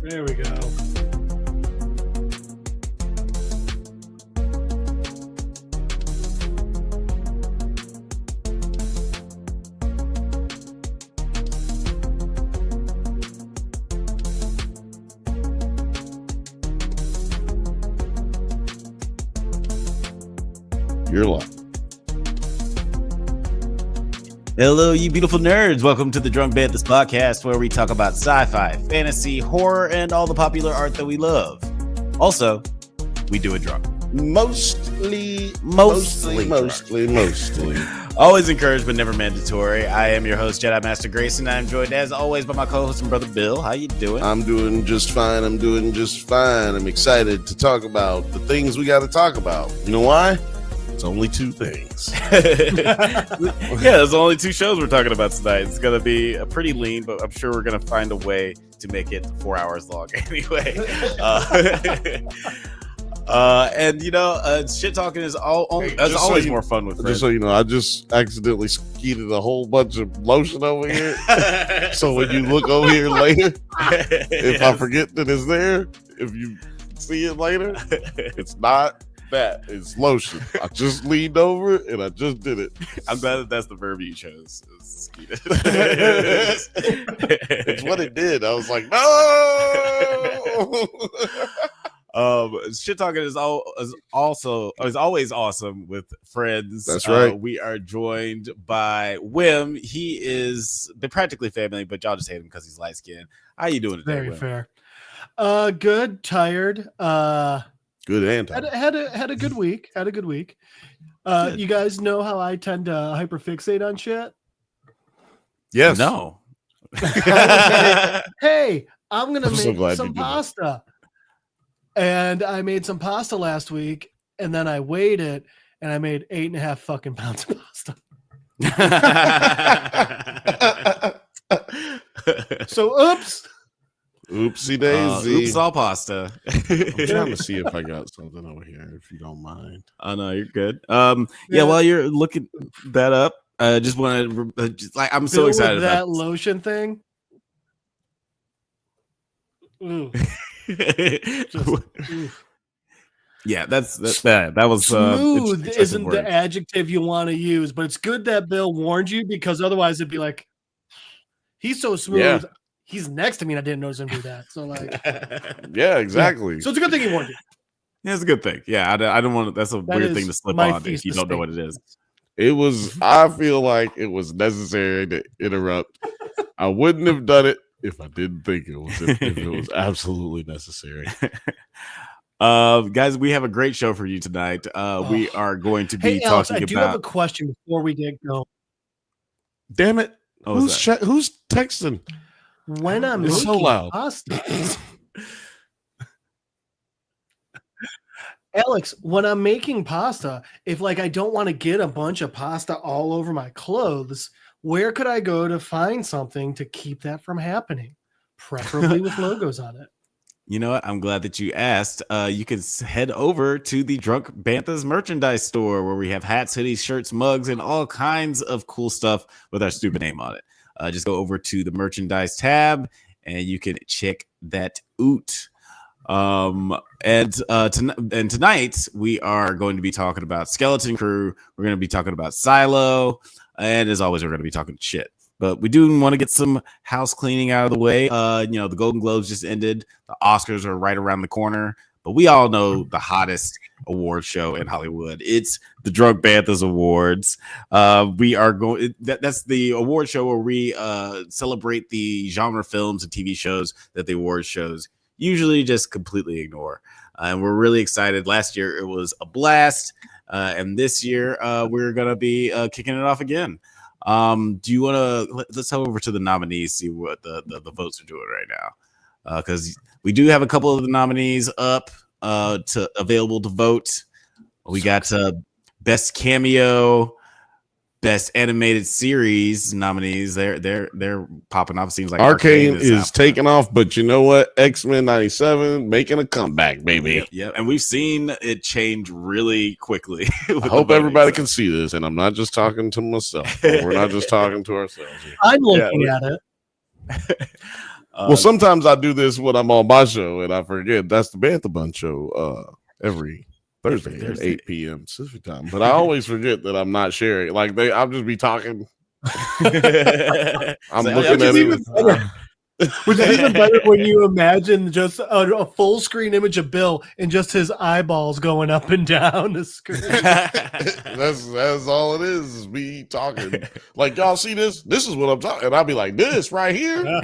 There we go. You're live. Hello, you beautiful nerds. Welcome to the Drunk Banthas podcast, where we talk about sci-fi, fantasy, horror, and all the popular art that we love. Also, we do it drunk. Mostly. Always encouraged, but never mandatory. I am your host, Jedi Master Grayson. I'm joined, as always, by my co-host and brother Bill. How you doing? I'm doing just fine. I'm excited to talk about the things we got to talk about. You know why? It's only two things. Yeah, there's only two shows we're talking about tonight. It's going to be pretty lean, but I'm sure we're going to find a way to make it 4 hours long anyway. And, you know, shit talking is always more fun with friends. Just so you know, I just accidentally skeeted a whole bunch of lotion over here. So when you look over here later, if I forget that it's there, if you see it later, it's not that. It's lotion. I just leaned over and I just did it. I'm glad that that's the verb you chose. It's what it did. I was like, no. Shit talking is always awesome with friends. That's right. We are joined by Wim. He is they're practically family, but y'all just hate him because he's light skinned. How you doing today, Very Wim? fair. Good. Tired. Good anti. Had a good week. You guys know how I tend to hyperfixate on shit. Yes. No. Hey, I'm gonna I'm so make glad some you did that. pasta. And I made some pasta last week, and then I weighed it, and I made 8.5 fucking pounds of pasta. So oops. Oopsie daisy. Oops, all pasta. I'm trying to see if I got something over here, if you don't mind. Oh no, you're good. Yeah. While you're looking that up, I just want to I'm so Bill, excited with about that lotion thing. Ooh. Yeah, that was smooth. it's Isn't the adjective you want to use, but it's good that Bill warned you, because otherwise it'd be like, he's so smooth. Yeah. He's next to me and I didn't notice him do that. So like, Yeah, exactly. yeah. So it's a good thing he warned you. Yeah, it's a good thing. Yeah, I don't want to. That's a weird thing to slip my on if feast you of don't know what steak. it is. It was, I feel like it was necessary to interrupt. I wouldn't have done it if I didn't think it was, if it was absolutely necessary. Guys, we have a great show for you tonight. We are going to be Hey, Alex, talking I do have a about. question before we get going. Damn it. Oh, Who's texting? When I'm It's making so loud. pasta, Alex, when I'm making pasta, if like I don't want to get a bunch of pasta all over my clothes, where could I go to find something to keep that from happening? Preferably with logos on it. You know what? I'm glad that you asked. You can head over to the Drunk Banthas merchandise store, where we have hats, hoodies, shirts, mugs, and all kinds of cool stuff with our stupid name on it. Just go over to the merchandise tab and you can check that out. And tonight we are going to be talking about Skeleton Crew. We're going to be talking about Silo, and as always, we're going to be talking shit. But we do want to get some house cleaning out of the way. You know, the Golden Globes just ended. The Oscars are right around the corner. But we all know the hottest award show in Hollywood. It's the Drunk Banthas Awards. We are going. That's the award show where we celebrate the genre films and TV shows that the award shows usually just completely ignore. And we're really excited. Last year it was a blast, and this year we're gonna be kicking it off again. Do you want to let's head over to the nominees, see what the votes are doing right now, because we do have a couple of the nominees up to available to vote. We got best cameo, best animated series nominees. They're popping up. Seems like Arcane is taking off, but you know what? X-Men 97 making a comeback, baby. Yeah, and we've seen it change really quickly. I hope everybody can see this, and I'm not just talking to myself. We're not just talking to ourselves here. I'm looking at it. Well, sometimes I do this when I'm on my show and I forget. That's the Bantha Bunch show every Thursday at 8 p.m. Pacific time. But I always forget that I'm not sharing. Like I'll just be talking. I'm looking at it. Which is even better when you imagine just a full screen image of Bill and just his eyeballs going up and down the screen. That's all it is me talking. Like, y'all see this? This is what I'm talking. And I'll be like, this right here.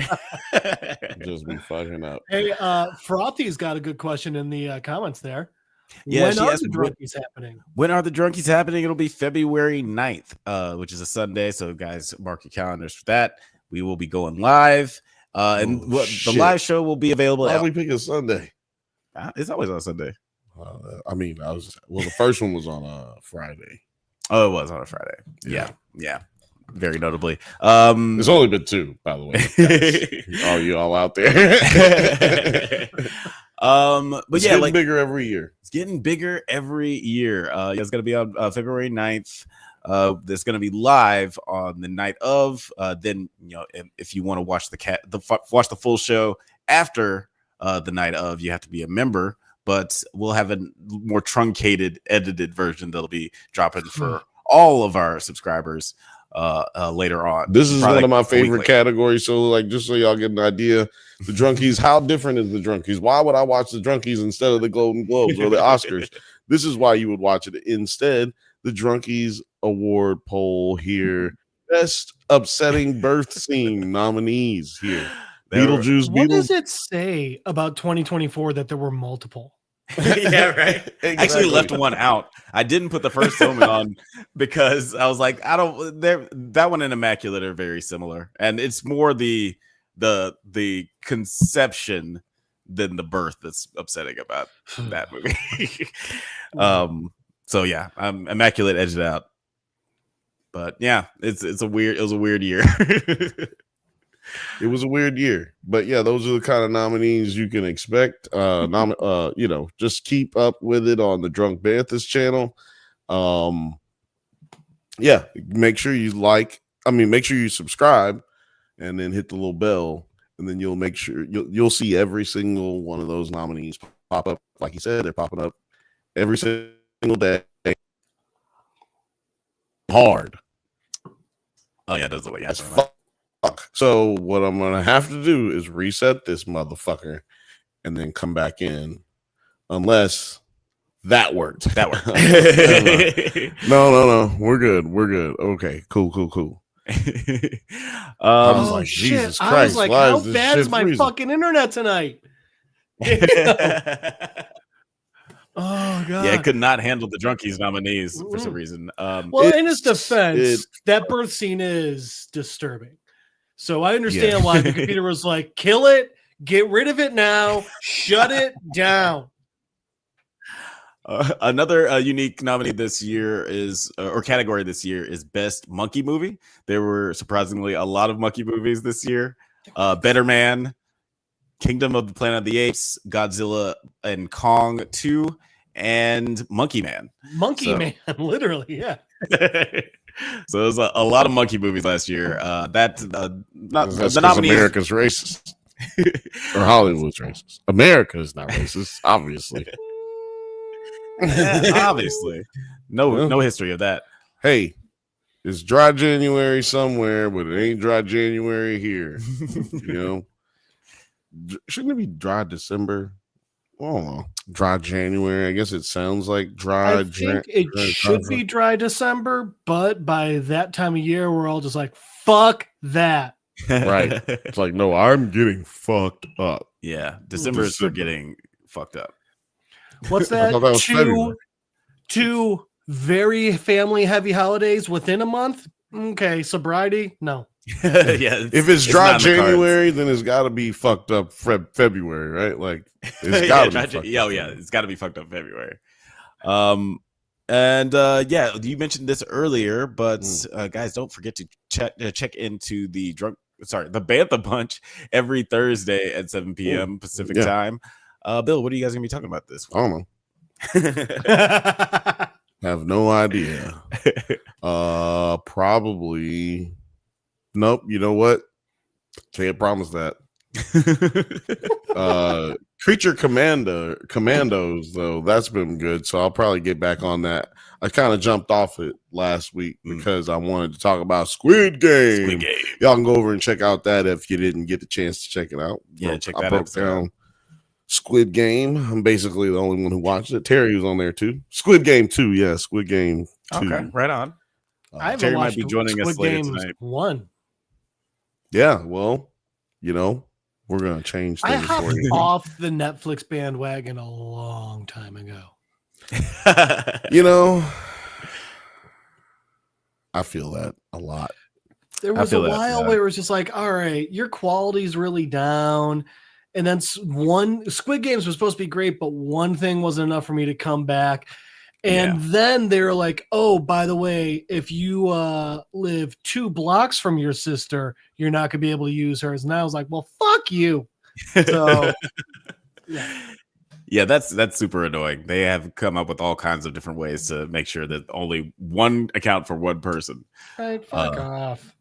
Just be fucking up. Hey, Frothy's got a good question in the comments there. Yeah, when are the drunkies happening? When are the drunkies happening? It'll be February 9th, which is a Sunday. So, guys, mark your calendars for that. We will be going live. The live show will be available. Why we pick a Sunday? It's always on Sunday. The first one was on a Friday. Oh, it was on a Friday. Yeah. Very notably. It's only been 2, by the way. All you all out there. But it's getting bigger every year. It's getting bigger every year. It's going to be on February 9th. That's going to be live on the night of. Then if you want to watch watch the full show after the night of, you have to be a member. But we'll have a more truncated, edited version that'll be dropping for all of our subscribers later on. This is one of my favorite categories. So, just so y'all get an idea, the drunkies. How different is the drunkies? Why would I watch the drunkies instead of the Golden Globes or the Oscars? This is why you would watch it instead. The drunkies award poll here. Best upsetting birth scene nominees here. Beetlejuice. What does it say about 2024 that there were multiple? Yeah, right. Exactly. I actually left one out. I didn't put the first film on because I was like, that one and Immaculate are very similar, and it's more the conception than the birth that's upsetting about that movie. So yeah, Immaculate edged it out, but yeah, it was a weird year. It was a weird year, but yeah, those are the kind of nominees you can expect. Just keep up with it on the Drunk Banthas channel. Make sure you subscribe, and then hit the little bell, and then you'll see every single one of those nominees pop up. Like you said, they're popping up every single day. Hard. Oh yeah, that's the way. As fuck. So what I'm gonna have to do is reset this motherfucker and then come back in, unless that worked. That worked. No. We're good. Okay, cool. I was like, Jesus Christ! I was like, how bad is my fucking internet tonight? Oh god! Yeah, it could not handle the drunkies nominees for some reason. In his defense, that birth scene is disturbing. So I understand why the computer was like, kill it, get rid of it now, shut it down. Another unique nominee this year category this year is Best Monkey Movie. There were surprisingly a lot of monkey movies this year. Better Man, Kingdom of the Planet of the Apes, Godzilla and Kong 2, and Monkey Man. Man, literally, yeah. So there's a lot of monkey movies last year. That's the nominees. America's racist or Hollywood's racist. America is not racist, obviously. Obviously, no history of that. Hey, it's dry January somewhere, but it ain't dry January here. Shouldn't it be dry December? I don't know. Dry January. I guess it sounds like dry. I think it should be dry December, but by that time of year, we're all just like, fuck that. Right. It's like, no, I'm getting fucked up. Yeah. December is for getting fucked up. What's that? Two very family heavy holidays within a month? Okay. Sobriety? No. If it's dry January, then it's got to be fucked up February, right? Like it's got to be. It's got to be fucked up February. You mentioned this earlier, but guys, don't forget to check into the Bantha Bunch every Thursday at 7 p.m. Pacific time. Bill, what are you guys gonna be talking about this week? I don't know. Have no idea. Probably. Nope. You know what? Can't promise that. Creature Commandos, though, that's been good. So I'll probably get back on that. I kind of jumped off it last week because I wanted to talk about Squid Game. Y'all can go over and check out that if you didn't get the chance to check it out. Yeah, check I that broke episode down Squid Game. I'm basically the only one who watched it. Terry was on there too. Squid Game 2, yeah, Squid Game 2. Okay, right on. I haven't Terry might watched be joining us Squid later Games tonight. 1. Yeah, well, you know, we're gonna change I things hopped for you. off the Netflix bandwagon a long time ago. You know, I feel that a lot. There was a while where it was just like, all right, your quality's really down. And then Squid Games was supposed to be great, but one thing wasn't enough for me to come back. And then they were like, oh, by the way, if you live 2 blocks from your sister, you're not going to be able to use hers. And I was like, well, fuck you. So, yeah, that's super annoying. They have come up with all kinds of different ways to make sure that only one account for one person. Right, fuck off.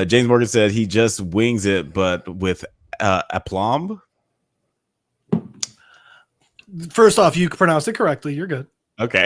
James Morgan said he just wings it, but with aplomb. First off, you pronounced it correctly. You're good. Okay.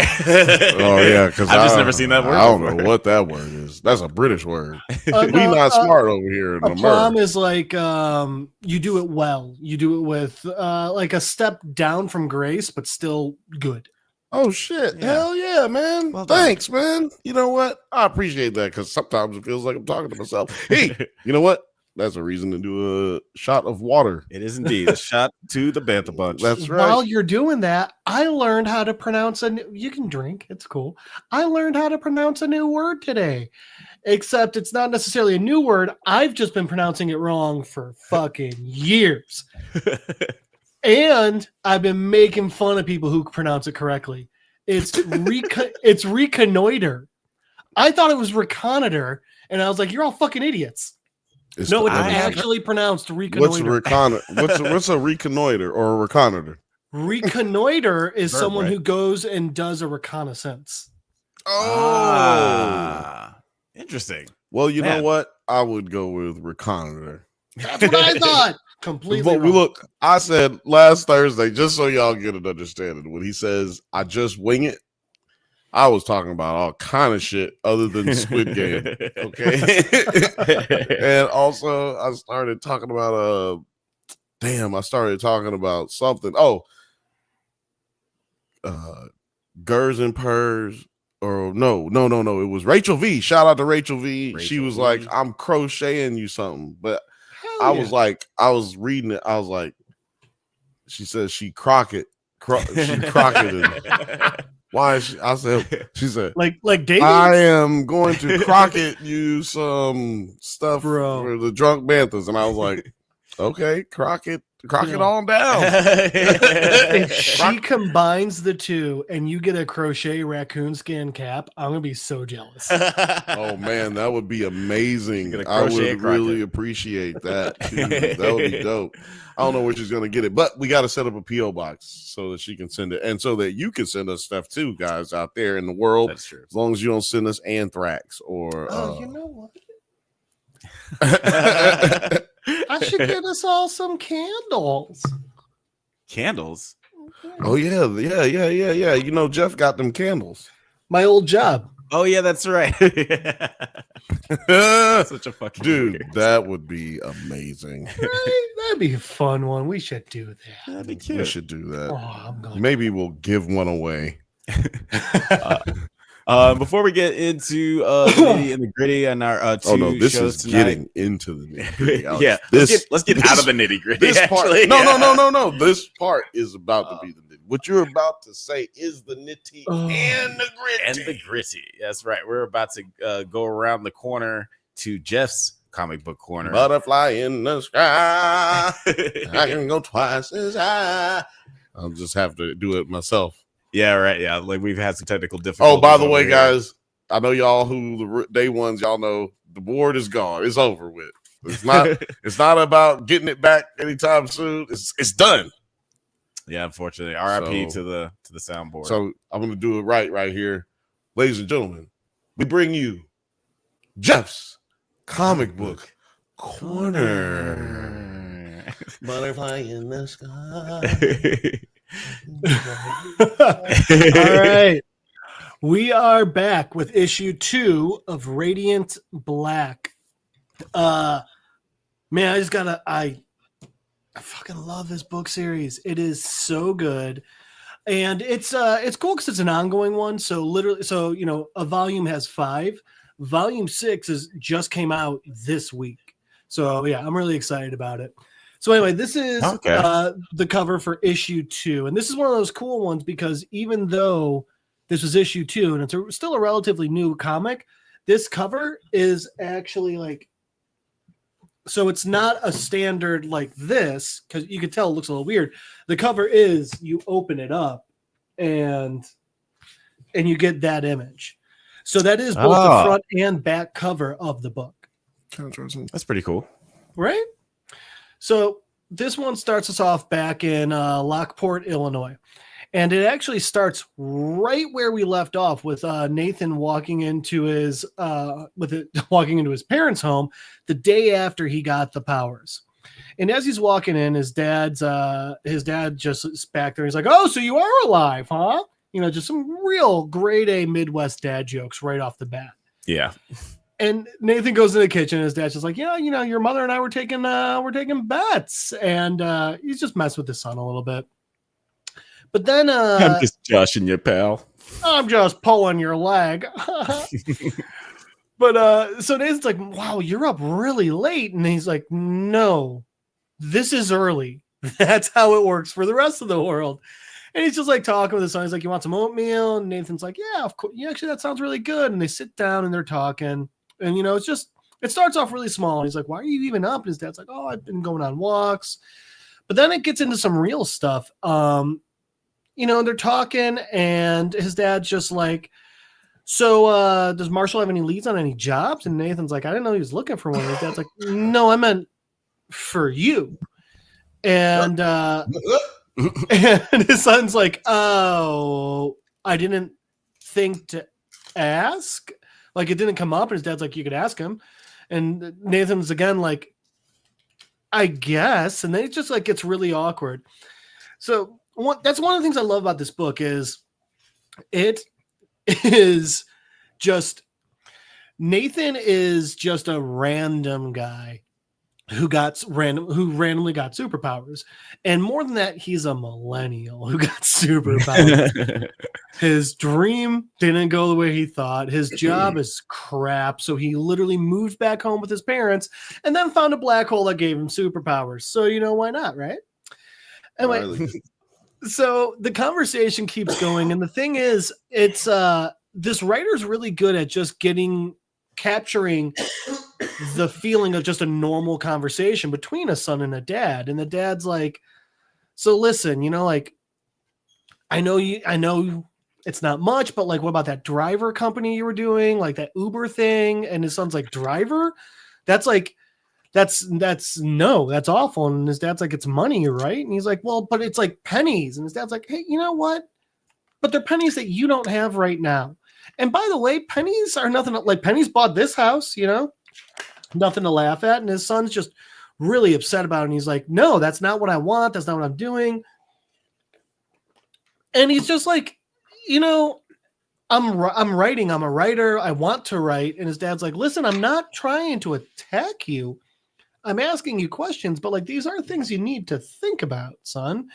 Oh yeah, because I've just never seen that word. I don't know what that word is. That's a British word. We not smart over here in America. Aplomb is like you do it well. You do it with like a step down from grace, but still good. Oh shit! Yeah. Hell yeah, man! Well thanks, man. You know what? I appreciate that because sometimes it feels like I'm talking to myself. Hey, you know what? That's a reason to do a shot of water. It is indeed a shot to the Bantha bunch. That's right. While you're doing that, I learned how to pronounce you can drink. It's cool. I learned how to pronounce a new word today, except it's not necessarily a new word. I've just been pronouncing it wrong for fucking years. And I've been making fun of people who pronounce it correctly. It's it's reconnoiter. I thought it was reconnoiter, and I was like, you're all fucking idiots. It's actually pronounced reconnoiter. What's a reconnoiter or a reconnoiter? Reconnoiter is someone who goes and does a reconnaissance. Oh, interesting. Well, you know what? I would go with reconnoiter. That's what I thought. Completely but wrong. Look, I said last Thursday, just so y'all get an understanding, when he says I just wing it, I was talking about all kind of shit other than Squid Game. Okay. And also I started talking about something. Oh, Gers and Purrs. Or no. It was Rachel V. Shout out to Rachel V. She was like, I'm crocheting you something. But I was like, I was reading it. I was like, she says she crocketed. Why is she said like David? I am going to crocket you some stuff for the drunk Banthas. And I was like, okay, crocket on down. If she combines the two and you get a crochet raccoon skin cap, I'm gonna be so jealous. Oh man, that would be amazing. I would really appreciate that too. That would be dope. I don't know where she's gonna get it, but we got to set up a PO box so that she can send it, and so that you can send us stuff too, guys out there in the world. That's true. As long as you don't send us anthrax or. You know what? I should get us all some candles. Candles? Oh yeah. You know, Jeff got them candles. My old job. Oh yeah, that's right. Such a fucking dude. weird. That would be amazing. Right? That'd be a fun one. We should do that. That'd be cute. We should do that. Oh, maybe we'll give one away. Before we get into the nitty and the gritty and our two this shows is tonight. getting into the nitty gritty. Yeah, let's get out of the nitty gritty. This part, no. This part is about to be the nitty. What you're about to say is the nitty and the gritty. And the gritty. That's right. We're about to go around the corner to Jeff's comic book corner. Butterfly in the sky. I can go twice as high. I'll just have to do it myself. Yeah, right. Yeah, like we've had some technical difficulties. Oh, by the way, guys, I know y'all who the day ones, y'all know the board is gone. It's over with. It's not. It's not about getting it back anytime soon. It's done. Yeah, unfortunately, RIP to the soundboard. So I'm gonna do it right here, ladies and gentlemen. We bring you Jeff's comic book corner. Butterfly in the sky. All right. We are back with issue 2 of Radiant Black. Man, I fucking love this book series. It is so good. And it's cool because it's an ongoing one. So literally, a volume has 5. Volume 6 just came out this week. So yeah, I'm really excited about it. So anyway, this is the cover for issue 2. And this is one of those cool ones because even though this was issue 2 and it's still a relatively new comic, this cover is actually like, so it's not a standard like this, because you can tell it looks a little weird. The cover is you open it up and you get that image. So that is both the front and back cover of the book. That's pretty cool. Right? So this one starts us off back in Lockport, Illinois. And it actually starts right where we left off with Nathan walking into his parents' home the day after he got the powers. And as he's walking in, his dad just is back there. He's like, "Oh, so you are alive, huh?" Just some real grade A Midwest dad jokes right off the bat. Yeah. And Nathan goes in the kitchen. And his dad's just like, "Yeah, your mother and I were taking bets," and he's just messing with his son a little bit. But then I'm just joshing you, pal. I'm just pulling your leg. But so Nathan's like, "Wow, you're up really late." And he's like, "No, this is early. That's how it works for the rest of the world." And he's just like talking with his son. He's like, "You want some oatmeal?" And Nathan's like, "Yeah, of course. Yeah, actually, that sounds really good." And they sit down and they're talking. And it starts off really small. And he's like, "Why are you even up?" And his dad's like, "Oh, I've been going on walks." But then it gets into some real stuff. They're talking, and his dad's just like, "So does Marshall have any leads on any jobs?" And Nathan's like, "I didn't know he was looking for one." And his dad's like, "No, I meant for you." And and his son's like, "Oh, I didn't think to ask. Like, it didn't come up." And his dad's like, "You could ask him." And Nathan's again like, "I guess." And then it just like gets really awkward. So that's one of the things I love about this book is it is just Nathan is just a random guy who randomly got superpowers. And more than that, he's a millennial who got superpowers. His dream didn't go the way he thought. His job is crap. So he literally moved back home with his parents and then found a black hole that gave him superpowers. So, why not, right? Anyway, so the conversation keeps going. And the thing is, it's this writer's really good at just capturing the feeling of just a normal conversation between a son and a dad. And the dad's like, "So listen, I know it's not much, but like, what about that driver company you were doing, like that Uber thing?" And his son's like, "Driver? That's awful." And his dad's like, "It's money, right?" And he's like, "Well, but it's like pennies." And his dad's like, "Hey, you know what? But they're pennies that you don't have right now. And by the way, pennies are nothing. Like, pennies bought this house, nothing to laugh at." And his son's just really upset about it. And he's like, "No, that's not what I want. That's not what I'm doing." And he's just like, I'm writing. I'm a writer. I want to write. And his dad's like, "Listen, I'm not trying to attack you. I'm asking you questions, but like, these are things you need to think about, son."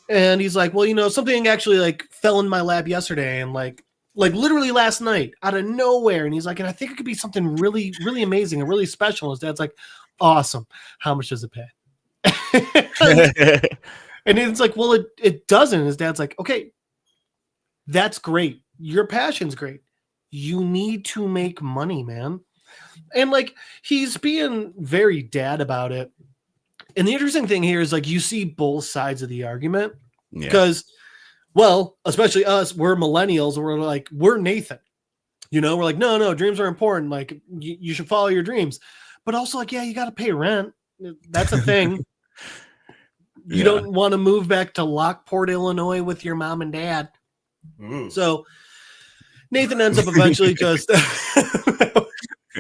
And he's like, "Well, something actually like fell in my lap yesterday and like literally last night out of nowhere." And he's like, "And I think it could be something really, really amazing and really special." And his dad's like, "Awesome. How much does it pay?" And Nathan's like, "Well, it doesn't." And his dad's like, "Okay, that's great. Your passion's great. You need to make money, man." And like, he's being very dad about it. And the interesting thing here is like, you see both sides of the argument because, well, especially us, we're millennials. And we're like, we're Nathan, we're like, no, dreams are important. Like you should follow your dreams, but also like, yeah, you got to pay rent. That's a thing. You don't want to move back to Lockport, Illinois with your mom and dad. So Nathan ends up eventually just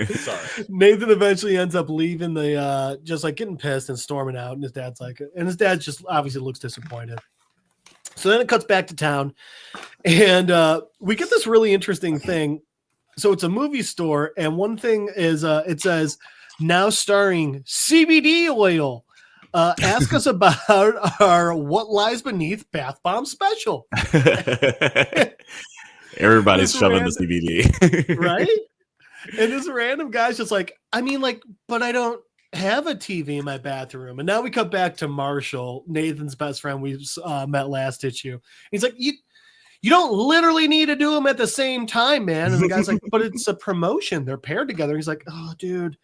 Sorry. Nathan eventually ends up leaving the just like getting pissed and storming out, and his dad's just obviously looks disappointed. So then it cuts back to town, and we get this really interesting thing. So it's a movie store, and one thing is it says now starring CBD oil. Ask us about our What Lies Beneath Bath Bomb special. Everybody's shoving the CBD. Right? And this random guy's just like, I mean, like, but I don't have a TV in my bathroom. And now we come back to Marshall, Nathan's best friend we met last issue. He's like, you don't literally need to do them at the same time, man. And the guy's like, but it's a promotion. They're paired together. He's like, oh, dude,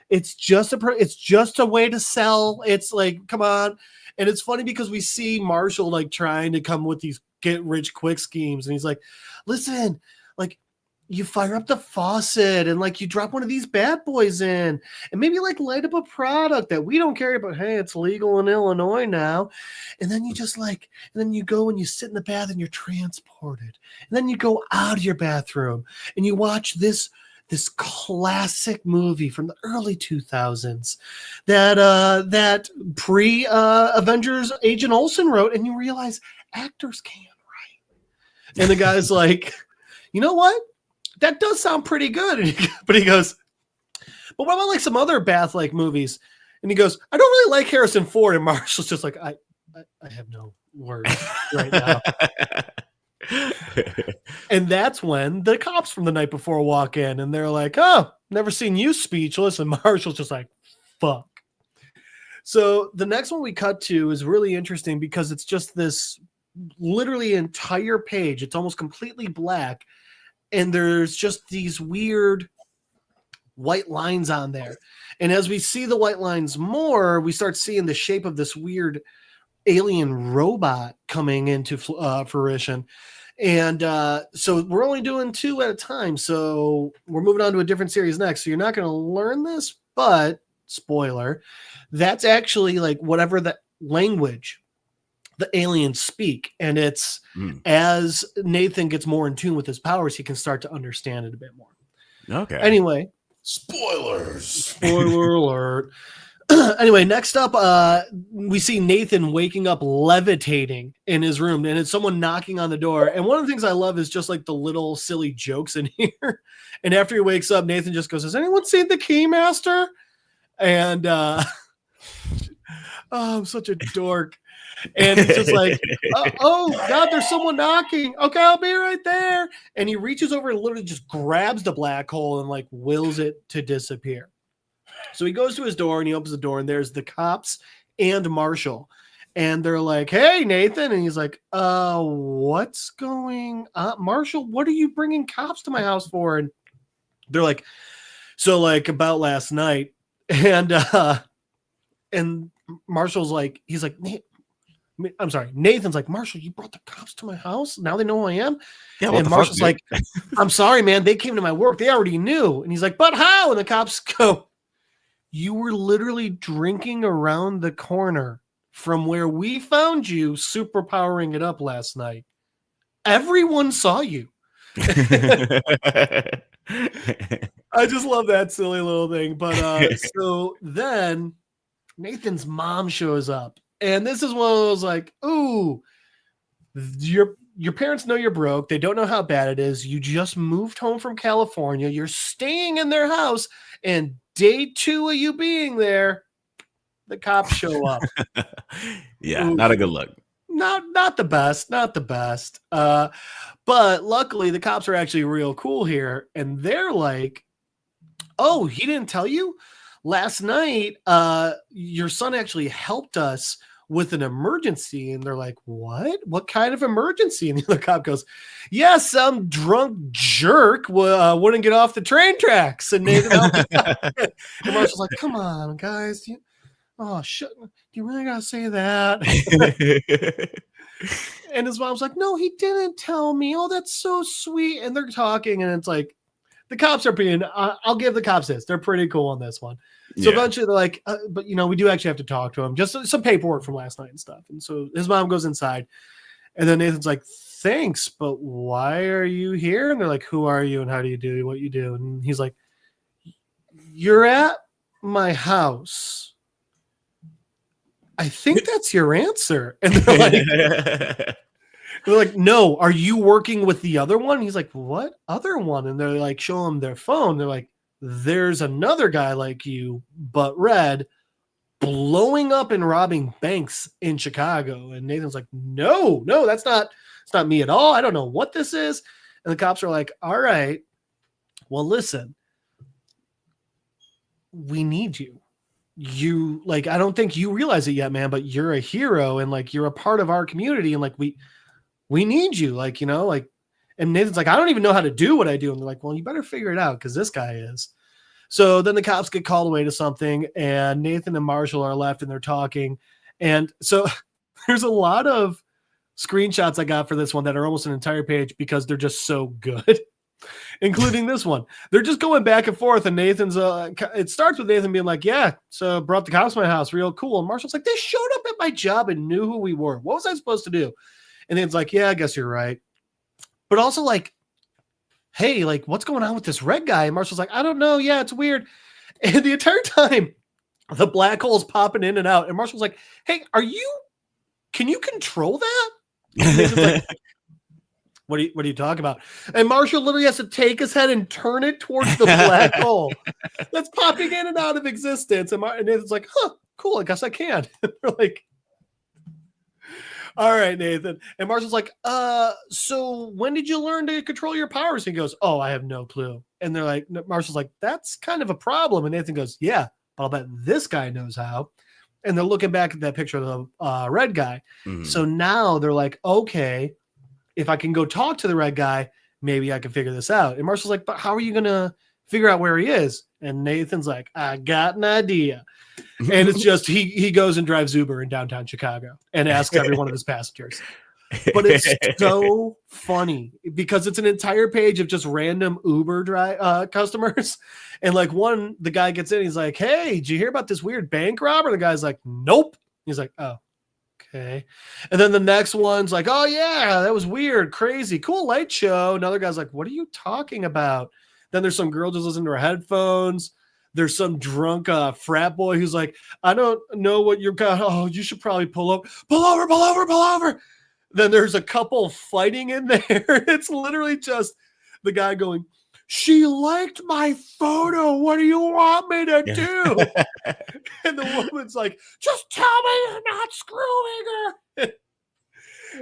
it's just a way to sell. It's like, come on. And it's funny because we see Marshall like trying to come with these get rich quick schemes. And he's like, listen, like, you fire up the faucet and like you drop one of these bad boys in and maybe like light up a product that we don't carry, but hey, it's legal in Illinois now. And then you just like, and then you go and you sit in the bath and you're transported. And then you go out of your bathroom and you watch this classic movie from the early 2000s that pre Avengers Agent Olsen wrote, and you realize actors can write. And the guy's like, you know what? That does sound pretty good. But he goes, but what about like some other bath-like movies? And he goes, I don't really like Harrison Ford. And Marshall's just like, I have no words right now. And that's when the cops from the night before walk in and they're like, oh, never seen you speechless. And Marshall's just like, fuck. So the next one we cut to is really interesting because it's just this literally entire page. It's almost completely black. And there's just these weird white lines on there. And as we see the white lines more, we start seeing the shape of this weird alien robot coming into fruition. And so we're only doing 2 at a time. So we're moving on to a different series next. So you're not going to learn this, but spoiler, that's actually like whatever the language the aliens speak. And it's as Nathan gets more in tune with his powers, he can start to understand it a bit more. Okay. Spoiler alert. Anyway, next up, we see Nathan waking up levitating in his room, and it's someone knocking on the door. And one of the things I love is just like the little silly jokes in here. And after he wakes up, Nathan just goes, has anyone seen the Keymaster? And I'm such a dork. And it's just like, oh God, there's someone knocking. Okay, I'll be right there. And he reaches over and literally just grabs the black hole and like wills it to disappear. So he goes to his door and he opens the door and there's the cops and Marshall. And they're like, hey, Nathan. And he's like, what's going on? Marshall, what are you bringing cops to my house for? And they're like, so like about last night. And Marshall's like, he's like, I'm sorry. Nathan's like, Marshall, you brought the cops to my house? Now they know who I am? Yeah, and Marshall's like, I'm sorry, man. They came to my work. They already knew. And he's like, but how? And the cops go, you were literally drinking around the corner from where we found you superpowering it up last night. Everyone saw you. I just love that silly little thing. But so then Nathan's mom shows up. And this is one of those like, ooh, your parents know you're broke. They don't know how bad it is. You just moved home from California. You're staying in their house. And day 2 of you being there, the cops show up. Yeah, ooh, not a good look. Not the best. Not the best. But luckily, the cops are actually real cool here. And they're like, oh, he didn't tell you? Last night, your son actually helped us with an emergency. And they're like, what? What kind of emergency? And the other cop goes, yeah, some drunk jerk wouldn't get off the train tracks. And Nathan and Marshall's like, come on, guys. Do you really got to say that? And his mom's like, no, he didn't tell me. Oh, that's so sweet. And they're talking, and it's like, the cops are being, I'll give the cops this. They're pretty cool on this one. So eventually they're like, but we do actually have to talk to him. Just some paperwork from last night and stuff. And so his mom goes inside. And then Nathan's like, thanks, but why are you here? And they're like, who are you and how do you do what you do? And he's like, you're at my house. I think that's your answer. And they're like, no, are you working with the other one? He's like, what other one? And they're like, show him their phone. They're like, there's another guy like you, but red, blowing up and robbing banks in Chicago. And Nathan's like, no, it's not me at all. I don't know what this is. And the cops are like, all right, well, listen, we need you. You like, I don't think you realize it yet, man, but you're a hero and like, you're a part of our community. And like, we need you. Like, you know, like, and Nathan's like, I don't even know how to do what I do. And they're like, well, you better figure it out. Cause this guy is. So then the cops get called away to something and Nathan and Marshall are left and they're talking. And so there's a lot of screenshots I got for this one that are almost an entire page because they're just so good. Including this one. They're just going back and forth, and Nathan's it starts with Nathan being like, yeah, so brought the cops to my house, real cool. And Marshall's like, they showed up at my job and knew who we were. What was I supposed to do? And Nathan's like, yeah, I guess you're right. But also like, hey, like, what's going on with this red guy? And Marshall's like, I don't know. Yeah, it's weird. And the entire time, the black hole's popping in and out. And Marshall's like, hey, can you control that? And Nathan's like, What are you talking about? And Marshall literally has to take his head and turn it towards the black hole that's popping in and out of existence. And Nathan's like, huh, cool. I guess I can. We're like, all right, Nathan. And Marshall's like, so when did you learn to control your powers? And he goes, oh, I have no clue. And they're like, Marshall's like, that's kind of a problem. And Nathan goes, yeah, but I'll bet this guy knows how. And they're looking back at that picture of the red guy. Mm-hmm. So now they're like, okay, if I can go talk to the red guy, maybe I can figure this out. And Marshall's like, but how are you going to figure out where he is? And Nathan's like, I got an idea. And it's just, he goes and drives Uber in downtown Chicago and asks every one of his passengers. But it's so funny because it's an entire page of just random Uber customers. And like the guy gets in, he's like, hey, did you hear about this weird bank robber? The guy's like, nope. He's like, oh. Okay. And then the next one's like, oh yeah, that was weird, crazy, cool light show. Another guy's like, what are you talking about? Then there's some girl just listening to her headphones. There's some drunk frat boy who's like, I don't know what you've got. Oh, you should probably pull over. Then there's a couple fighting in there. It's literally just the guy going, she liked my photo. What do you want me to do? And the woman's like, just tell me you're not screwing her.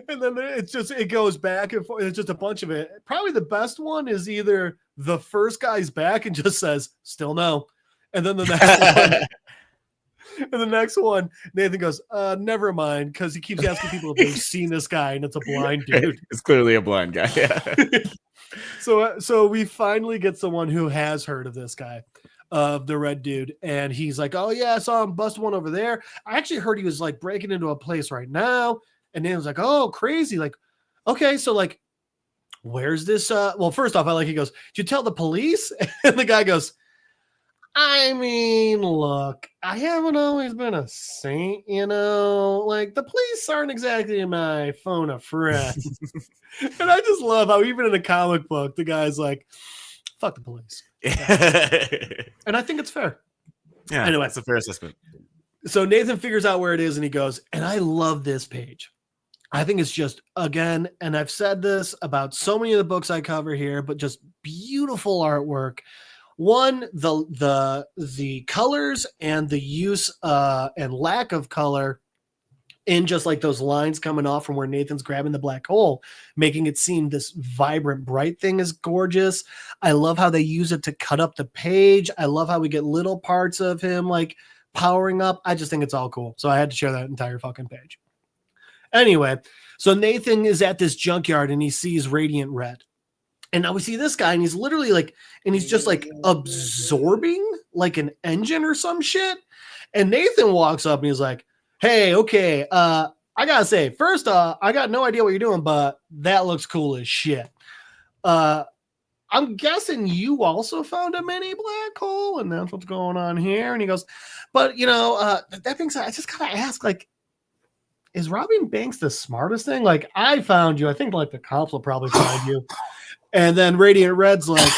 And then it goes back and forth. It's just a bunch of it. Probably the best one is either the first guy's back and just says, still no. And then the next one, Nathan goes, never mind, because he keeps asking people if they've seen this guy, and it's a blind dude. It's clearly a blind guy. Yeah. So we finally get someone who has heard of this guy, of the red dude, and he's like, oh yeah, I saw him bust one over there. I actually heard he was like breaking into a place right now. And then was like, oh, crazy. Like, okay, so like, where's this? Well, first off, he goes, did you tell the police? And the guy goes, I mean, look, I haven't always been a saint, you know, like the police aren't exactly my phone a friend. And I just love how even in a comic book, the guy's like, fuck the police. And I think it's fair. Yeah, anyway, that's a fair assessment. So Nathan figures out where it is and he goes, and I love this page. I think it's just, again, and I've said this about so many of the books I cover here, but just beautiful artwork. One, the colors and the use and lack of color in just like those lines coming off from where Nathan's grabbing the black hole, making it seem this vibrant, bright thing is gorgeous. I love how they use it to cut up the page. I love how we get little parts of him like powering up. I just think it's all cool. So I had to share that entire fucking page. Anyway, so Nathan is at this junkyard and he sees Radiant Red. And now we see this guy and he's literally like, and he's just like absorbing like an engine or some shit. And Nathan walks up and he's like, hey, okay, I gotta say, first I got no idea what you're doing, but that looks cool as shit. I'm guessing you also found a mini black hole and that's what's going on here. And he goes, but you know, that being said, I just gotta ask, like, is robbing banks the smartest thing? Like, I found you. I think like the cops will probably find you. And then Radiant Red's like,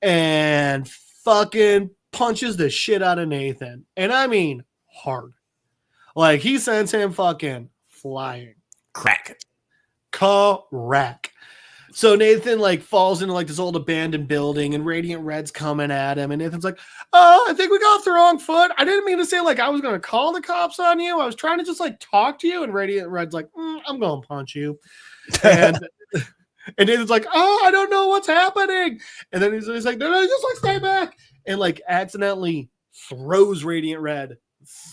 and fucking punches the shit out of Nathan. And I mean hard. Like he sends him fucking flying. Crack. Correct. So Nathan like falls into like this old abandoned building and Radiant Red's coming at him. And Nathan's like, oh, I think we got off the wrong foot. I didn't mean to say like I was going to call the cops on you. I was trying to just like talk to you. And Radiant Red's like, I'm going to punch you. And Nathan's like, oh, I don't know what's happening. And then he's like, no, just like stay back. And like accidentally throws Radiant Red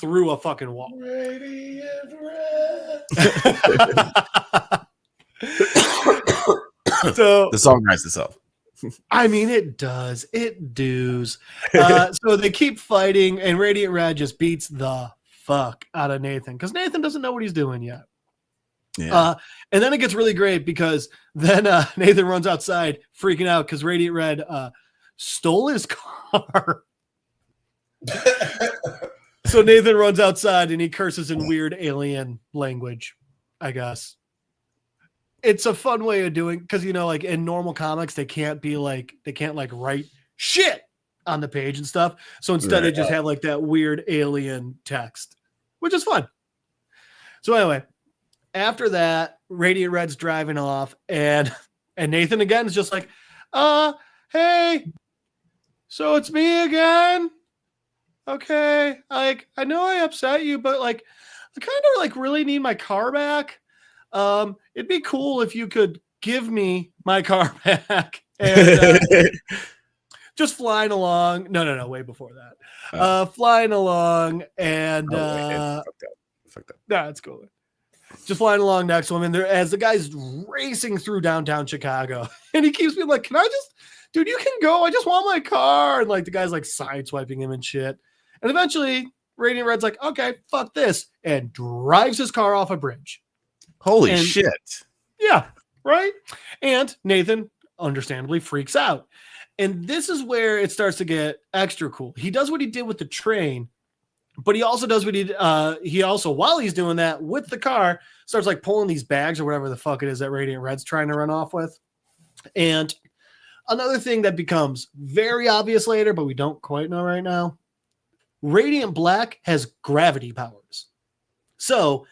through a fucking wall. Radiant Red. So the song writes itself. I mean, it does. It does. So they keep fighting, and Radiant Red just beats the fuck out of Nathan because Nathan doesn't know what he's doing yet. Yeah. And then it gets really great because then Nathan runs outside freaking out because Radiant Red stole his car. So Nathan runs outside and he curses in weird alien language, I guess. It's a fun way of doing because like in normal comics they can't write shit on the page and stuff. So instead they just have like that weird alien text, which is fun. So anyway, after that, Radiant Red's driving off and Nathan again is just like, hey, so it's me again. Okay, like I know I upset you, but like I kind of like really need my car back. It'd be cool if you could give me my car back. And just flying along. No, way before that. Flying along and fucked up. nah, it's cool. Just flying along next to him, and as the guy's racing through downtown Chicago, and he keeps being like, "Can I just, dude? You can go. I just want my car." And like the guy's like sideswiping him and shit. And eventually, Radiant Red's like, "Okay, fuck this," and drives his car off a bridge. Holy shit. Yeah, right? And Nathan understandably freaks out. And this is where it starts to get extra cool. He does what he did with the train, but he also does what he also, while he's doing that with the car, starts like pulling these bags or whatever the fuck it is that Radiant Red's trying to run off with. And another thing that becomes very obvious later, but we don't quite know right now, Radiant Black has gravity powers. So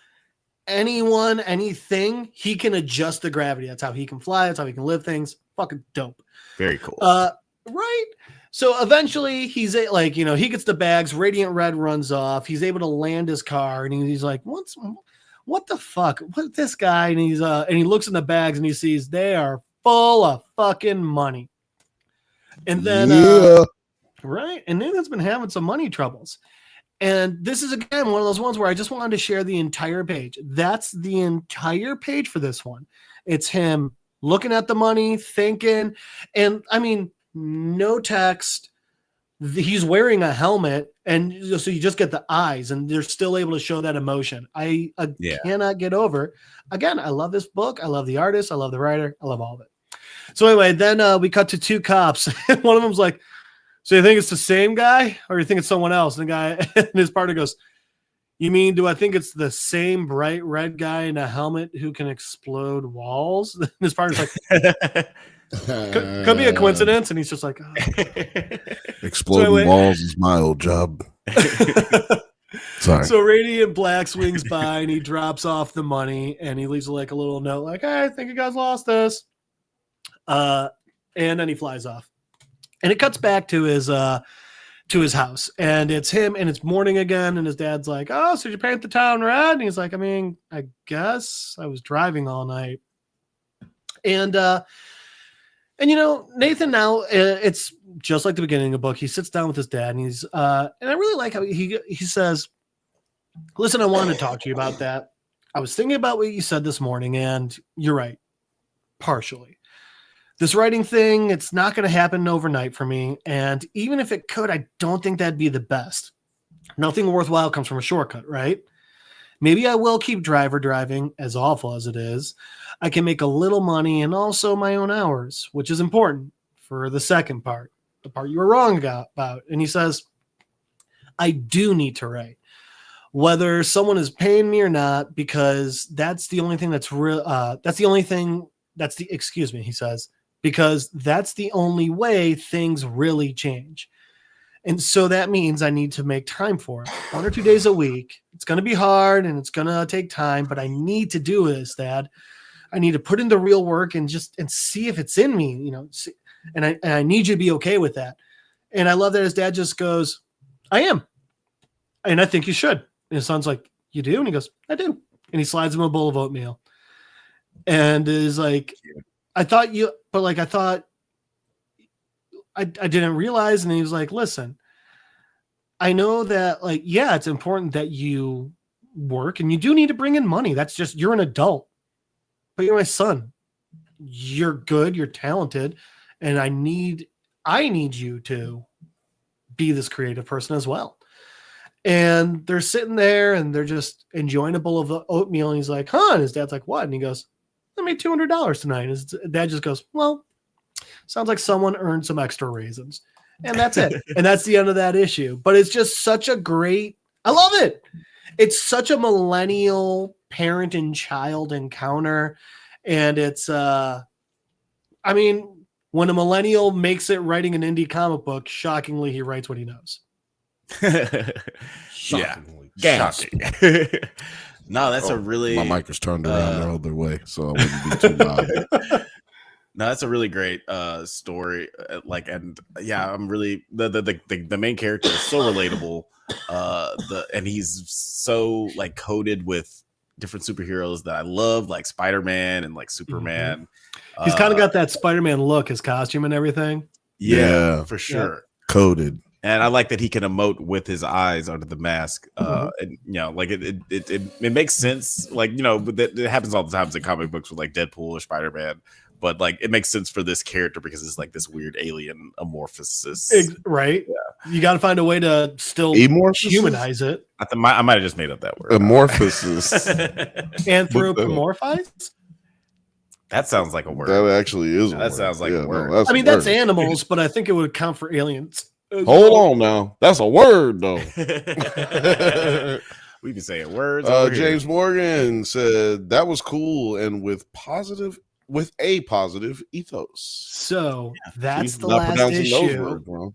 anyone, anything, he can adjust the gravity. That's how he can fly. That's how he can live things. Fucking dope. Very cool. Right? So eventually he's like, he gets the bags. Radiant Red runs off. He's able to land his car and he's like, what the fuck? What this guy? And he looks in the bags and he sees they are full of fucking money. And then, right? And Nathan's been having some money troubles. And this is, again, one of those ones where I just wanted to share the entire page. That's the entire page for this one. It's him looking at the money, thinking, and I mean, no text. He's wearing a helmet, and so you just get the eyes, and they're still able to show that emotion. I cannot get over. Again, I love this book. I love the artist. I love the writer. I love all of it. So anyway, then we cut to two cops. One of them's like, so you think it's the same guy or you think it's someone else? And the guy and his partner goes, you mean, do I think it's the same bright red guy in a helmet who can explode walls? And his partner's like, could be a coincidence. And he's just like, oh. Exploding walls is my old job. Sorry. So Radiant Black swings by and he drops off the money and he leaves like a little note like, hey, I think you guys lost this. And then he flies off. And it cuts back to his house, and it's him, and it's morning again, and his dad's like, "Oh, so you paint the town red?" And he's like, "I mean, I guess I was driving all night." And Nathan now, it's just like the beginning of the book. He sits down with his dad, and and I really like how he says, "Listen, I wanted to talk to you about that. I was thinking about what you said this morning, and you're right, partially. This writing thing, it's not going to happen overnight for me. And even if it could, I don't think that'd be the best. Nothing worthwhile comes from a shortcut, right? Maybe I will keep driving, as awful as it is. I can make a little money and also my own hours, which is important for the second part, the part you were wrong about." And he says, "I do need to write, whether someone is paying me or not, because that's the only thing that's real. He says, because that's the only way things really change. And so that means I need to make time for it 1 or 2 days a week. It's going to be hard and it's going to take time, but I need to do this, Dad. I need to put in the real work and see if it's in me, and I need you to be okay with that. And I love that his dad just goes, I am. And I think you should. And his son's like, you do? And he goes, I do. And he slides him a bowl of oatmeal. And is like, I didn't realize. And he was like, listen, I know that it's important that you work and you do need to bring in money. That's just, you're an adult, but you're my son. You're good. You're talented. And I need you to be this creative person as well. And they're sitting there and they're just enjoying a bowl of the oatmeal. And he's like, huh? And his dad's like, what? And he goes, I made $200 tonight. And his dad just goes, well, sounds like someone earned some extra raisins. And that's it. And that's the end of that issue. But it's just such a great, I love it. It's such a millennial parent and child encounter. And it's, when a millennial makes it writing an indie comic book, shockingly, he writes what he knows. Shockingly. Shocking. No, that's a really... My mic was turned around the other way, so I wouldn't be too loud. No, that's a really great story. I'm really... The main character is so relatable. And he's so coded with different superheroes that I love, like Spider-Man and Superman. Mm-hmm. He's kind of got that Spider-Man look, his costume and everything. Yeah, for sure. Yeah. Coded. And I like that he can emote with his eyes under the mask. And it makes sense. But it happens all the time in comic books with Deadpool or Spider-Man. But it makes sense for this character because it's this weird alien amorphosis. Right. Yeah. You got to find a way to still humanize it. I might have just made up that word. Amorphosis. Anthropomorphize? That sounds like a word. That actually is. That sounds like a word. No, that's animals, but I think it would count for aliens. Hold on now. That's a word, though. We be saying words. James Morgan said that was cool and with a positive ethos. So that's the last issue.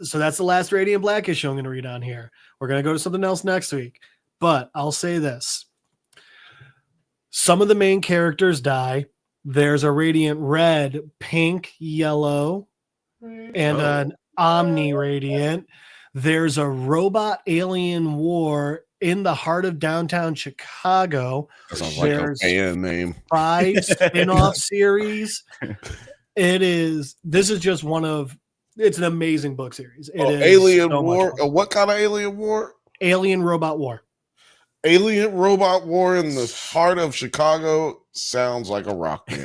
So that's the last Radiant Black issue I'm gonna read on here. We're gonna go to something else next week. But I'll say this. Some of the main characters die. There's a Radiant Red, Pink, Yellow, and an Omni Radiant. There's a robot alien war in the heart of downtown Chicago. That sounds like a band name. 5 spin-off series. This is just it's an amazing book series. It is Alien War. What kind of alien war? Alien robot war. Alien robot war in the heart of Chicago sounds like a rock band.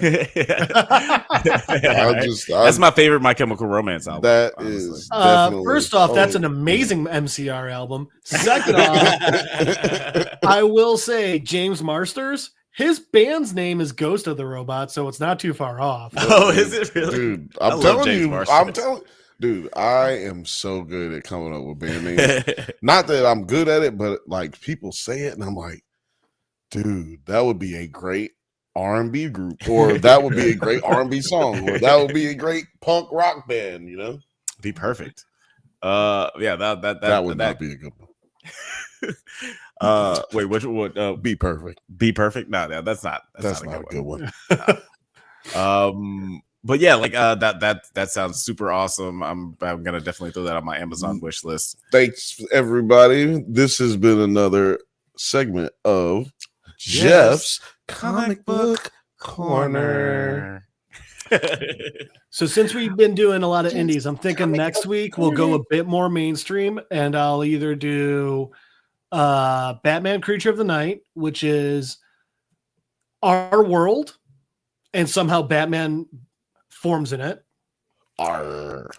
That's my favorite My Chemical Romance album. That is definitely. First off, that's an amazing MCR album. Second off, I will say James Marsters, his band's name is Ghost of the Robot, so it's not too far off. Oh, is it really? Dude, I'm telling dude, I am so good at coming up with band names. Not that I'm good at it, but people say it, and I'm like, dude, that would be a great R&B group, or that would be a great R&B song, or that would be a great punk rock band. Be perfect. That would not be a good one. Wait, which one? Be perfect. Be perfect. No, that's not a good one. But yeah, that sounds super awesome. I'm gonna definitely throw that on my Amazon wish list. Thanks, everybody. This has been another segment of Jeff's Comic Book Corner. So since we've been doing a lot of indies, I'm thinking next week we'll go a bit more mainstream, and I'll either do Batman Creature of the Night, which is our world, and somehow Batman forms in it. Ninja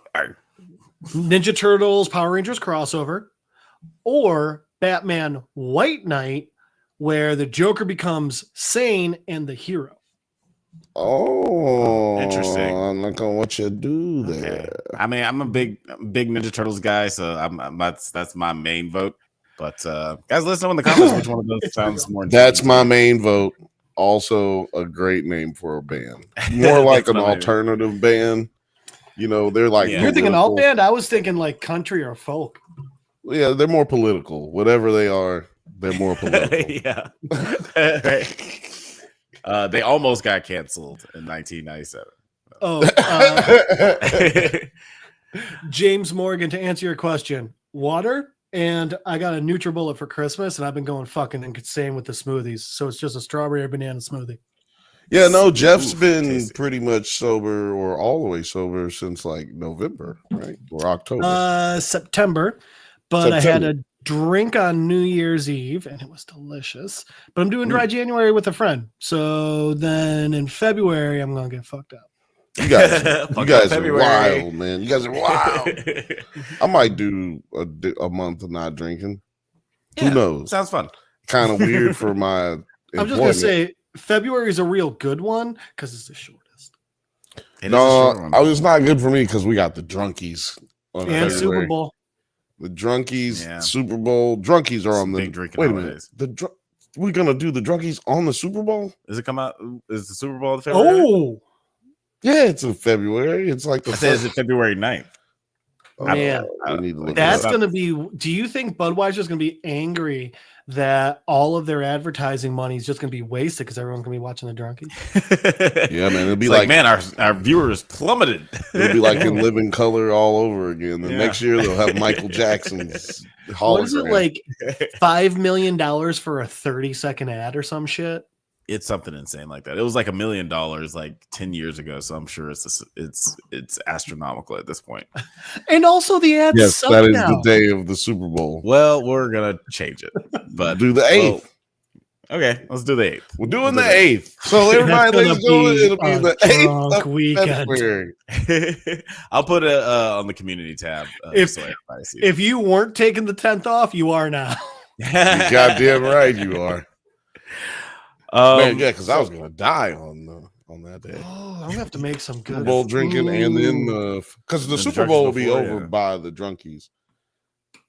Turtles, Power Rangers crossover, or Batman White Knight, where the Joker becomes sane and the hero. Oh, interesting. Look on what you do there. Okay. I mean, I'm a big Ninja Turtles guy, so that's my main vote. But guys, let us know in the comments which one of those sounds more. That's my main vote. Also, a great name for a band. More like an alternative band. You know, they're like Yeah. You're thinking alt political. band? I was thinking like country or folk. Yeah, they're more political. Whatever they are, they're more political. Yeah. They almost got canceled in 1997. Oh, James Morgan, to answer your question, water. And I got a NutriBullet for Christmas, and I've been going fucking insane with the smoothies. So it's just a strawberry or banana smoothie. Yeah, no, Jeff's Oof, been tasty. pretty much sober or all the way sober since like November, right? Or October. September. But I had September. a drink on New Year's Eve, and it was delicious. But I'm doing dry January with a friend. So then in February, I'm going to get fucked up. You guys, Fuck you guys are February. wild, man. You guys are wild. I might do a month of not drinking. Yeah, Who knows? Sounds fun. Kind of weird for my I'm just going to employment. say February is a real good one because it's the shortest. It is a No, short one. it's not good for me because we got the drunkies on And February. Super Bowl. The drunkies, Yeah. Super Bowl. Drunkies are on the Big drinking Wait a holidays. minute. We're gonna do the drunkies on the Super Bowl? Does it come out? Is the Super Bowl in February? Oh, Yeah, it's in February. It's like the I said, is first. it February 9th? man. We need to look That's it up. going to be. Do you think Budweiser's going to be angry that all of their advertising money is just going to be wasted because everyone's going to be watching the drunkies? Yeah, man. It'll be It's like, man, our viewers plummeted. it'll be like in Living Color all over again. The Yeah. next year they'll have Michael Jackson's hologram. What is it like? $5 million for a 30-second ad or some shit? It's something insane like that. It was like $1 million like 10 years ago, so I'm sure it's astronomical at this point. And also the ads Yes, suck that is now. the day of the Super Bowl. Well, we're gonna change it, but Do the 8th. okay, let's do the 8th. We're doing the 8th. So everybody, That's let's gonna go. be It'll be a the 8th drunk of weekend. February. I'll put it on the community tab. If- so everybody sees If you weren't taking the 10th off, you are now. You goddamn right you are. Man, yeah, because I was gonna die on that day. Oh, I'm gonna have to make some Super good Bowl drinking, and then because the And the Super drunkies Bowl will be before, over yeah. by the drunkies.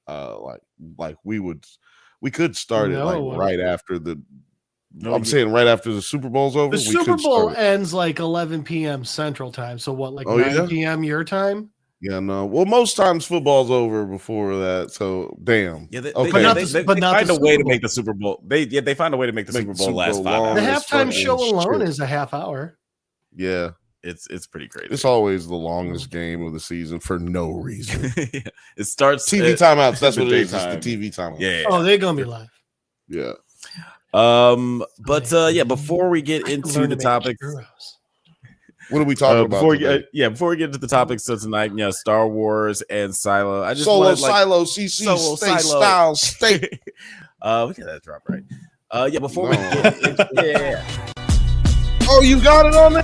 Like we could start it No. like right after the. No, I'm saying right after the Super Bowl's over. The we Super could Bowl start it. ends like 11 p.m. Central Time. So what, like Oh, 9 yeah? p.m. your time? Yeah, no. Well, most times football's over before that. So damn. Yeah, Okay. But not they, the- they, but they not find the a way Super to Bowl. make the Super Bowl. They find a way to make the Make Super the Bowl Super last Bowl 5 long. The hours. that's halftime fucking show alone shit. is a half hour. Yeah, It's pretty crazy. it's always the longest game of the season for no reason. Yeah. It starts TV timeouts. That's the what it is. It's daytime. the TV timeout. Yeah. Oh, they're gonna be live. Yeah. But yeah, before we get I into learned the to make topics, churros. What are we talking about? before today? before we get into the topics of tonight, Star Wars and Silo. I just Solo, wanted, like, silo, CC, Solo, state, silo. style, state. we got that drop right. Yeah, before No. we get into, yeah. Oh, you got it on there?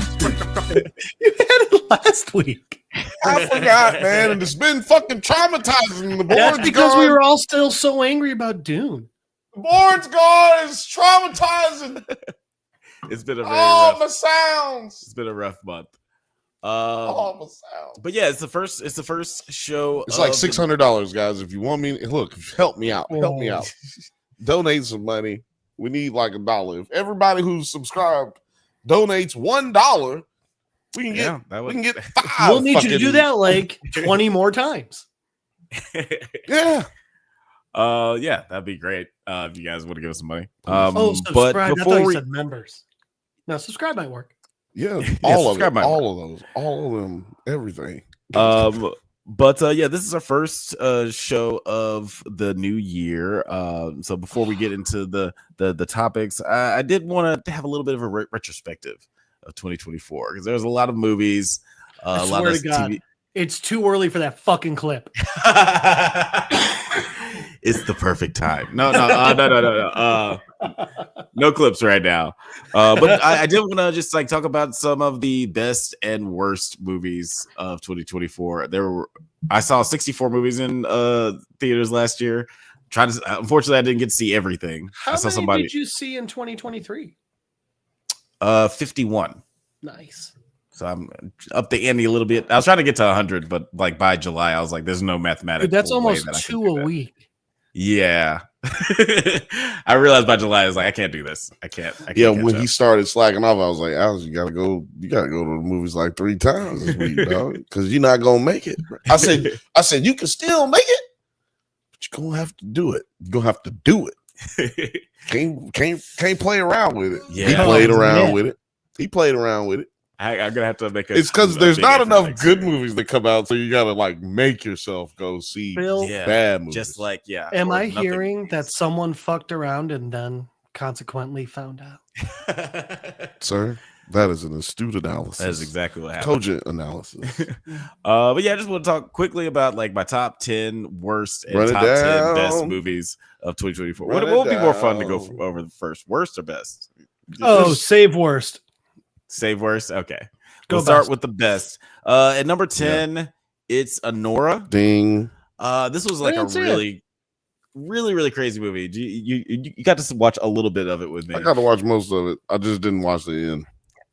You had it last week. I forgot, man. And it's been fucking traumatizing. The That's board's because gone. we were all still so angry about Dune. The board's gone. It's traumatizing. It's been a very All rough, my sounds. it's been a rough month. All my sounds. But yeah, it's the first show. It's like of the- $600, guys. If you want me, look, help me out. Help me out. Donate some money. We need like $1. If everybody who's subscribed donates $1, we can get Yeah, that we would can get 5. We'll need you to do fucking- that like 20 more times. Yeah. Yeah, that'd be great. If you guys want to give us some money. Oh, But subscribe. I thought before you we said members. No, subscribe might work. Yeah. All of subscribe it. my- All of those. All of them. Everything. But yeah, this is our first show of the new year. So before we get into the topics, I did want to have a little bit of a retrospective of 2024 because there's a lot of movies, I a lot swear of to God. TV. It's too early for that fucking clip. It's the perfect time. No, no clips right now. But I did want to just like talk about some of the best and worst movies of 2024. I saw 64 movies in theaters last year. Unfortunately, I didn't get to see everything. How I saw many somebody did you see in 2023? 51. Nice. So I'm up the ante a little bit. I was trying to get to 100, but like by July, I was like, "There's no mathematical." Dude, that's way almost that I can 2 do a that. week. Yeah. I realized by July I was like, I can't do this. I can't Yeah, catch when up. he started slacking off, I was like, Alex, you gotta go to the movies like 3 times this week, dog, because you're not gonna make it. I said you can still make it, but you're gonna have to do it. You're gonna have to do it. Can't play around with it. Yeah. He played around with it. He played around with it. I'm gonna have to make It's because there's not enough good movies that come out, so you gotta like make yourself go see Bill, bad movies. Just like am I hearing that someone fucked around and then consequently found out? Sir, that is an astute analysis. That is exactly what happened. Cogent analysis. But yeah, I just want to talk quickly about like my top 10 worst and Run it top 10 down. best movies of 2024. Run What would be more fun to down. go over the first, worst or best? Oh, save worst. Save worst. Okay, Go we'll start best. with the best. At number 10, it's Anora. Ding. This was like a didn't see really, really, really crazy movie. You got to watch a little bit of it with me. I got to watch most of it. I just didn't watch the end.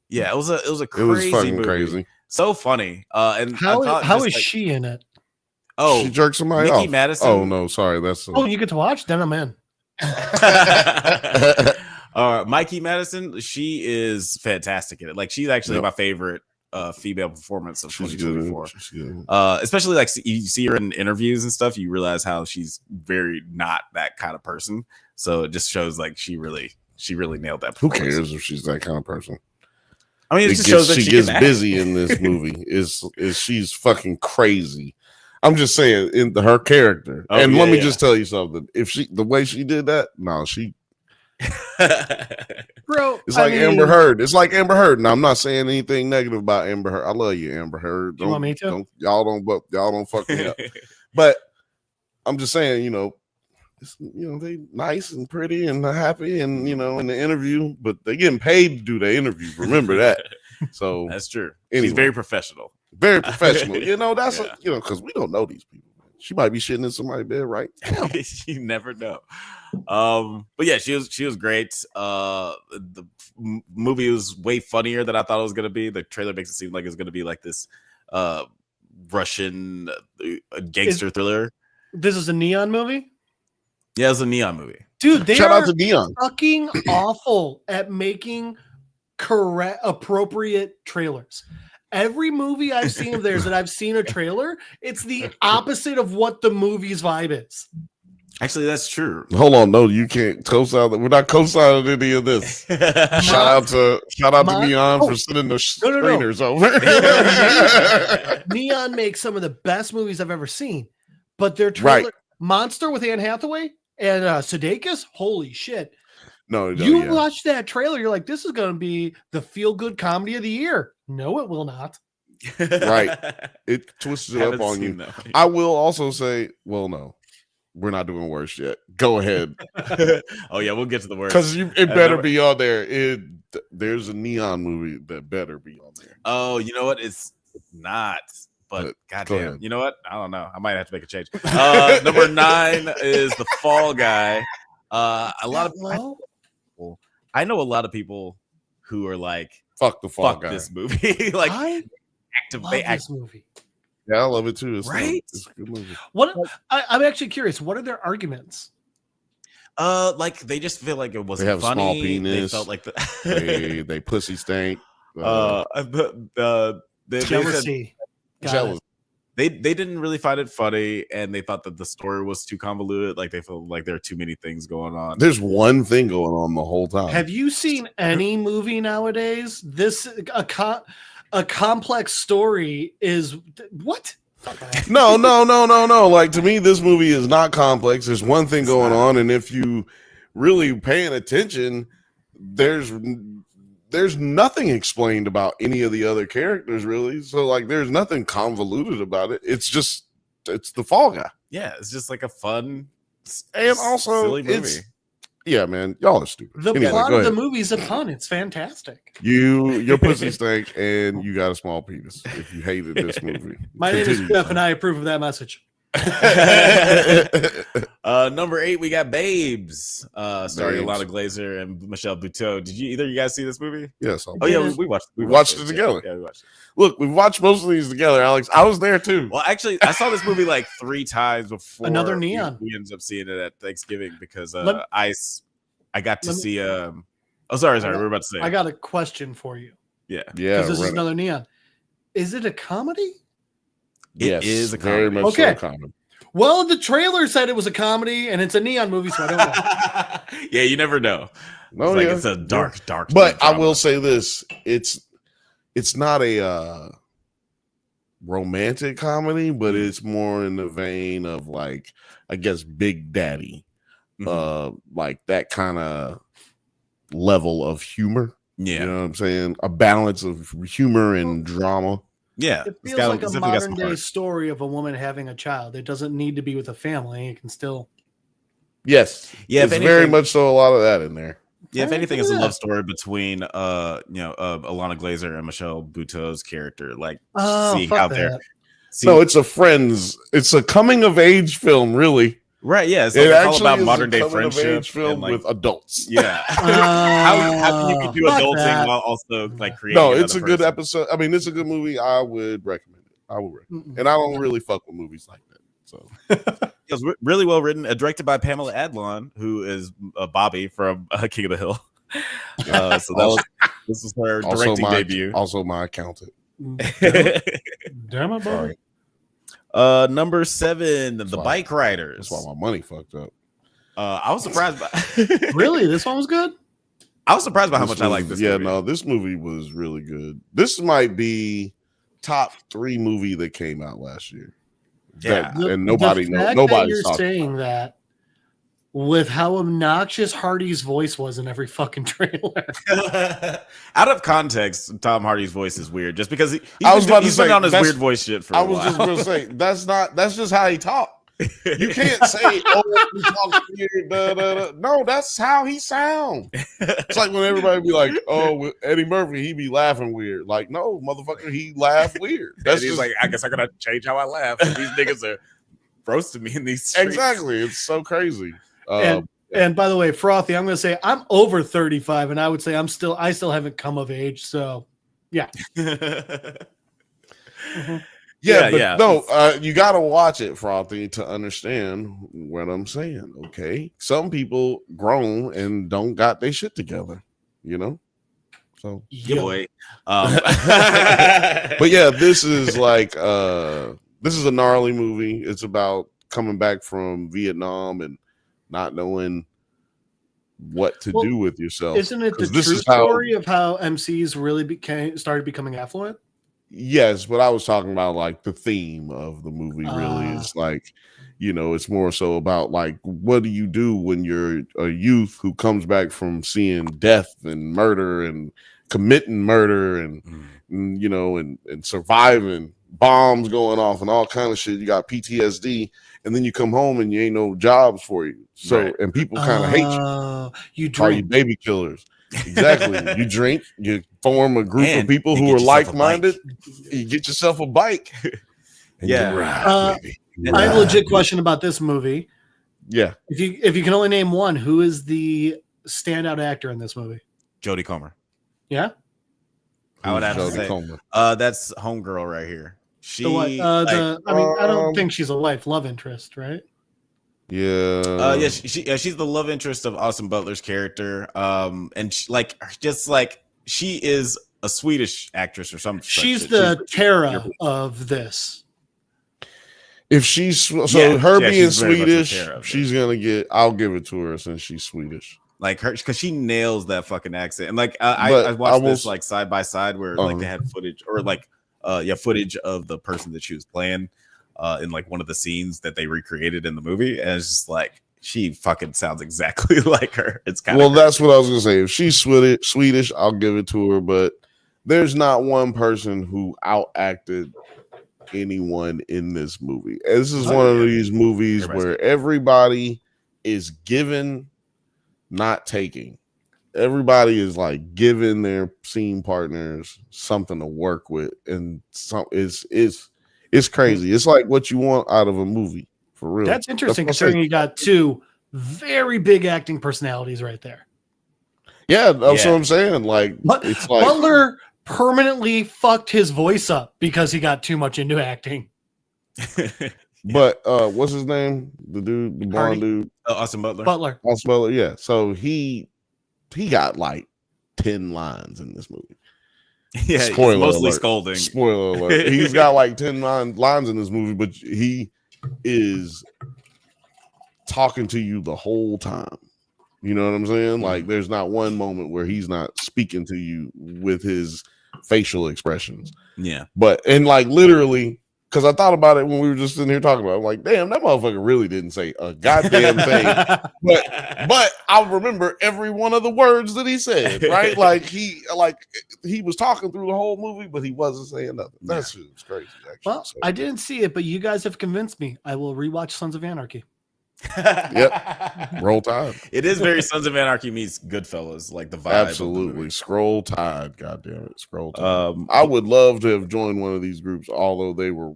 Yeah, it was a It crazy was fucking movie. crazy. So funny. And How I thought is just, like, she in it? Oh, She jerked somebody Mickey off. Madison. Oh no, sorry. That's Oh, you get to watch? Then I'm in. Mikey Madison, she is fantastic in it. Like, she's actually Yep. my favorite female performance of she's 2024. good. She's good. Especially like you see her in interviews and stuff, you realize how she's very not that kind of person. So it just shows like she really nailed that. Who cares if she's that kind of person? I mean, it just shows that she gets can act. busy in this movie. Is she's fucking crazy. I'm just saying in her character. Oh, and yeah, let me yeah. just tell you something. If the way she did that, no, Bro, it's like Amber Heard. It's like Amber Heard. Now I'm not saying anything negative about Amber Heard. I love you, Amber Heard. You want me to? Y'all don't fuck me up. But I'm just saying, they nice and pretty and happy and in the interview, but they getting paid to do the interview. Remember that. So That's true. Anyway. She's very professional. Very professional. That's Yeah. because we don't know these people. She might be shitting in somebody's bed, right? You never know. But yeah, she was great. The movie was way funnier than I thought it was gonna be. The trailer makes it seem like it's gonna be like this Russian gangster thriller. This is a Neon movie? Yeah, it's a neon movie. Dude, they Shout are out to Dion. fucking awful at making appropriate trailers. Every movie I've seen of theirs that I've seen a trailer, it's the opposite of what the movie's vibe is. Actually, that's true. Hold on, no, you can't co-sign. We're not co-signing any of this. Shout out to Neon for sending the screeners over. Neon makes some of the best movies I've ever seen, but their trailer, Monster with Anne Hathaway and Sudeikis, holy shit! No, you watch that trailer, you're like, this is going to be the feel-good comedy of the year. No, it will not. Right, it twists it up on you. I will also say, well, no. We're not doing worse yet. Go ahead. Oh yeah, we'll get to the worst. Because it better be on there. There's a Neon movie that better be on there. Oh, you know what? It's not. But goddamn, you know what? I don't know. I might have to make a change. Number 9 is The Fall Guy. A lot of people. I know a lot of people who are like, "Fuck the Fall Guy." This movie. Like, I love this movie. Yeah, I love it too. It's right? It's a good movie. I'm actually curious. What are their arguments? Like they just feel like it wasn't They have funny. A small penis. They felt like they pussy stank. Jealousy. Jealous. They didn't really find it funny, and they thought that the story was too convoluted. Like they felt like there are too many things going on. There's one thing going on the whole time. Have you seen any movie nowadays? A complex story is what? No. Like, to me, this movie is not complex. There's one thing going on, and if you really paying attention, there's nothing explained about any of the other characters, really. So, like, there's nothing convoluted about it. It's the Fall Guy. Yeah, it's just like a fun and also silly movie. Yeah, man, y'all are stupid. The anyway, plot of the movie's a pun. It's fantastic. Your pussy stank, and you got a small penis. If you hated this movie, My name is Jeff, and I approve of that message. Number 8, we got Babes, starring Babes. Alana Glazer and Michelle Buteau. Did either of you guys see this movie? Yes. Oh yeah, we watched. We watched it together. Yeah, we watched it. Look, we watched most of these together, Alex. I was there too. Well, actually, I saw this movie like 3 times before Another Neon. We ended up seeing it at Thanksgiving because Let- I got to see. Sorry, we were about to say. I got a question for you. Yeah. Because this is another Neon. Is it a comedy? It is a very comedy. much Okay. so a comedy. Well, the trailer said it was a comedy, and it's a Neon movie, so I don't know. Yeah, you never know. No, It's a dark. But I drama. will say this: it's not a romantic comedy, but it's more in the vein of like, I guess, Big Daddy, like that kind of level of humor. Yeah, You know what I'm saying? A balance of humor and drama. yeah. It It's feels got- like a it's definitely got some modern day heart. story of a woman having a child. It doesn't need to be with a family. It can still. Yes. Yeah, if it's very anything- much so a lot of that in there. Yeah, if Hey, anything, look it's a at love that. story between Alana Glazer and Michelle Buteau's character. Like Oh, seeing fuck how that. they're No, it's a coming of age film, really. right. Yeah, it's It like all actually about is modern a day coming of friendship age film and, like, with adults. yeah. how can you do Fuck adulting that. while also like creating? No, it's a another good person? episode. I mean, it's a good movie. I would recommend it. I would recommend Mm-mm. it. And I don't really fuck with movies like that. So It was really well written, directed by Pamela Adlon, who is Bobby from King of the Hill. So this was her directing debut. Also my accountant. Damn it, buddy. Sorry. Number 7, The why- Bike Riders. That's why my money fucked up. I was surprised by Really? This one was good? I was surprised by how much I like this. Yeah, movie. no, this movie was really good. This might be top 3 movie that came out last year. Yeah. And nobody the knows. fact Nobody's that you're talking saying that with how obnoxious Hardy's voice was in every fucking trailer. Out of context, Tom Hardy's voice is weird. Just because he's about to been say, on his that's- weird voice shit for I a was while. just gonna say that's just how he talked. You can't say, "Oh, he talks weird." Da, da, da. No, that's how he sounds. It's like when everybody be like, "Oh, with Eddie Murphy, he be laughing weird." Like, no, motherfucker, he laugh weird. That's just like, I guess I gotta change how I laugh. These niggas are roasting me in these streets. exactly. It's so crazy. And by the way, Frothy, I'm going to say I'm over 35, and I would say I still haven't come of age. So, yeah. Mhm. Yeah, Yeah, but no, you got to watch it, Frothy, to understand what I'm saying. Okay, some people grown and don't got their shit together, you know. So, Yeah, boy. but yeah, this is like this is a gnarly movie. It's about coming back from Vietnam and not knowing what to Well, do with yourself. Isn't it the 'Cause this true is how- story of how MCs really started becoming affluent? Yes, but I was talking about like the theme of the movie really is like, you know, it's more so about like, what do you do when you're a youth who comes back from seeing death and murder and committing murder and you know, and surviving bombs going off and all kind of shit. You got PTSD, and then you come home and you ain't no jobs for you. So, Right. and people kind of hate you. You Are you drink. baby killers? Exactly. You drink, you form a group And of people you who get are yourself a like-minded. You get yourself a bike. And Yeah. you ride, baby. You I have a ride. legit question about this movie. Yeah. If you can only name one, who is the standout actor in this movie? Jodie Comer. Yeah. I would have to Jodie say, Comer. that's homegirl right here. She, The what? I don't um, think she's a love interest, right? Yeah. yeah, she's the love interest of Austin Butler's character. And she is a Swedish actress or something. She's the Tara of this. If she's so Yeah, her yeah, being she's very much the Swedish, Tara of she's gonna get. I'll give it to her since she's Swedish. like her because she nails that fucking accent. And like I But watched I will this like side by side where like they had footage or like footage of the person that she was playing in like one of the scenes that they recreated in the movie, and it's just like she fucking sounds exactly like her. It's kind Well, of that's what I was gonna say. If she's Swedish, I'll give it to her. But there's not one person who outacted anyone in this movie. This is one of these movies where everybody is given, not taking. Everybody is like giving their scene partners something to work with, and some it's It's crazy. It's like what you want out of a movie, for real. That's interesting what I'm saying. considering you got two very big acting personalities right there. Yeah, that's what I'm saying. Like, it's like Butler permanently fucked his voice up because he got too much into acting. But what's his name? The dude, the blonde dude, Austin Butler. Austin Butler. Yeah. So he got like 10 lines in this movie. Yeah, Spoiler mostly alert. scolding. Spoiler alert. He's got like 10 lines in this movie, but he is talking to you the whole time. You know what I'm saying? Like, there's not one moment where he's not speaking to you with his facial expressions. Yeah. But, and like literally, because I thought about it when we were just sitting here talking about it. I'm like, damn, that motherfucker really didn't say a goddamn thing. but I remember every one of the words that he said, right? Like he was talking through the whole movie, but he wasn't saying nothing. That's crazy, actually. Well, I didn't see it, but you guys have convinced me. I will rewatch Sons of Anarchy. Yep. Roll Tide. It is very Sons of Anarchy meets Goodfellas, like the vibe. Absolutely. Scroll Tide. God damn it. Scroll Tide. I would love to have joined one of these groups, although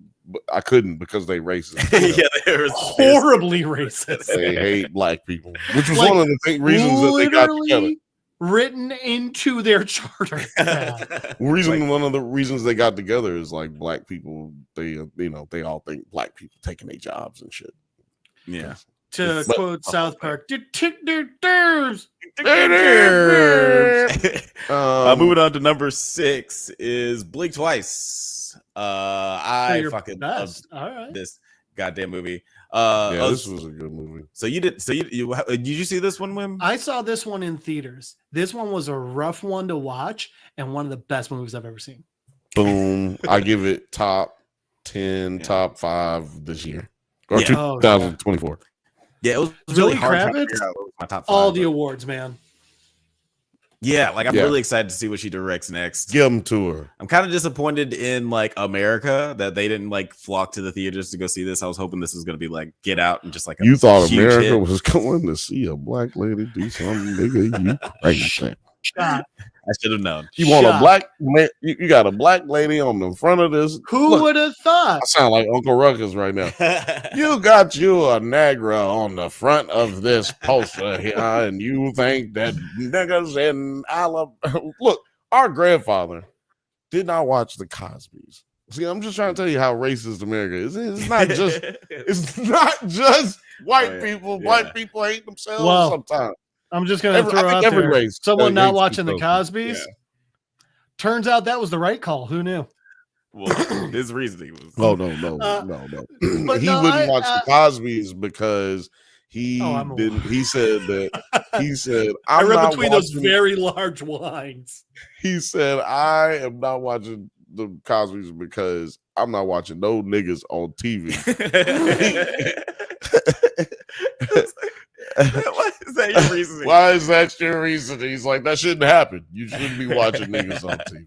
I couldn't because they racist. Yeah, they were horribly racist. They hate black people, which was one of the reasons that they got together. Written into their charter. One of the reasons they got together is like black people. They all think black people taking their jobs and shit. Yeah. To quote South Park, moving on to number 6 is Blink Twice. I fucking love this goddamn movie. This was a good movie. So did you see this one, Wim? I saw this one in theaters. This one was a rough one to watch and one of the best movies I've ever seen. Boom. I give it top 10, top 5 this year. Or 2024. Yeah, it was Zoe really hard Kravitz, to figure out my top 5. All the awards, man. Yeah, like I'm really excited to see what she directs next. Give them to her. I'm kind of disappointed in like America that they didn't like flock to the theaters to go see this. I was hoping this was going to be like Get Out and just like you thought America was going to see a black lady do something, nigga. You crazy. Shot. I should have known. You want a black man? You got a black lady on the front of this. Who would have thought? I sound like Uncle Ruckus right now. You got you a Negra on the front of this poster here, and you think that niggas in Alabama. Look, our grandfather did not watch the Cosbys. See, I'm just trying to tell you how racist America is. It's not just. It's not just white people. Yeah. Black people hate themselves sometimes. I'm just going to throw out there, race, someone not watching the Cosbys. Yeah. Turns out that was the right call. Who knew? Well, his reasoning was. Oh, no. He wouldn't watch the Cosbys because he didn't. He said that. He said, I read between those very large lines. He said, I am not watching the Cosbys because I'm not watching no niggas on TV. Why is that your reasoning? Why is that your reasoning? He's like, that shouldn't happen. You shouldn't be watching niggas on TV.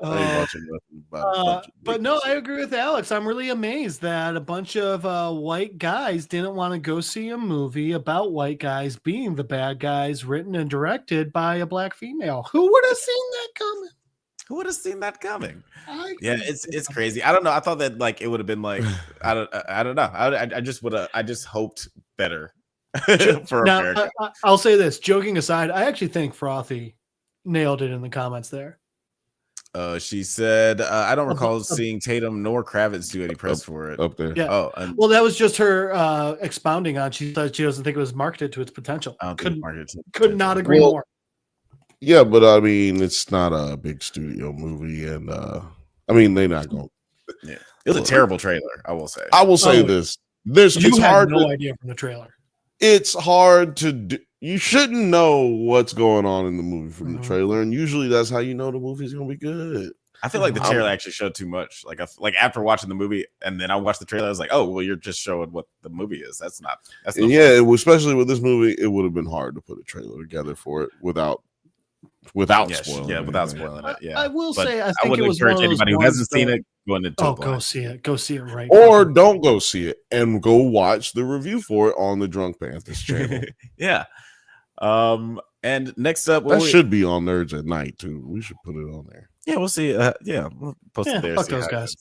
I ain't watching nothing about but no, I agree with Alex. I'm really amazed that a bunch of white guys didn't want to go see a movie about white guys being the bad guys, written and directed by a black female. Who would have seen that coming? Who would have seen that coming? Yeah, it's crazy. I don't know. I thought that like it would have been like I don't know. I just hoped better. For now, America. I'll say this, joking aside, I actually think Frothy nailed it in the comments there. She said, I don't recall seeing Tatum nor Kravitz do any press for it. Up there. Yeah. Well, that was just her expounding on. She said she doesn't think it was marketed to its potential. Could not agree more. Yeah, but I mean, it's not a big studio movie, and I mean, they're not going. Yeah, it was a terrible trailer. I will say. I will say this: you had no idea from the trailer. It's hard to do. You shouldn't know what's going on in the movie from the trailer, and usually that's how you know the movie's gonna be good. I feel like the trailer actually showed too much. Like after watching the movie and then I watched the trailer, I was like, oh, well, you're just showing what the movie is. That's not especially with this movie, it would have been hard to put a trailer together for it without spoiling. Yeah, without spoiling it. Yeah, I will say, I think it was encourage anybody who hasn't seen it going into. Oh, go see it. Go see it right. Or don't go see it and go watch the review for it on the Drunk Banthas channel. Yeah. And next up, that should be on NerdsAtNite too. We should put it on there. Yeah, we'll see. We'll post it there. Fuck those guys.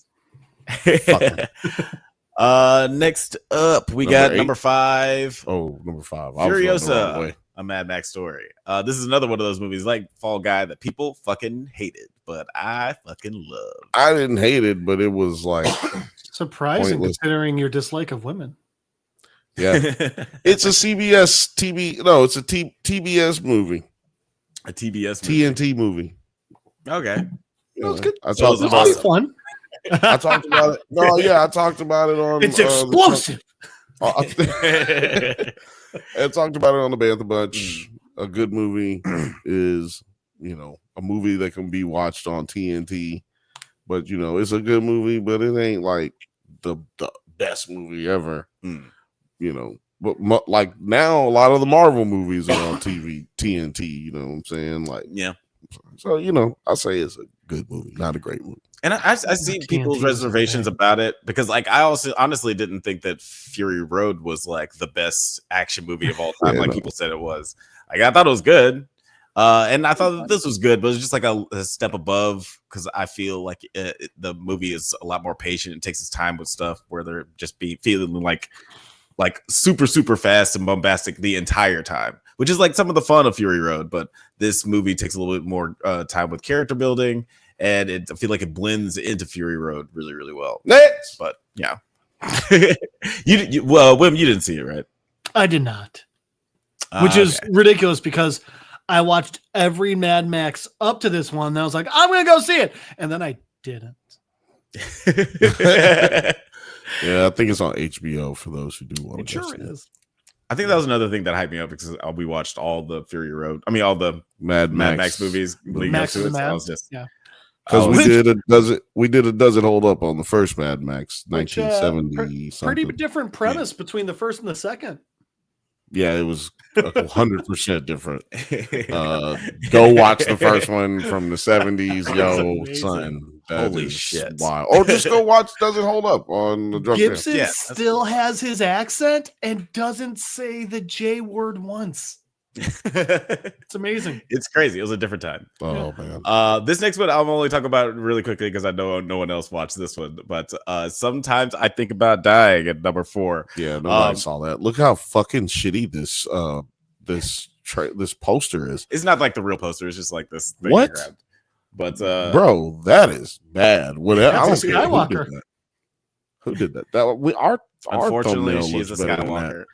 Next up, we Number got 8. number 5. Oh, number 5. I was going the wrong way. Furiosa, a Mad Max story. This is another one of those movies like Fall Guy that people fucking hated, but I fucking loved. I didn't hate it, but it was like surprising pointless. Considering your dislike of women. Yeah, it's a CBS TV. No, it's a TBS movie. A TBS movie. TNT movie. Okay. No, it's good. I So talked it's about It'll be it. fun. I talked about it. No, yeah, I talked about it on. It's explosive. I talked about it on the Bantha Bunch. A good movie is, a movie that can be watched on TNT. But it's a good movie, but it ain't like the best movie ever. But like now, a lot of the Marvel movies are on TNT. You know what I'm saying? Like, Yeah. So I say it's a good movie, not a great movie. And I see people's TNT is reservations okay. about it because, like, I also honestly didn't think that Fury Road was like the best action movie of all time, Yeah, like no. people said it was. Like, I thought it was good, and I thought that this was good, but it's just like a step above because I feel like the movie is a lot more patient. It takes its time with stuff where they're just feeling like super super fast and bombastic the entire time, which is like some of the fun of Fury Road. But this movie takes a little bit more time with character building. And I feel like it blends into Fury Road really, really well. Next. But yeah, well, Wim, you didn't see it, right? I did not, which is Okay. ridiculous because I watched every Mad Max up to this one. And I was like, I'm going to go see it. And then I didn't. Yeah, I think it's on HBO for those who do want It to go sure see it. is. I think that was another thing that hyped me up because we watched all the Fury Road. I mean, all the Mad Mad Max Max movies leading up Max to and it. the So I Mad. was just, Yeah. Because Oh, we did a does it hold up on the first Mad Max, Which, 1970 something. Pretty different premise between the first and the second. Yeah, it was 100% different. Go watch the first one from the 70s, yo, amazing. son. That Holy is shit. wild. Or just go watch Does It Hold Up on the Drunk Gibson Yeah, that's still has his accent and doesn't say the J word once. It's amazing. It's crazy. It was a different time. Oh, man. This next one I'm only talking about really quickly because I know no one else watched this one. But sometimes I think about dying at number 4. Yeah, nobody saw that. Look how fucking shitty this poster is. It's not like the real poster. It's just like this thing What? I grabbed. But Bro, that is bad. Whatever. I don't That's a care who did Skywalker. that. Who did that? Our unfortunately, thumbnail she is a looks better than that. Skywalker.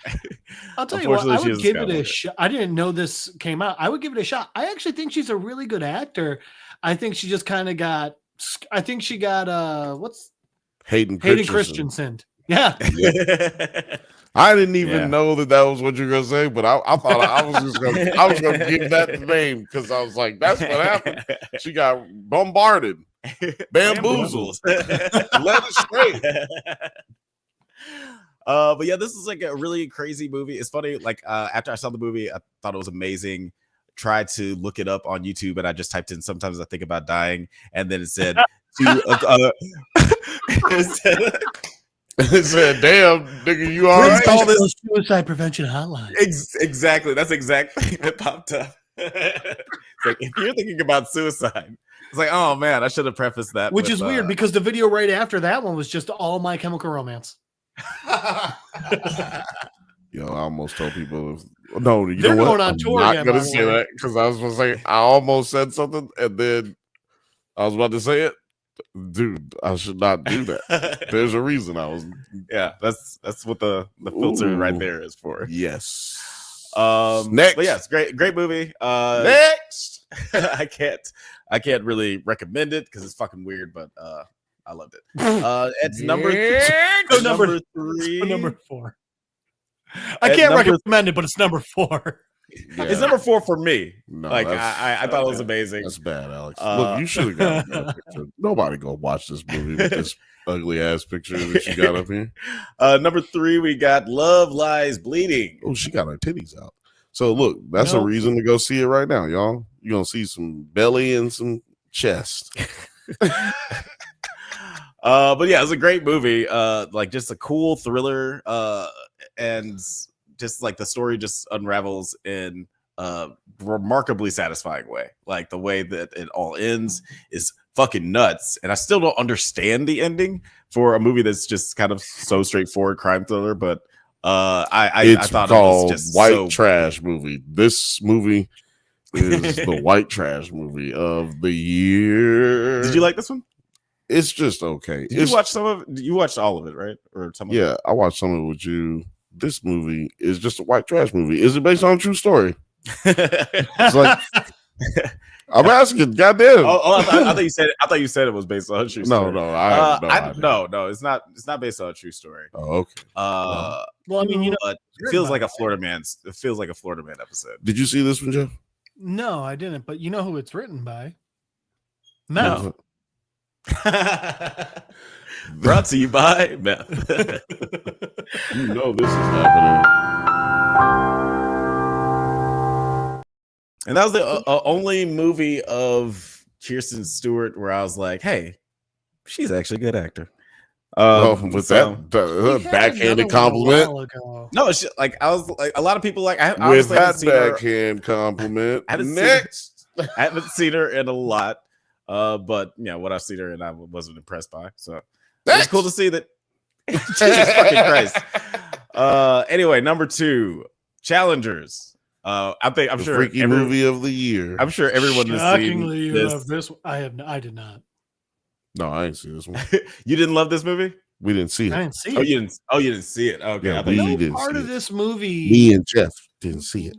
I'll tell you what, I Unfortunately, she would is a give it a Skywalker. shot. I didn't know this came out. I would give it a shot. I actually think she's a really good actor. I think she just kind of got, what's Hayden Christensen. Yeah. I didn't even Yeah. know that was what you were gonna say, but I thought I was gonna give that the name because I was like, that's what happened. She got bombarded, bamboozled, led astray. But yeah, this is like a really crazy movie. It's funny. Like after I saw the movie, I thought it was amazing. Tried to look it up on YouTube, and I just typed in "sometimes I think about dying," and then it said, It said, "Damn, nigga, you all Please right?" call this suicide prevention hotline. Exactly. That's exactly that popped up. It's like if you're thinking about suicide, it's like, oh man, I should have prefaced that. Which with, is weird because the video right after that one was just all My Chemical Romance. Yo, I almost told people, no, you They're know what? going on I'm tour not again, gonna by the say way. that because I was gonna say I almost said something and then I was about to say it. Dude, I should not do that. There's a reason I was. Yeah, that's what the filter right Ooh. there is for. Yes. Next, but yeah, it's great movie. Next. I can't really recommend it because it's fucking weird, but I loved it. It's number Next. number 3. Number 4. I At can't number- recommend it, but it's number 4. Yeah. It's number 4 for me. No, Like that's- I thought it was amazing. That's bad, Alex. Uh, Look, you should have got a better picture. Nobody go watch this movie with this ugly ass picture that you got up here. Number 3, we got Love Lies Bleeding. Oh, she got her titties out. So look, that's a Nope. reason to go see it right now, y'all. You're gonna see some belly and some chest. But yeah, it was a great movie. Like just a cool thriller. And just like the story just unravels in a remarkably satisfying way. Like the way that it all ends is fucking nuts, and I still don't understand the ending for a movie that's just kind of so straightforward crime thriller. But I thought called it was just white trash movie. This movie is the white trash movie of the year. Did you like this one? It's just okay. Did you watch some of it? You watched all of it, right? Or some of yeah, it? I watched some of it with you. This movie is just a white trash movie. Is it based on a true story? It's like I'm asking, goddamn. I thought you said. I thought you said it was based on a true story. No, it's not. It's not based on a true story. Oh, okay. Well, I mean, it feels like a Florida Man. It feels like a Florida Man episode. Did you see this one, Jeff? No, I didn't. But you know who it's written by? No. Brought to you by Meth. You know this is happening. And that was the only movie of Kirsten Stewart where I was like, "Hey, she's actually a good actor." That backhanded compliment. No, it's just, like I was like a lot of people like I with that backhand compliment. I haven't seen her in a lot, but what I've seen her in, I wasn't impressed by. So it's cool to see that. Jesus fucking Christ. Anyway, number 2, Challengers. I'm sure freaky movie of the year. I'm sure everyone has seen this. I did not. No, I didn't see this one. You didn't love this movie? We didn't see it. I didn't see it. You didn't see it. Okay. Yeah, no part of this movie. Me and Jeff didn't see it.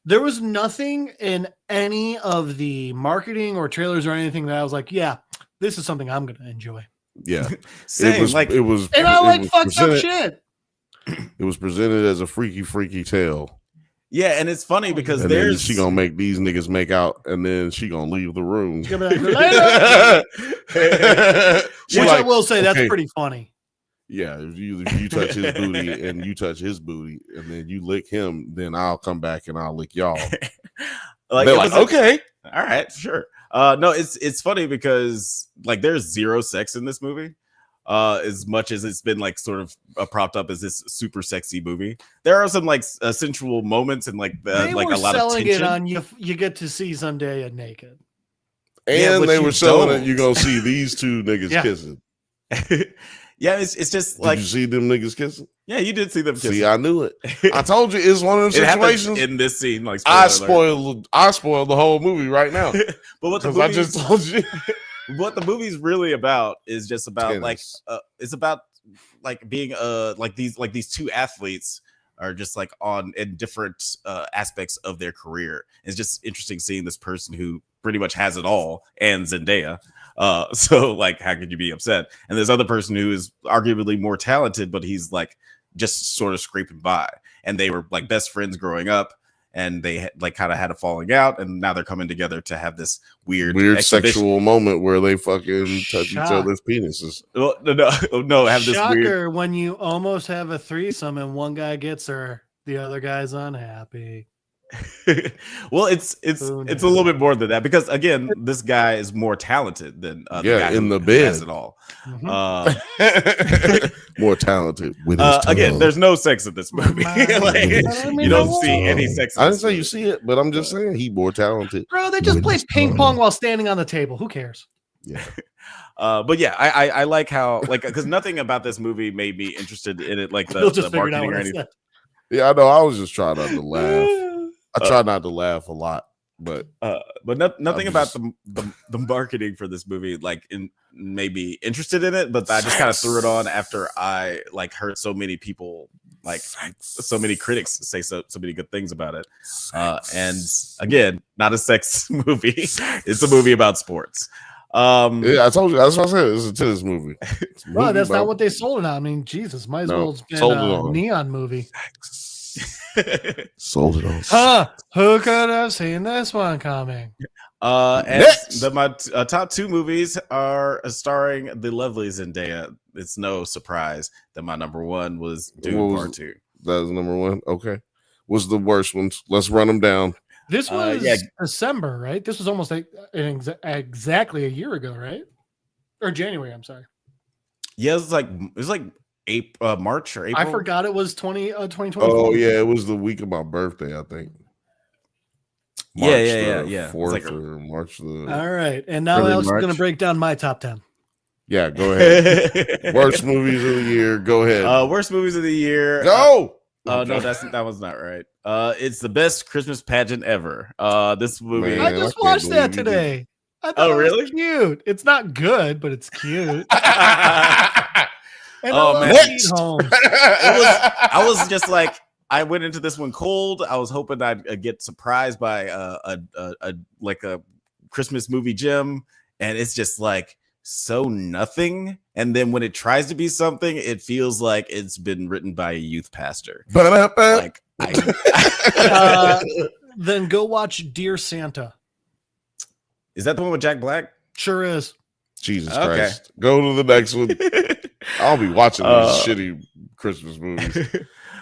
There was nothing in any of the marketing or trailers or anything that I was like, yeah, this is something I'm going to enjoy. Yeah. Same, it was and I like fucked up shit. It was presented as a freaky tale. Yeah, and it's funny because and then she gonna make these niggas make out, and then she gonna leave the room. Which I will say, that's pretty funny. Yeah, if you touch his booty and you touch his booty, and then you lick him, then I'll come back and I'll lick y'all. They're like, okay, all right, sure. No, it's funny because like there's zero sex in this movie. As much as it's been like sort of propped up as this super sexy movie, there are some like sensual moments and like like a lot of tension. It on you get to see Zendaya naked, and they were selling it. You gonna see these two niggas kissing. Yeah, it's just like, did you see them niggas kissing? Yeah, you did see them kissing. See, I knew it. I told you it's one of them situations in this scene. Like I spoiled the whole movie right now. But what I just told you. What the movie's really about is just about tennis. It's about like being like these two athletes are just like in different aspects of their career. It's just interesting seeing this person who pretty much has it all and Zendaya. So like, how could you be upset? And this other person who is arguably more talented, but he's like just sort of scraping by. And they were like best friends growing up. And they like kind of had a falling out, and now they're coming together to have this weird sexual moment where they fucking touch each other's penises. Well, no, have this Shocker when you almost have a threesome and one guy gets her, the other guy's unhappy. Well, it's a little bit more than that because again, this guy is more talented than the guy in who the bed has it all. More talented with again, there's no sex in this movie. Like, you don't see any sex. I didn't say you see it, but I'm just saying he's more talented. Bro, they just play ping pong while standing on the table. Who cares? Yeah. But yeah, I like how because nothing about this movie made me interested in it, like the marketing or anything. Yeah, I know. I was just trying not to laugh. I try not to laugh a lot, but nothing about the marketing for this movie like made me interested in it. But I just kind of threw it on after I like heard so many people, like so many critics say so many good things about it. And again, not a sex movie. It's a movie about sports. Yeah, I told you. That's what I said. It's a tennis movie. Well, that's not what they sold it on. I mean, Jesus, might as well have been a neon movie. Sold it on. Who could have seen this one coming? And my top 2 movies are starring the lovely Zendaya. It's no surprise that my number 1 was Dune Part 2. That was number 1. Okay. What's the worst ones? Let's run them down. This was December, right? This was almost exactly a year ago, right? Or January, I'm sorry. Yeah, it was like March or April. I forgot it was 2024. Oh yeah, it was the week of my birthday, I think. Yeah, March yeah, the yeah. It's 4th like or March the. All right, and now Early Alex is going to March. break down my top 10. Yeah, go ahead. Worst movies of the year. Go ahead. Worst movies of the year. Go. No, that was not right. It's the best Christmas pageant ever. This movie. Man, I I just can't watched that believe you did. today. I thought Oh, it was really? cute. It's not good, but it's cute. And Oh, I love man. Pete Holmes. I was just like, I went into this one cold. I was hoping I'd get surprised by a Christmas movie gem, and it's just like so nothing. And then when it tries to be something, it feels like it's been written by a youth pastor. Like, Then go watch Dear Santa. is that the one with Jack Black? Sure is. Jesus Okay. Christ. Go to the next one. I'll be watching these shitty Christmas movies.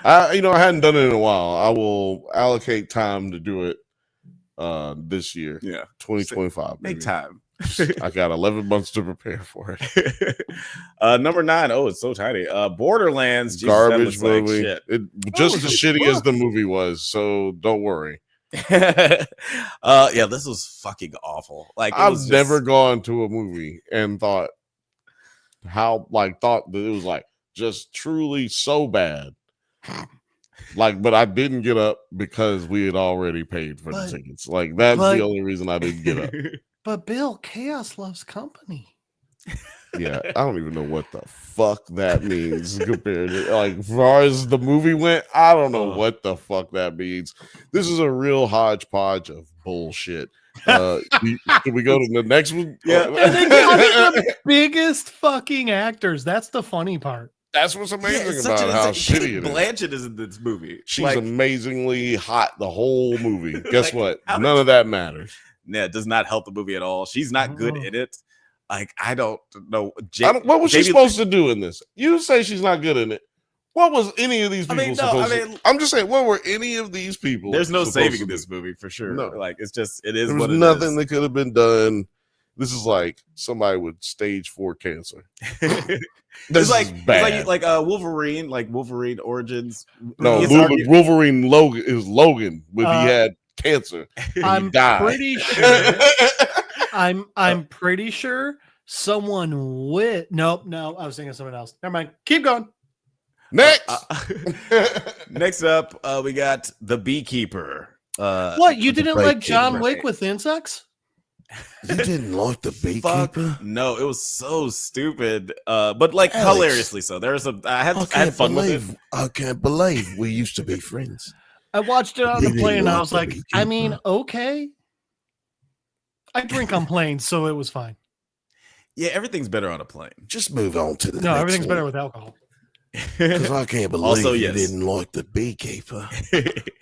I hadn't done it in a while. I will allocate time to do it this year. Yeah. 2025. Make baby. time. I got 11 months to prepare for it. Number 9. Oh, it's so tiny. Borderlands. Jesus, Garbage that looks movie. like It just was as a shitty as fuck. the movie was, so don't worry. shit. Yeah, this was fucking awful. Like, I've never gone to a movie and thought that it was like just truly so bad. Like, but I didn't get up because we had already paid for the tickets. Like, that's the only reason I didn't get up. But Bill, chaos loves company. Yeah, I don't even know what the fuck that means compared to, like, as far as the movie went, I don't know what the fuck that means. This is a real hodgepodge of bullshit. Can we go to the next one? Yeah. And they got the biggest fucking actors. That's the funny part. That's what's amazing it's about how shitty Kate it is. Blanchett is in this movie. She's Like, amazingly hot the whole movie. Guess Like, what? how None of that matters. yeah, it does not help the movie at all. She's not good in it. Like, I don't know. What was she supposed to do in this? You say she's not good in it. What was any of these people supposed to? I'm just saying, what were any of these people? There's no supposed saving to in do? this movie for sure. No. Like, it's just, it is There what was it nothing is. that could have been done. This is like somebody with stage 4 cancer. This It's is bad. like Wolverine, Origins. No, He's arguing- Wolverine Logan when he had cancer. I'm He died. pretty sure. I'm pretty sure someone with no, I was thinking of someone else. Never mind. Keep going. Next. Next up, we got The Beekeeper. What? You didn't like John Right. Wick with insects? You didn't like the Fuck no, it was so stupid. But like Alex, hilariously so. There was I had fun with it. I can't believe we used to be friends. I watched it on You the plane and I didn't was like like, the I mean, okay. I drink on planes, so it was fine. Yeah, everything's better on a plane. Just move on to the No, everything's better with alcohol. Because I can't believe Also, you yes. didn't like the beekeeper.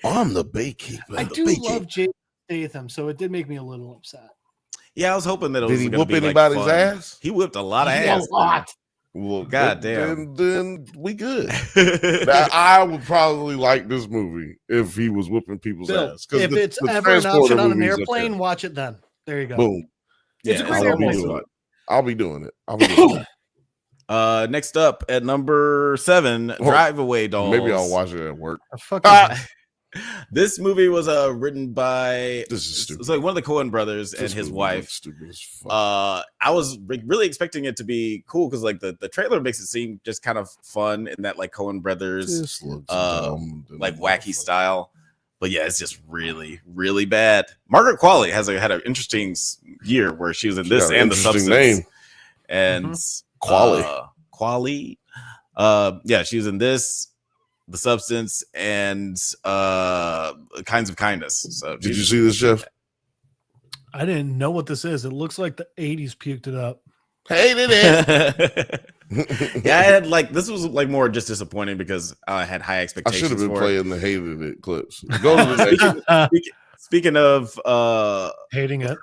I'm the beekeeper. I The do beekeeper. love Jason Statham, so it did make me a little upset. Yeah, I was hoping that it Did was he gonna whoop be like anybody's fun. ass? He whipped a lot of A ass. lot. Well, God damn. Then we good. I would probably like this movie if he was whooping people's Bill, ass. if the it's ever an Transporter option on an movie's up airplane, there. watch it then. There you go. Boom. It's a great I'll be airplane. doing it. I'll be doing it. Next up at number 7, Drive Away Dolls. Maybe I'll watch it at work. This movie was written by This is stupid. It's like one of the Coen brothers This and his movie wife. looks stupid as fuck. I was really expecting it to be cool because like the trailer makes it seem just kind of fun in that like Coen brothers This looks dumb. like wacky style. But yeah, it's just really, really bad. Margaret Qualley had an interesting year where she was in this got an and The interesting Substance. name. And Qualley. yeah, she was in this, The Substance, and Kinds of Kindness. So Did you see this, Jeff? I didn't know what this is. It looks like the 80s puked it up. Hated it. Yeah, I had like this was like more just disappointing because I had high I expectations. should have been for playing the hated it clips. Go to the next. Speaking of Hating it.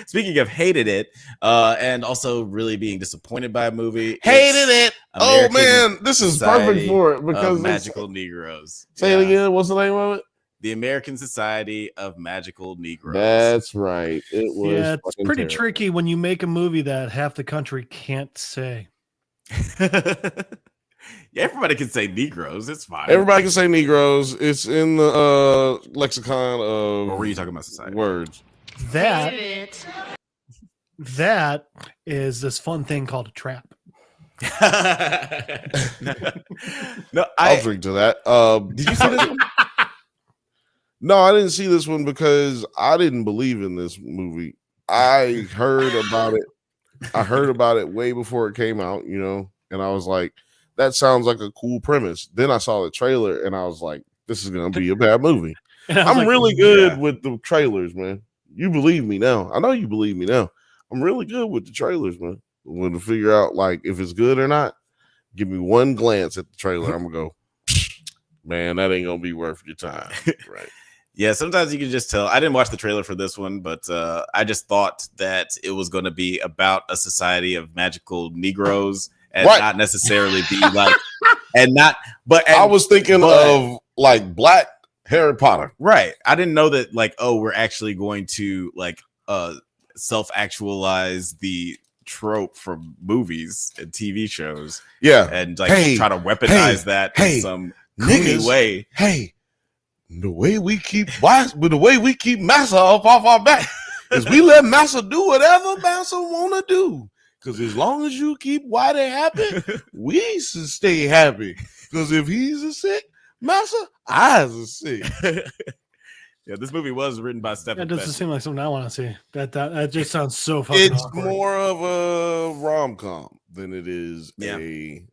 speaking of hated it, and also really being disappointed by a movie. Hated it. Oh American man, this is Society perfect for it of because Magical Negroes. Say Yeah. it again. What's the name of it? The American Society of Magical Negroes. That's right. It was. Yeah, it's fucking pretty terrible. tricky when you make a movie that half the country can't say. Yeah, everybody can say Negroes. It's fine. Everybody can say Negroes. It's in the lexicon of. What were you talking about? Society words. That is this fun thing called a trap. No, I'll drink to that. Did you see this one? No, I didn't see this one because I didn't believe in this movie. I heard about it. I heard about it way before it came out, and I was like, that sounds like a cool premise. Then I saw the trailer and I was like, this is going to be a bad movie. I'm like, really good with the trailers, man. You believe me now. I know you believe me now. I'm really good with the trailers, man. When to figure out like if it's good or not, give me one glance at the trailer. I'm gonna go, man, that ain't gonna be worth your time. Right. Yeah, sometimes you can just tell. I didn't watch the trailer for this one, but I just thought that it was going to be about a society of magical Negroes and not necessarily be like, I was thinking of like Black Harry Potter. Right. I didn't know that like, we're actually going to like self-actualize the trope from movies and TV shows. Yeah. And like try to weaponize that in some cool way. Hey. The way we keep Massa off our back is we let Massa do whatever Massa want to do. Because as long as you keep Whitey happy, we should stay happy. Because if he's a sick Massa, I's a sick. Yeah, this movie was written by Stephen. That doesn't seem like something I want to see. That just sounds so fucking It's awkward. more of a rom-com than it is a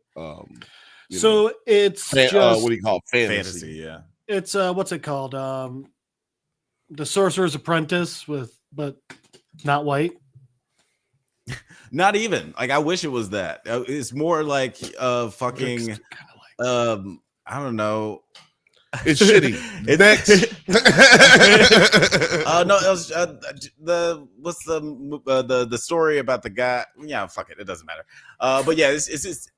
so it's just what do you call it? Fantasy, yeah. It's what's it called? The Sorcerer's Apprentice but not white. Not even. Like I wish it was that. It's more like fucking I don't know. It's shitty. Next. No, it was the story about the guy. Yeah, fuck it. It doesn't matter. But yeah, it's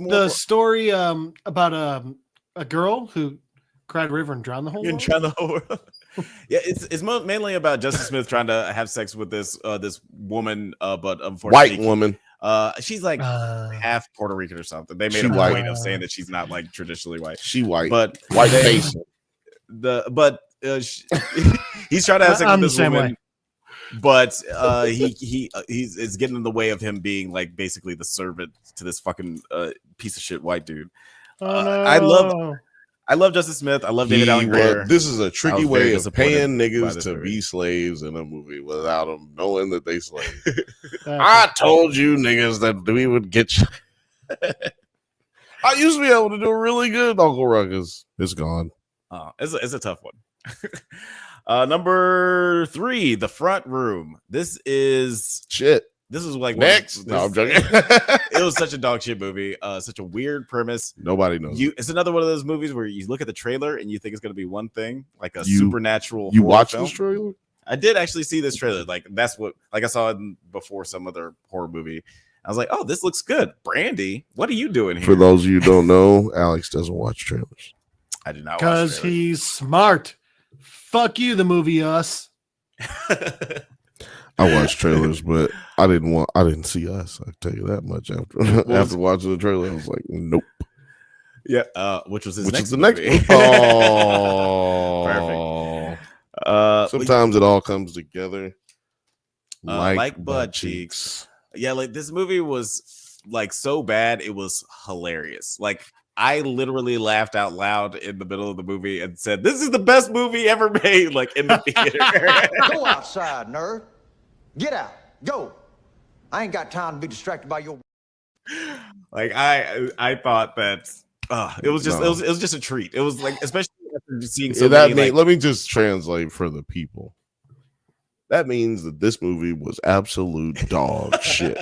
more the story about a girl who cried a river and drowned the whole world. Yeah, it's mainly about Justin Smith trying to have sex with this woman, but unfortunately, white woman. She's like half Puerto Rican or something. They made a point of saying that she's not like traditionally white. She white, but white face. He's trying to have sex with this woman, but he's getting in the way of him being like basically the servant to this fucking piece of shit white dude. I love Justin Smith. I love David Allen Greer. This is a tricky way of paying niggas to be slaves in a movie without them knowing that they slaves. I told you niggas that we would get you. I used to be able to do really good, Uncle Ruckus. It's gone. It's a tough one. Number 3, The Front Room. This is shit. This is like next. No, I'm joking. It was such a dog shit movie. Such a weird premise. Nobody knows. It's another one of those movies where you look at the trailer and you think it's going to be one thing, like a supernatural. You watched film. this trailer? I did actually see this trailer. Like that's what, like I saw it before some other horror movie. I was like, oh, this looks good. Brandy, what are you doing here? For those of you who don't know, Alex doesn't watch trailers. I do not. Because he's smart. Fuck you, the movie Us. I watched trailers, but I didn't see Us. I tell you that much. After watching the trailer, I was like, nope. Yeah, which was the next one. Oh, perfect. Sometimes it all comes together, like butt cheeks. Yeah, like this movie was like so bad, it was hilarious. Like I literally laughed out loud in the middle of the movie and said, "This is the best movie ever made!" Like in the theater. Go outside, nerd. Get out. Go. I ain't got time to be distracted by your. Like I thought that it was just it was just a treat. It was like, especially after seeing so many, let me just translate for the people. That means that this movie was absolute dog shit.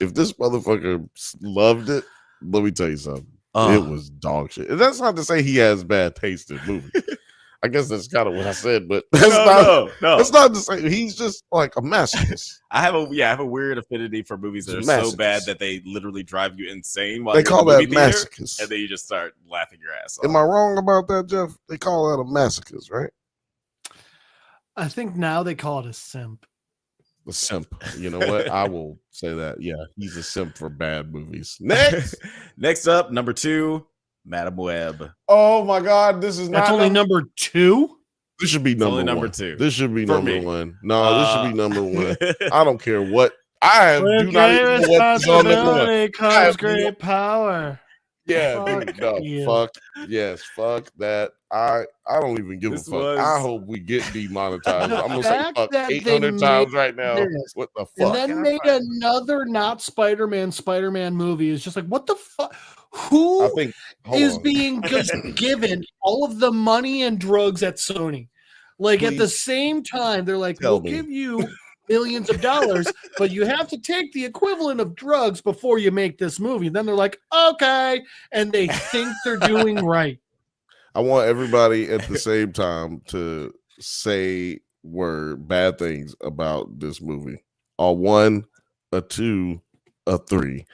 If this motherfucker loved it, let me tell you something. It was dog shit. And that's not to say he has bad taste in movies. I guess that's kind of what I said, but that's no. That's not to say he's just like a masochist. I have a weird affinity for movies that are so bad that they literally drive you insane while they call that masochist, and then you just start laughing your ass off. Am I wrong about that, Jeff? They call that a masochist, right? I think now they call it a simp. A simp. You know what? I will say that. Yeah, he's a simp for bad movies. Next. Next up, number 2, Madam Web. Oh my God, this is That's not only number 2. This should be number only one. number 2 This should be for number me. 1. No, this should be number 1. I don't care what. I do With not great even know what is on number 1. responsibility comes great power. Yeah, Fuck dude, no, you. fuck yes, fuck that. I don't even give This a fuck. was- I hope we get demonetized. The I'm gonna say fact fuck that they 800 times made right now. this What the And fuck? then made another not Spider-Man movie. Is just like, what the fuck? Who I think is on. being just given all of the money and drugs at Sony? Like at the Please same time, they're like, tell we'll me. give you millions of dollars, but you have to take the equivalent of drugs before you make this movie. And then they're like, okay, and they think they're doing right. I want everybody at the same time to say bad things about this movie. A 1, a 2, a 3.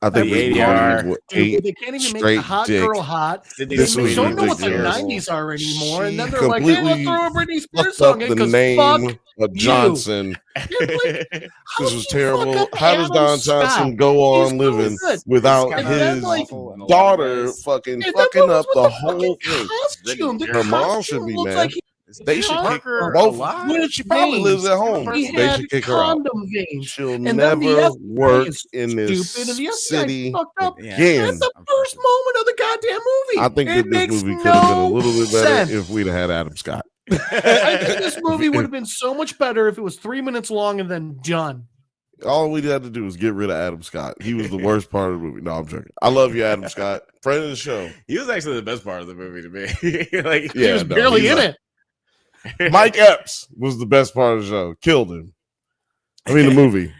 I think The this ADR. movie was Dude, 8 they can't even make straight the hot dick. girl hot. Sydney This They was don't know what the ridiculous. 90s are anymore. And then She they're like, hey, let's completely throw a Britney Spears Fucked song up in the because name fuck of you. Johnson. This This was terrible. How does Don Johnson go He's on so living good. without It's kinda his like- daughter fucking fucking up the whole thing? costume. The Her mom costume should be looks mad. like he They should kick Parker both. alive? She probably lives at home. He They had should kick her out. condom veins. She'll And then never the FBI work is in this stupid, and the FBI city fucked up again. at the first moment of the goddamn movie. I think It that this makes movie could have been a no little bit better sense. if we'd have had Adam Scott. I think this movie would have been so much better if it was 3 minutes long and then done. All we had to do was get rid of Adam Scott. He was the worst part of the movie. No, I'm joking. I love you, Adam Scott. Friend of the show. He was actually the best part of the movie to me. Like, He was no, barely he's in like- it. Mike Epps was the best part of the show. Killed him. I mean, the movie.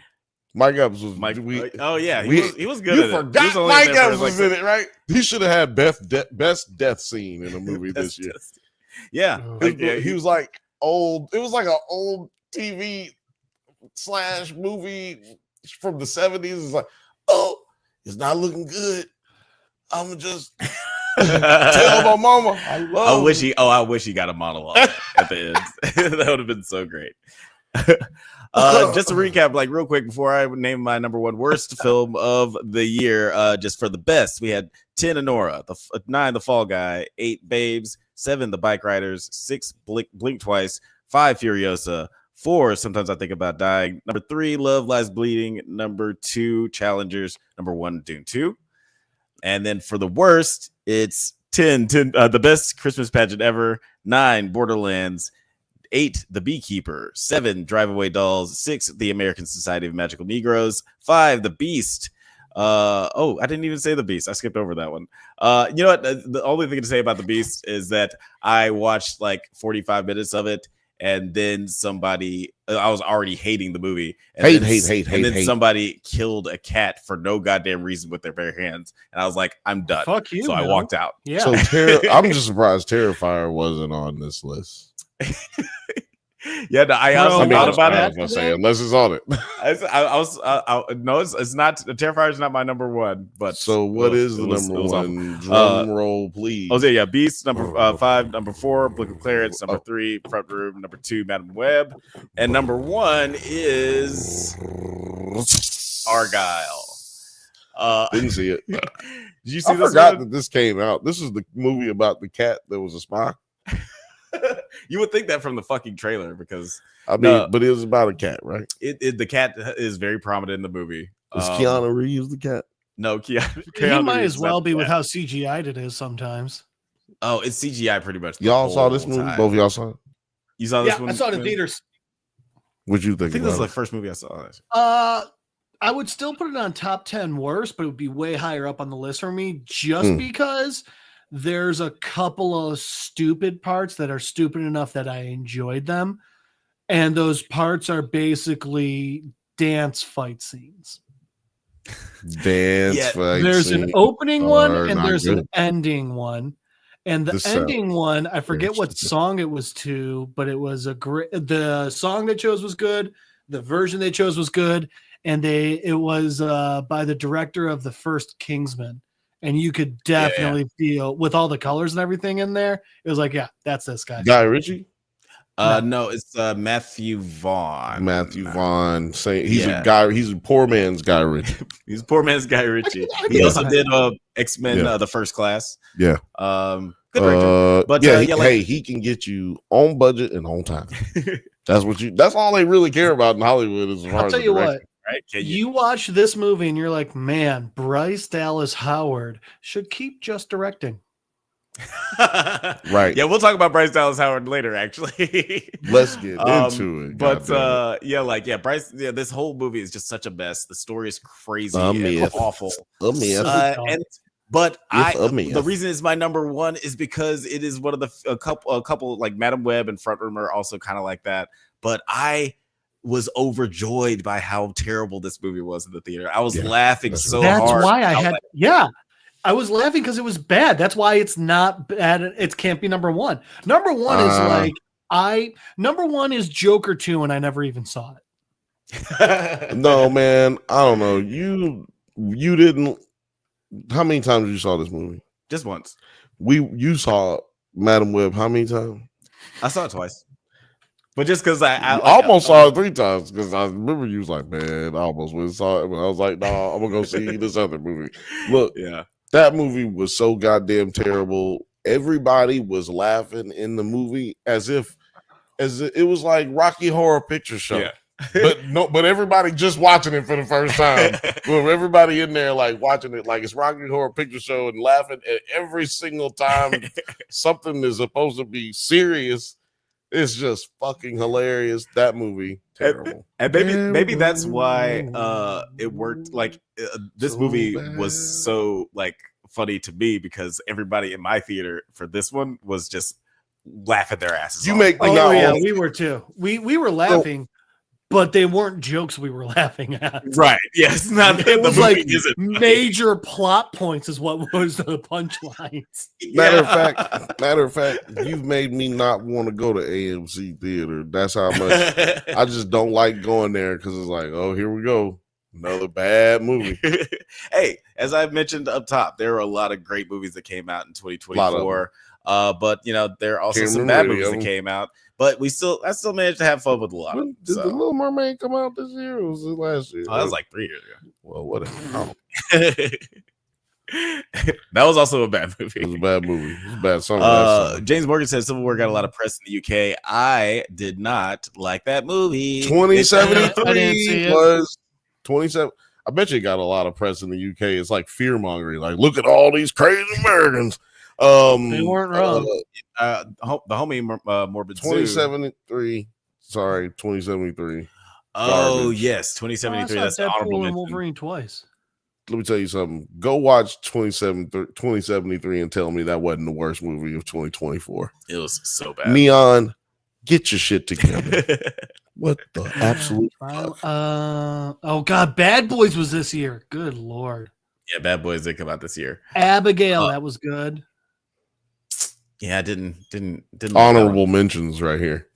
Mike Epps was Mike, we, oh yeah, we- he was good You at it. He forgot was only Mike in there for Epps like was in it, right? He should have had best death scene in a movie this year. Yeah, Oh. like, yeah, He was like old. It was like an old TV / movie from the 70s. It's like, oh, it's not looking good. I'm just tell my mama I love. I wish he got a monologue at the end. That would have been so great. Just to recap, like real quick before I name my number 1 worst film of the year, just for the best, we had 10 Anora, 9 The Fall Guy, 8 Babes, 7 The Bike Riders, 6 Blink Twice, 5 Furiosa, 4 Sometimes I Think About Dying, number 3 Love Lies Bleeding, number 2 Challengers, number 1 Dune 2. And then for the worst, it's 10 the best Christmas pageant ever, 9 Borderlands, 8 The Beekeeper, 7 Drive Away Dolls, 6 The American Society of Magical Negroes, 5 The Beast. I didn't even say The Beast. I skipped over that one. You know what? The only thing to say about The Beast is that I watched like 45 minutes of it, and then somebody, I was already hating the movie. And then somebody killed a cat for no goddamn reason with their bare hands. And I was like, I'm done. Fuck you. So I man. walked out. Yeah. So I'm just surprised Terrifier wasn't on this list. Yeah, no, I also Bro, thought I about I it. was gonna say, unless it's on it. No, it's not. Terrifier is not my number 1. But So what is the it was number awful. 1? Drum roll, please. Oh, yeah, Beast, number 5, number 4, Blink of Clarence, number 3, Front Room, number 2, Madam Web, and number 1 is Argyle. Didn't see it. Did you see I this forgot one? that this came out. This is the movie about the cat that was a spy. You would think that from the fucking trailer because I mean, No. but it was about a cat, right? the cat is very prominent in the movie. Is Keanu Reeves the cat? No, Keanu. He Keanu might Reeves as is well not be the with cat. how CGI'd it is sometimes. Oh, it's CGI pretty much. the Y'all saw whole this movie? time. Both of y'all saw it? You saw this Yeah, one? I saw it in Quinn? theaters. What'd you I think think this is about the first movie I saw. I would still put it on top 10 worst, but it would be way higher up on the list for me just because there's a couple of stupid parts that are stupid enough that I enjoyed them. And those parts are basically dance fight scenes. Dance Yeah, fight There's an scene opening one are and not there's good. an ending one. And the This ending one, I forget what stupid. song it was to, but it was a great. The song they chose was good. The version they chose was good, and it was by the director of the first Kingsman, and you could definitely feel with all the colors and everything in there. It was like, yeah, that's this guy. Guy Ritchie? No, it's Matthew Vaughn. Matthew Vaughn saying he's Yeah. a guy. He's a poor man's Guy Ritchie. He's a poor man's Guy Ritchie. I He get also that. did X-Men Yeah. the First Class. Yeah. Good director. But yeah, yeah, like, hey, he can get you on budget and on time. That's all they really care about in Hollywood. As far I'll as tell the you direction. what. right? You watch this movie and you're like, man, Bryce Dallas Howard should keep just directing. Right. Yeah, we'll talk about Bryce Dallas Howard later, actually. Let's get into it. But goddammit. Bryce, this whole movie is just such a mess. The story is crazy A and myth. awful. A myth. The reason it's my number one is because it is one of a couple like Madam Web and Front Room are also kind of like that. But I was overjoyed by how terrible this movie was in the theater. I was laughing so That's hard. why I was laughing because it was bad. That's why it's not bad. It can't be number one. Number one is number one is Joker 2, and I never even saw it. No, man. I don't know. You didn't. How many times you saw this movie? Just once. You saw Madam Web how many times? I saw it twice. But just because I almost saw it 3 times because I remember you was like, man, I almost went and saw it. But I was like, no, I'm gonna go see this other movie. Look, that movie was so goddamn terrible. Everybody was laughing in the movie as if it was like Rocky Horror Picture Show. Yeah. but everybody just watching it for the first time. Well, everybody in there like watching it like it's Rocky Horror Picture Show and laughing at every single time something is supposed to be serious. It's just fucking hilarious. That movie, terrible. And maybe that's why it worked. Like this movie was so like funny to me because everybody in my theater for this one was just laughing their asses off. We were too. We were laughing. But they weren't jokes we were laughing at. Right. Yes. It was like major plot points is what was the punchlines. Matter of fact, you've made me not want to go to AMC theater. That's how much I just don't like going there because it's like, oh, here we go. Another bad movie. Hey, as I mentioned up top, there were a lot of great movies that came out in 2024. But there are also some bad movies that came out. But I still managed to have fun with a lot of them. Did The Little Mermaid come out this year or was it last year? Oh, that was like 3 years ago. Well, whatever. That was also a bad movie. It was a bad movie. It was bad. James Morgan said Civil War got a lot of press in the UK. I did not like that movie. 2073 was 27. I bet you it got a lot of press in the UK. It's like fear mongering. Like, look at all these crazy Americans. They weren't wrong. The homie Morbid 2073. Sorry, 2073. Oh, Garbage. yes, 2073. That's Deadpool honorable and mention. Wolverine twice. Let me tell you something. Go watch 2073 and tell me that wasn't the worst movie of 2024. It was so bad. Neon, get your shit together. What the absolute fuck? Oh God, Bad Boys was this year. Good Lord. Yeah, Bad Boys did come out this year. Abigail, that was good. Yeah, I didn't honorable mentions right here.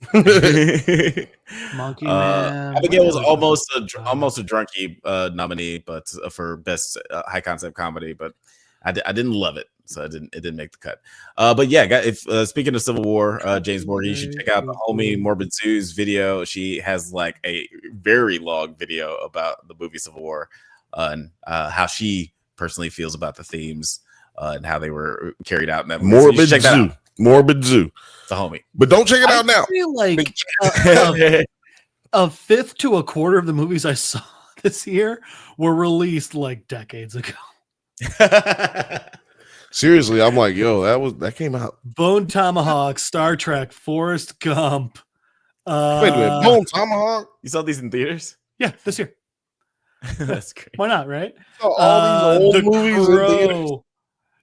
Monkey Man. Abigail was almost a drunkie nominee, but for best high concept comedy. But I didn't love it, so it didn't make the cut. But yeah, if speaking of Civil War, James Morgan, you should check out the homie Morbid Sue's video. She has like a very long video about the movie Civil War and how she personally feels about the themes. And how they were carried out in that movie. Morbid Zoo. Morbid Zoo. The homie. But don't check it out now. I feel like a fifth to a quarter of the movies I saw this year were released like decades ago. Seriously, I'm like, yo, that came out. Bone Tomahawk, Star Trek, Forrest Gump. Wait a minute, Bone Tomahawk? You saw these in theaters? Yeah, this year. That's great. Why not, right? All these old movies in theaters.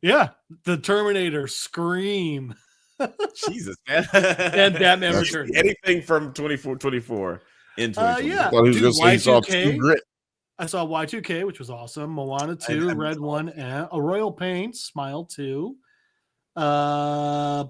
Yeah, The Terminator, Scream. Jesus, man. And Batman Returns. Anything from 24 in 2020. Yeah. I thought he was going to say he saw True Grit. I saw Y2K, which was awesome. Moana 2, Red 1, and A Royal Pains, Smile 2.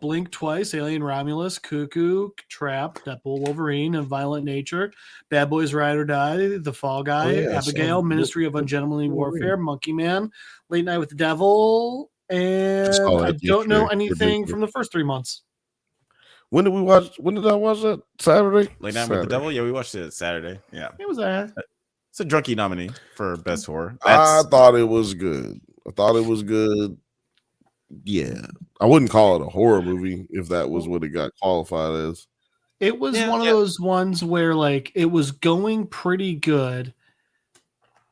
Blink Twice, Alien Romulus, Cuckoo, Trap, Deadpool, Wolverine, and Violent Nature. Bad Boys Ride or Die, The Fall Guy, Abigail, Ministry of Ungentlemanly Warfare, Monkey Man, Late Night with the Devil. And I don't know anything from the first 3 months. When did we watch? When did I watch that? Saturday. Late Night with the Devil. Yeah, we watched it Saturday. Yeah, It was it's a drunkie nominee for best horror. I thought it was good. Yeah, I wouldn't call it a horror movie if that was what it got qualified as. It was one of those ones where like it was going pretty good,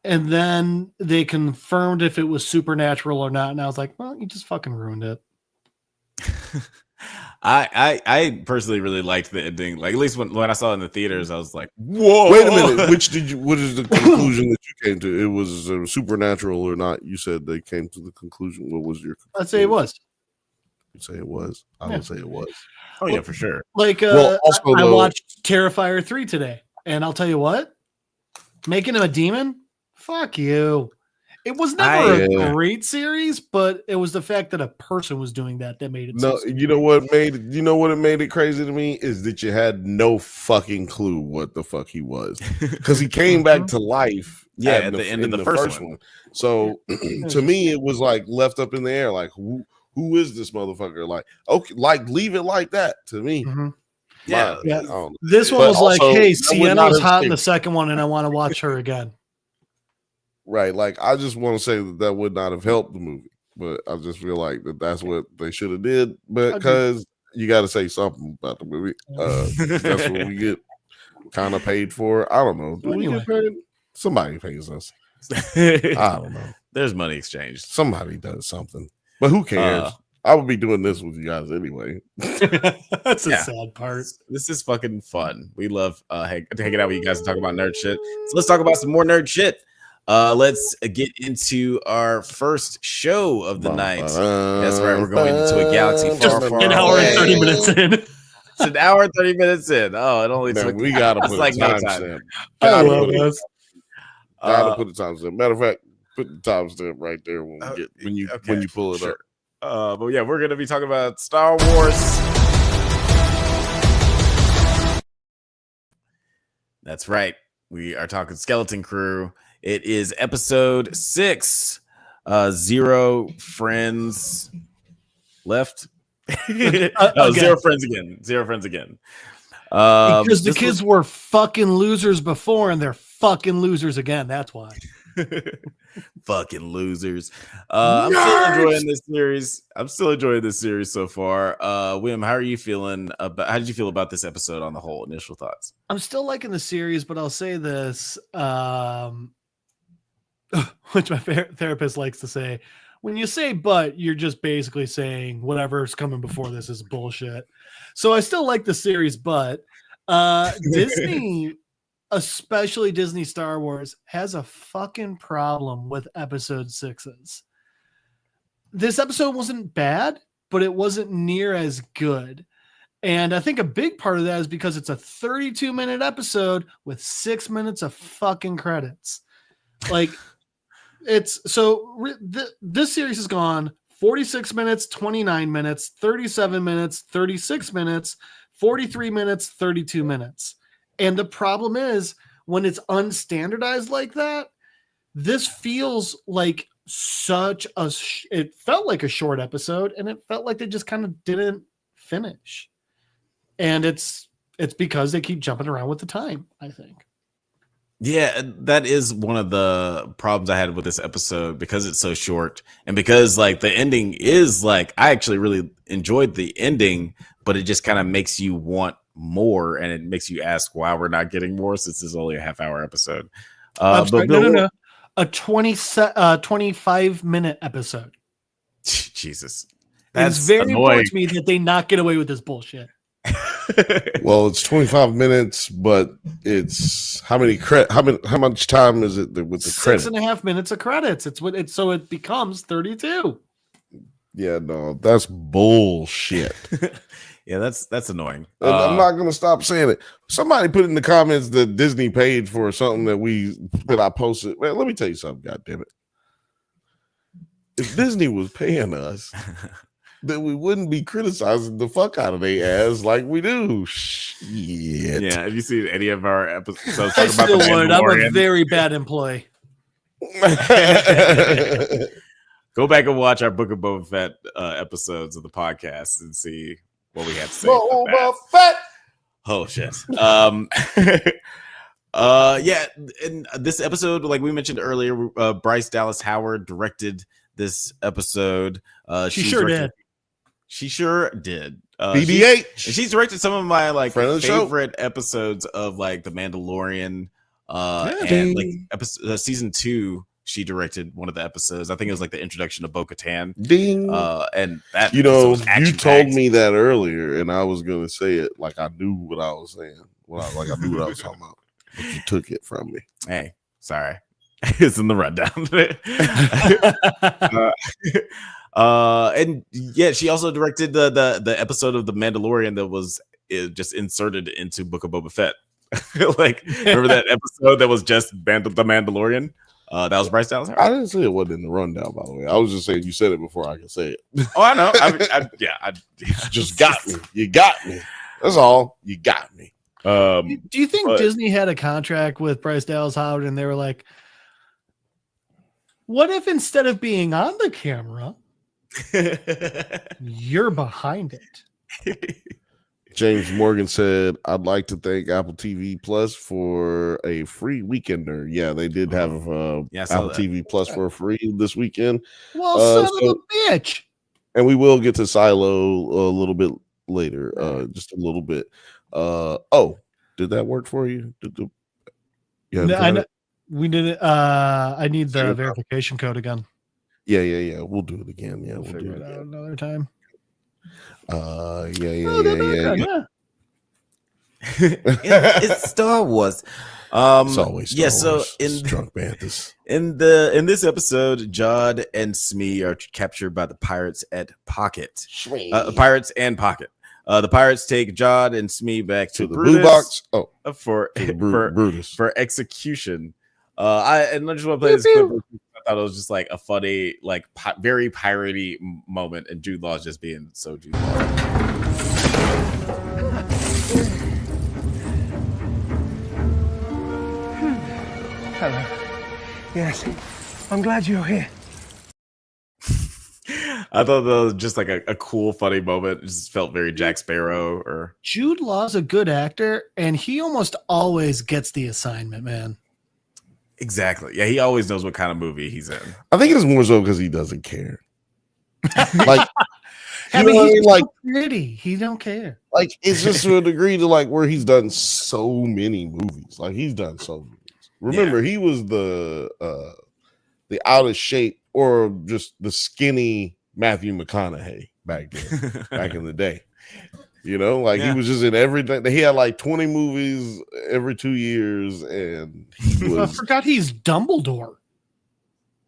and then they confirmed if it was supernatural or not, and I was like, well, you just fucking ruined it. I personally really liked the ending. Like, at least when I saw it in the theaters, I was like, whoa. Wait a minute. What is the conclusion that you came to? It was supernatural or not? You said they came to the conclusion. What was your conclusion? I'd say it was. You say it was. I would say it was. Oh, yeah, for sure. Like, also, I watched Terrifier 3 today, and I'll tell you what, making him a demon, fuck you. It was never a great series, but it was the fact that a person was doing that made it. No, you know what it made it crazy to me is that you had no fucking clue what the fuck he was, because he came back to life. Yeah, at the end of the first one. So to me, it was like left up in the air. Like who is this motherfucker? Like, okay, like leave it like that to me. Yeah. This one was like, hey, Sienna was hot in the second one, and I want to watch her again. Right, like I just want to say that would not have helped the movie, but I just feel like that's what they should have did. But because you got to say something about the movie, that's what we get kind of paid for. I don't know. Do we get paid? Somebody pays us. I don't know. There's money exchanged. Somebody does something, but who cares? I would be doing this with you guys anyway. That's the sad part. This is fucking fun. We love hanging out with you guys and talking about nerd shit. So let's talk about some more nerd shit. Let's get into our first show of the night. That's right. We're going into a galaxy far, far an hour and 30 minutes in. It's an hour and 30 minutes in. Oh, it only took. We gotta put like a timestamp. Gotta put a timestamp. Matter of fact, put the timestamp right there when you pull it up. But yeah, we're gonna be talking about Star Wars. That's right. We are talking Skeleton Crew. It is episode 6. 0 friends left. Zero friends again. 0 friends again. Because the kids were fucking losers before, and they're fucking losers again. That's why. Fucking losers. I'm still enjoying this series so far. Wim, how are you feeling how did you feel about this episode on the whole? Initial thoughts? I'm still liking the series, but I'll say this, which my therapist likes to say, when you say but, you're just basically saying whatever's coming before this is bullshit. So I still like the series, but Disney, especially Disney Star Wars, has a fucking problem with episode 6s. This episode wasn't bad, but it wasn't near as good. And I think a big part of that is because it's a 32-minute episode with 6 minutes of fucking credits. Like, it's so this series has gone 46 minutes, 29 minutes, 37 minutes, 36 minutes, 43 minutes, 32 minutes. And the problem is when it's unstandardized like that, this feels like it felt like a short episode, and it felt like they just kind of didn't finish. And it's because they keep jumping around with the time, I think. Yeah, that is one of the problems I had with this episode, because it's so short, and because like the ending is like, I actually really enjoyed the ending, but it just kind of makes you want more, and it makes you ask why we're not getting more, since it's only a half-hour episode. No. A 25-minute episode. Jesus. It's very important to me that they not get away with this bullshit. Well, it's 25 minutes, but it's how much time is it with the credits? 6.5 minutes of credits. So it becomes 32. Yeah, no, that's bullshit. Yeah, that's annoying. I'm not gonna stop saying it. Somebody put in the comments that Disney paid for something that I posted. Man, let me tell you something, goddamn it. If Disney was paying us, then we wouldn't be criticizing the fuck out of their ass like we do. Shit. Yeah, have you seen any of our episodes? I still would. I'm a very bad employee. Go back and watch our Book of Boba Fett episodes of the podcast and see what we have to say. About Boba that. Fett. Oh shit. Yeah, in this episode, like we mentioned earlier, Bryce Dallas Howard directed this episode. She sure did. She sure did. BBH. She's directed some of my like Friend of the show. favorite episodes of like The Mandalorian. Yeah. And like episode season 2, she directed one of the episodes. I think it was like the introduction of Bo-Katan. Ding. And that You know, episode was you told action-packed. me that earlier, and I was gonna say it like I knew what I was saying. I knew what I was talking about. But you took it from me. Hey, sorry. It's in the rundown. And yeah, she also directed the episode of The Mandalorian that was just inserted into Book of Boba Fett. Like, remember that episode that was just The Mandalorian? That was Bryce Dallas Howard. I didn't say it wasn't in the rundown, by the way. I was just saying you said it before I could say it. Oh, I know. You just got me. You got me. That's all. You got me. Do you think Disney had a contract with Bryce Dallas Howard and they were like, what if instead of being on the camera, you're behind it? James Morgan said, I'd like to thank Apple TV Plus for a free weekender. Yeah, they did have Apple TV Plus for free this weekend. Well, son of a bitch. And we will get to Silo a little bit later, just a little bit. Did that work for you? We did it. I need the verification code again. Yeah. We'll do it again. Yeah, we'll figure it out another time. Yeah. It's Star Wars. It's always Star Wars. So Drunk Banthas. in this episode, Jod and Smee are captured by the pirates at Pocket. Pirates and Pocket. The pirates take Jod and Smee back to the Brutus blue box. for execution. I just want to play this clip. I thought it was just like a funny, like very piratey moment, and Jude Law's just being so Jude Law. Hello. Yes, I'm glad you're here. I thought that was just like a cool, funny moment. It just felt very Jack Sparrow. Or Jude Law's a good actor, and he almost always gets the assignment, man. Exactly. Yeah, he always knows what kind of movie he's in. I think it's more so because he doesn't care. Like, he's like pretty. He don't care. Like, it's just to a degree to like where he's done so many movies. Like, he's done so many. Remember, he was the out of shape or just the skinny Matthew McConaughey back then, back in the day. You know, like he was just in everything. He had like 20 movies every 2 years, and he was. I forgot he's Dumbledore.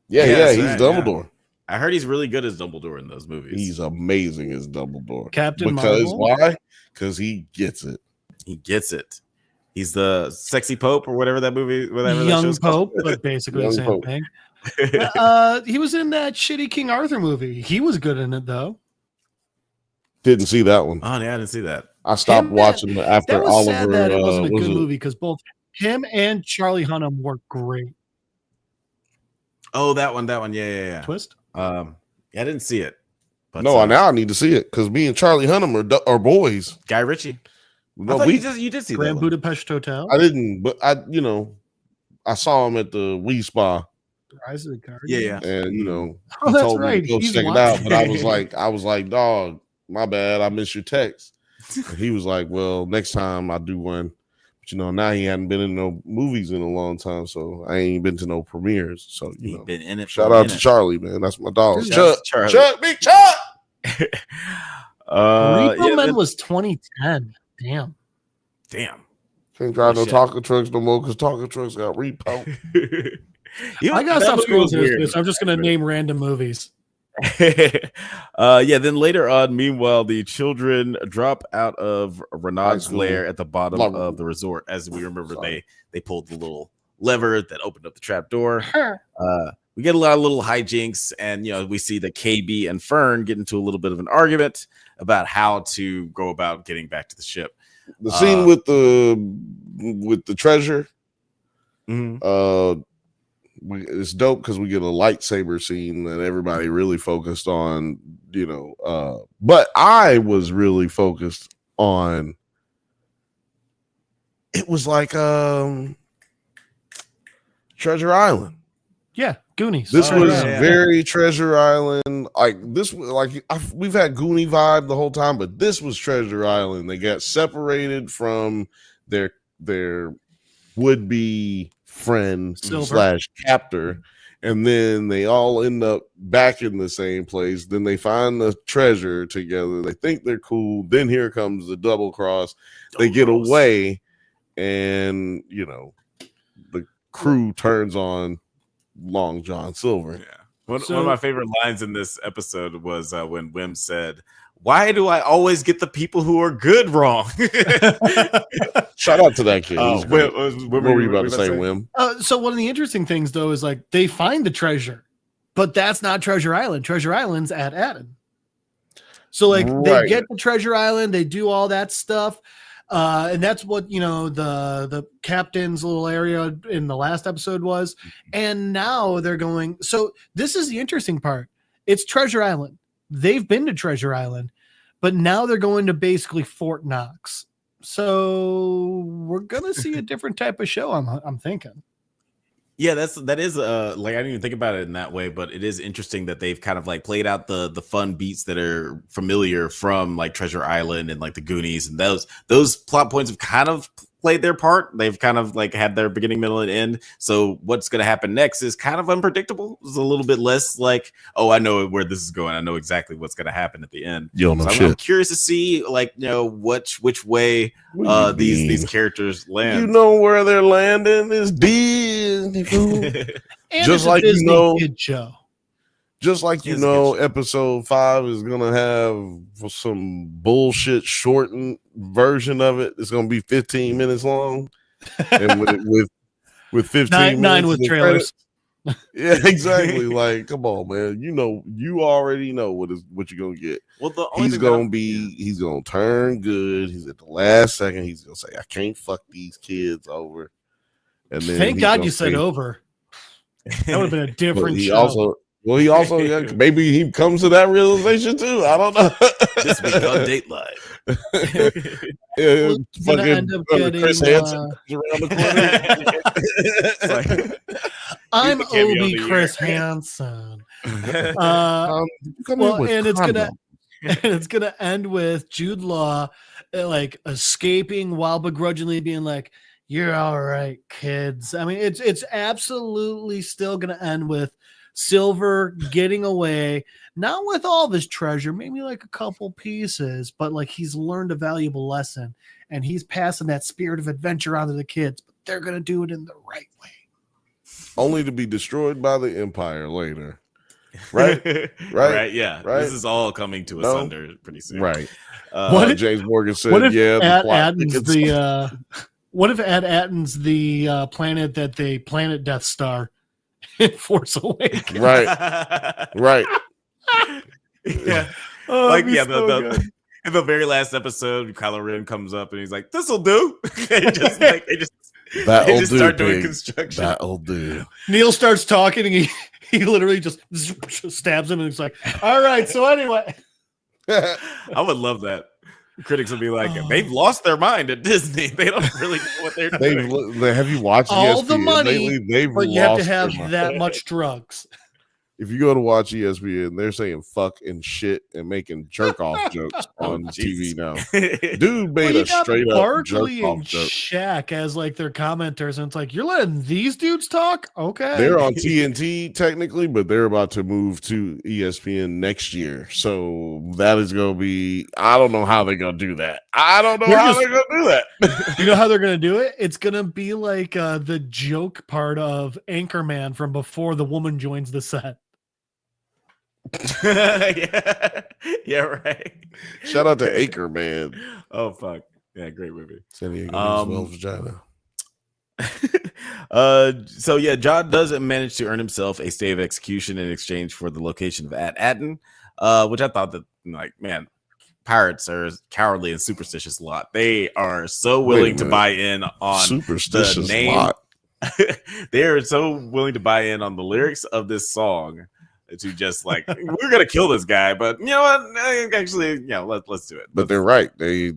Yeah, he's right, Dumbledore. I heard he's really good as Dumbledore in those movies. He's amazing as Dumbledore. Captain because Marvel? Why? Because he gets it. He gets it. He's the sexy Pope or whatever that movie. Whatever Young that Pope, but basically the same Pope. thing. He was in that shitty King Arthur movie. He was good in it though. Didn't see that one. Oh yeah, I didn't see that. I stopped watching after that was Oliver. Sad that it wasn't a good movie because both him and Charlie Hunnam were great. Oh, that one. Yeah. Twist. I didn't see it. But No, now I need to see it because me and Charlie Hunnam are boys. Guy Ritchie. No, you did see Grand that Budapest Hotel. I didn't, but I saw him at the Wii Spa. Rise of the Guardian. Yeah. And he that's told right. me to go He's check it out. But I was like, dog, my bad. I missed your text. And he was like, well, next time I do one. But now he hadn't been in no movies in a long time, so I ain't been to no premieres. So been in it. Shout out to Charlie, man. That's my dog. Chuck, Big Chuck. Repo Man was 2010. Damn. Can't drive no taco trucks no more because taco trucks got repo. I gotta stop scrolling through this. I'm just gonna name random movies. Then later on, meanwhile, the children drop out of Renaud's lair at the bottom of the resort. As we remember, they pulled the little lever that opened up the trap door. We get a lot of little hijinks, and we see that KB and Fern get into a little bit of an argument about how to go about getting back to the ship. The scene with the treasure, it's dope because we get a lightsaber scene that everybody really focused on, but I was really focused on. It was like Treasure Island. Yeah, Goonies. This was yeah. very Treasure Island. Like this, we've had Goonie vibe the whole time, but this was Treasure Island. They got separated from their would-be friend Silver. / captor, and then they all end up back in the same place. Then they find the treasure together. They think they're cool. Then here comes the double cross. They get away, and the crew turns on Long John Silver. Yeah. One of my favorite lines in this episode was when Wim said, "Why do I always get the people who are good wrong?" Shout out to that kid. What What were you about to say, Wim? So one of the interesting things, though, is like they find the treasure, but that's not Treasure Island. Treasure Island's at Aden. So like they get to Treasure Island, they do all that stuff. And that's what the captain's little area in the last episode was. And now they're going. So this is the interesting part. It's Treasure Island. They've been to Treasure Island, but now they're going to basically Fort Knox. So we're gonna see a different type of show. I'm thinking. Yeah, that is like I didn't even think about it in that way, but it is interesting that they've kind of like played out the fun beats that are familiar from like Treasure Island and like the Goonies, and those plot points have kind of played their part. They've kind of like had their beginning, middle, and end. So what's going to happen next is kind of unpredictable. It's a little bit less like, oh, I know where this is going. I know exactly what's going to happen at the end. You don't know I'm curious to see like which way these characters land. You know where they're landing is Disney. And Just it's a like Disney kid show. Just like episode 5 is gonna have some bullshit shortened version of it. It's gonna be 15 minutes long, and with 15 nine minutes with trailers. Yeah, exactly. Like, come on, man. You already know what you're gonna get. Well, he's gonna turn good. He's at the last second. He's gonna say, "I can't fuck these kids over." And then thank God you said over. That would have been a different show. He also maybe he comes to that realization too. I don't know. This week on Dateline. End up getting, Chris Hansen around the corner. I'm Obi Chris Hansen. It's gonna end with Jude Law like escaping while begrudgingly being like, "You're all right, kids." I mean, it's absolutely still gonna end with Silver getting away, not with all of his treasure, maybe like a couple pieces, but like he's learned a valuable lesson and he's passing that spirit of adventure on to the kids, but they're going to do it in the right way. Only to be destroyed by the Empire later. Right? Right? Yeah. Right? This is all coming to asunder pretty soon. Right. James Morgan said, what if what if at Aten's the planet that they planet Death Star in Force Awakens? Right. Yeah. In the very last episode, Kylo Ren comes up and he's like, "This'll do." They just start doing construction. That'll do. Neil starts talking and he literally just stabs him and he's like, "All right, so anyway." I would love that. Critics will be like, they've lost their mind at Disney. They don't really know what they're doing. Have you watched all ESPN the money, lately? but you have to have that much drugs. If you go to watch ESPN, they're saying fuck and shit and making jerk off jokes on TV now. Dude made a straight up jerk off joke. Shaq as like their commenters, and it's like, you're letting these dudes talk? Okay. They're on TNT technically, but they're about to move to ESPN next year. So that is going to be, I don't know how they're going to do that. You know how they're going to do it? It's going to be like the joke part of Anchorman from before the woman joins the set. Yeah, right. Shout out to Anchorman. Oh fuck, yeah, great movie. San Diego well vagina. So yeah, John doesn't manage to earn himself a stay of execution in exchange for the location of Aten, which I thought that, like, man, pirates are cowardly and superstitious lot. They are so willing to buy in on superstitious the name. Lot. They're so willing to buy in on the lyrics of this song to just like we're gonna kill this guy, but you know what? Actually, let's do it. But they're right. They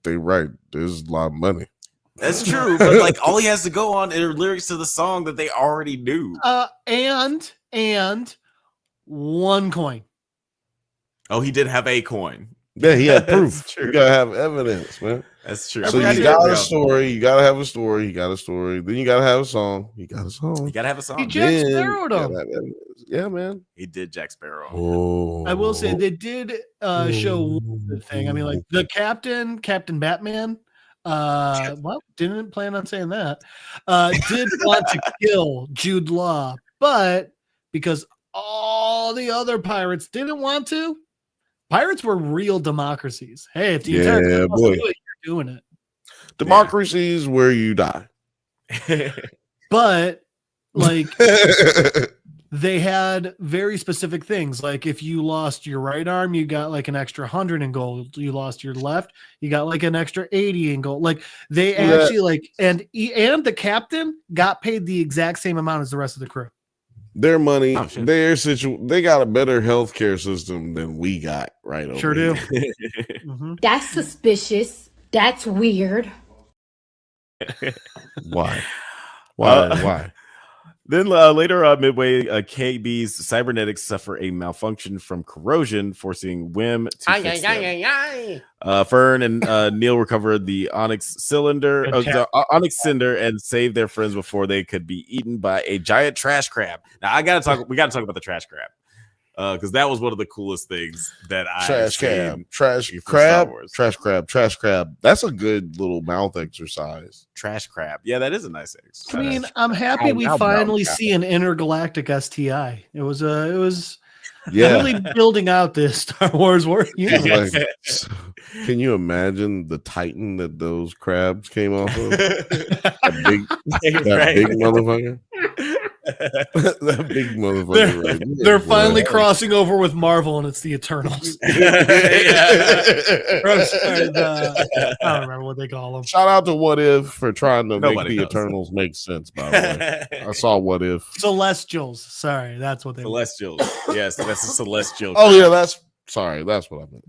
right. There's a lot of money. That's true, but like all he has to go on are lyrics to the song that they already knew. And one coin. Oh, he did have a coin. Yeah, he had proof. That's true. You gotta have evidence, man. That's true. So you got a story. You gotta have a story. You got a story. Then you gotta have a song. You got a song. You gotta have a song. He Jack Sparrowed him. Yeah, man. He did Jack Sparrow. Oh. I will say they did show one good thing. I mean, like the Captain Batman. Well, didn't plan on saying that. Did want to kill Jude Law, but because all the other pirates didn't want to, pirates were real democracies. Hey, if the entire boy, you're doing it. Democracy is where you die. But like they had very specific things. Like if you lost your right arm, you got like an extra 100 in gold. You lost your left, you got like an extra 80 in gold. Like they actually like and the captain got paid the exact same amount as the rest of the crew. Their money, they got a better healthcare system than we got, right? Sure do. That's suspicious. That's weird. Why? Why? Then later midway, KB's cybernetics suffer a malfunction from corrosion, forcing Wim to fix them. Fern and Neil recover the Onyx cylinder, the Onyx cinder, and save their friends before they could be eaten by a giant trash crab. Now we gotta talk about the trash crab. Because that was one of the coolest things that Trash crab. That's a good little mouth exercise. Trash crab. Yeah, that is a nice exercise. I mean, I'm happy we finally see an intergalactic STI. It was really building out this Star Wars universe. Can you imagine the Titan that those crabs came off of? that big motherfucker. That big motherfucker. They're finally crossing over with Marvel, and it's the Eternals. I don't remember what they call them. Shout out to What If for trying to make the Eternals make sense. By the way, I saw What If. Celestials. Sorry, that's what they. Celestials. Yes, that's a celestial. Oh yeah, that's what I meant.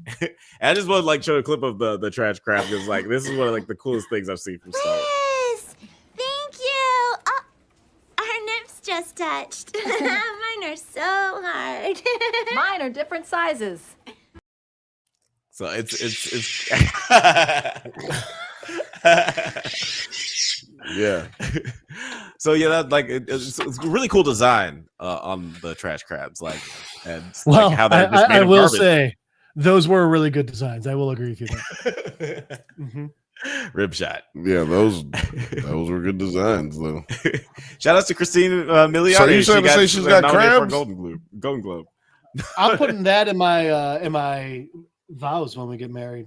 I just want to like show a clip of the trash crab because like this is one of like the coolest things I've seen from Star Wars. Thank you. Oh, our nips just touched. Mine are so hard. Mine are different sizes. So it's yeah. So yeah, that like it's a really cool design on the trash crabs, like and well, like how they're just made I of will garbage. say those were really good designs. I will agree with you there. Rib shot. Yeah, those were good designs though. Shout out to Kirstyn Milioti. So you said to say she's got crabs? For Golden Globe. I'm putting that in my vows when we get married.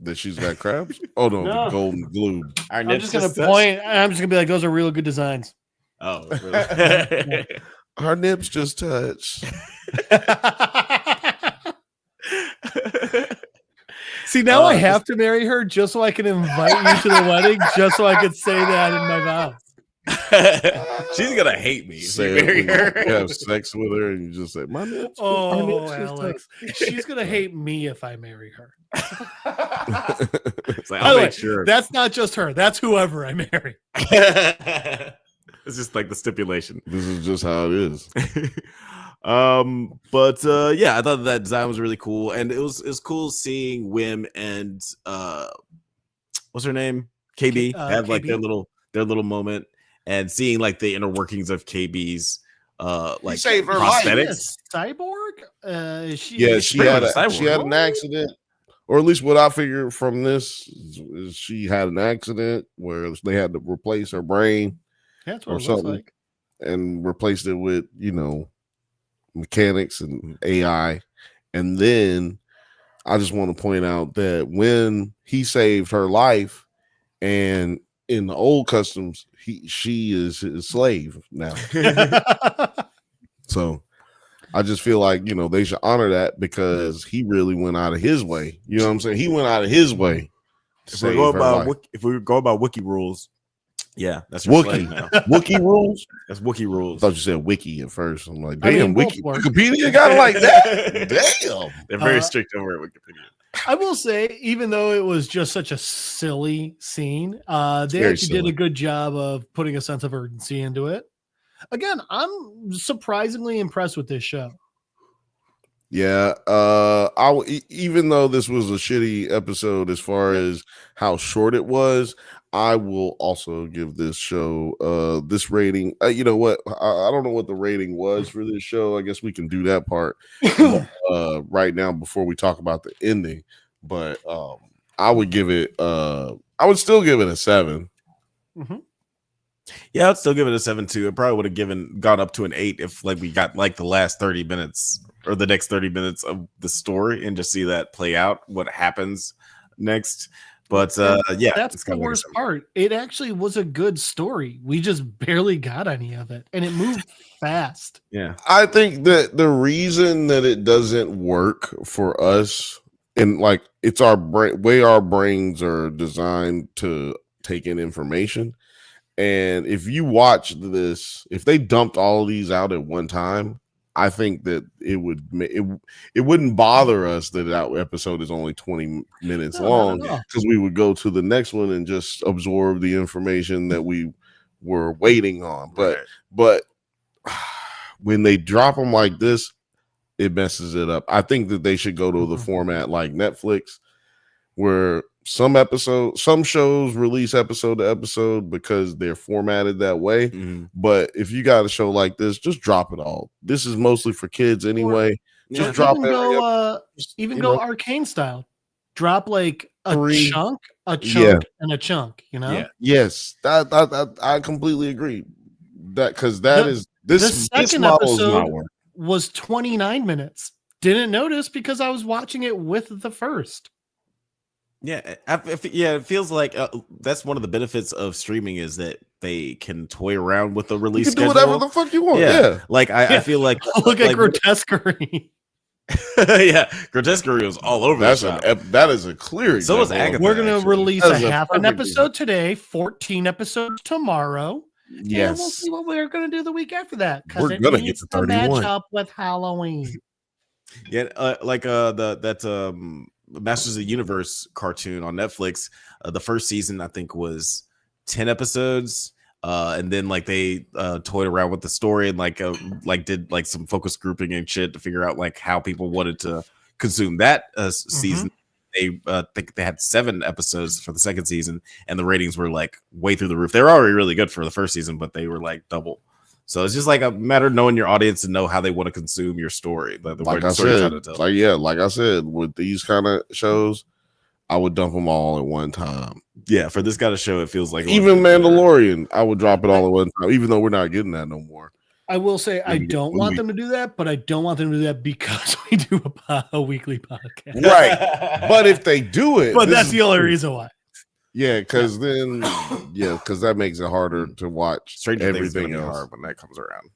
That she's got crabs? Oh no, the Golden Globe. I'm just gonna point. I'm just gonna be like, those are real good designs. Oh, really? Our nips just touched. See, now I have to marry her just so I can invite you to the wedding, just so I could say that in my vows. She's gonna hate me if Say you marry her. You have sex with her and you just say, "My nips." Oh, Alex, she's gonna hate me if I marry her. It's like, I'll make sure. That's not just her. That's whoever I marry. It's just like the stipulation. This is just how it is. But yeah, I thought that design was really cool, and it was cool seeing Wim and what's her name, KB, have like KB. their little moment, and seeing like the inner workings of KB's like saved her life. Yes, cyborg. She had an accident, or at least what I figured from this is she had an accident where they had to replace her brain. That's what or it looks something, like. and replaced it with mechanics and AI. And then I just want to point out that when he saved her life, and in the old customs, she is his slave now. So I just feel like they should honor that because he really went out of his way. You know what I'm saying? He went out of his way. If we go by wiki rules, Yeah, that's your slave Wookie. now. Wookie rules. That's Wookie I rules. thought you said wiki at first. I'm like, I damn, mean, wiki. both work. Wikipedia got it like that. Damn. They're very strict over at Wikipedia. I will say, even though it was just such a silly scene, they very actually did silly. a good job of putting a sense of urgency into it. Again, I'm surprisingly impressed with this show. Yeah, even though this was a shitty episode as far as how short it was, I will also give this show this rating. You know what? I don't know what the rating was for this show. I guess we can do that part right now before we talk about the ending. But I would give it. I would still give it a 7. Mm-hmm. Yeah, I'd still give it a 7 too. It probably would have gone up to an 8 if like we got like the last 30 minutes or the next 30 minutes of the story and just see that play out, what happens next. But yeah, that's the worst part. It actually was a good story. We just barely got any of it, and it moved fast. Yeah, I think that the reason that it doesn't work for us, and like it's our way our brains are designed to take in information. And if you watch this, if they dumped all of these out at one time, I think that it wouldn't bother us that episode is only 20 minutes long, because we would go to the next one and just absorb the information that we were waiting on. But when they drop them like this, it messes it up. I think that they should go to the format like Netflix, where some shows release episode to episode because they're formatted that way. But if you got a show like this, just drop it all. This is mostly for kids anyway. Just drop it. Even go Arcane style. Drop like a chunk, and a chunk. You know? Yeah. Yes, that I completely agree. That because this second model is episode not working. Was 29 minutes. Didn't notice because I was watching it with the first. Yeah, it feels like that's one of the benefits of streaming is that they can toy around with the release. You can do whatever the fuck you want. Yeah. Like I feel like look at Grotesquerie. Yeah, Grotesquerie was all over. That is a clear example. So was Agatha. We're gonna release a half an episode example. today, 14 episodes tomorrow. Yes, and we'll see what we're gonna do the week after that. We're gonna get to 31. Match up with Halloween. Yeah, like Masters of the Universe cartoon on Netflix. The first season I think was 10 episodes, and then like they toyed around with the story and like did like some focus grouping and shit to figure out like how people wanted to consume that season. They think they had 7 episodes for the second season, and the ratings were like way through the roof. They were already really good for the first season, but they were like double. So it's just like a matter of knowing your audience and know how they want to consume your story. Like I said, with these kind of shows, I would dump them all at one time. Yeah, for this kind of show, it feels like even Mandalorian, I would drop it all at one time, even though we're not getting that no more. I will say I don't want them to do that, but I don't want them to do that because we do a weekly podcast. Right. But if they do it, but that's the only reason why. Yeah, because then, because that makes it harder to watch. Stranger Things is going to be hard when that comes around.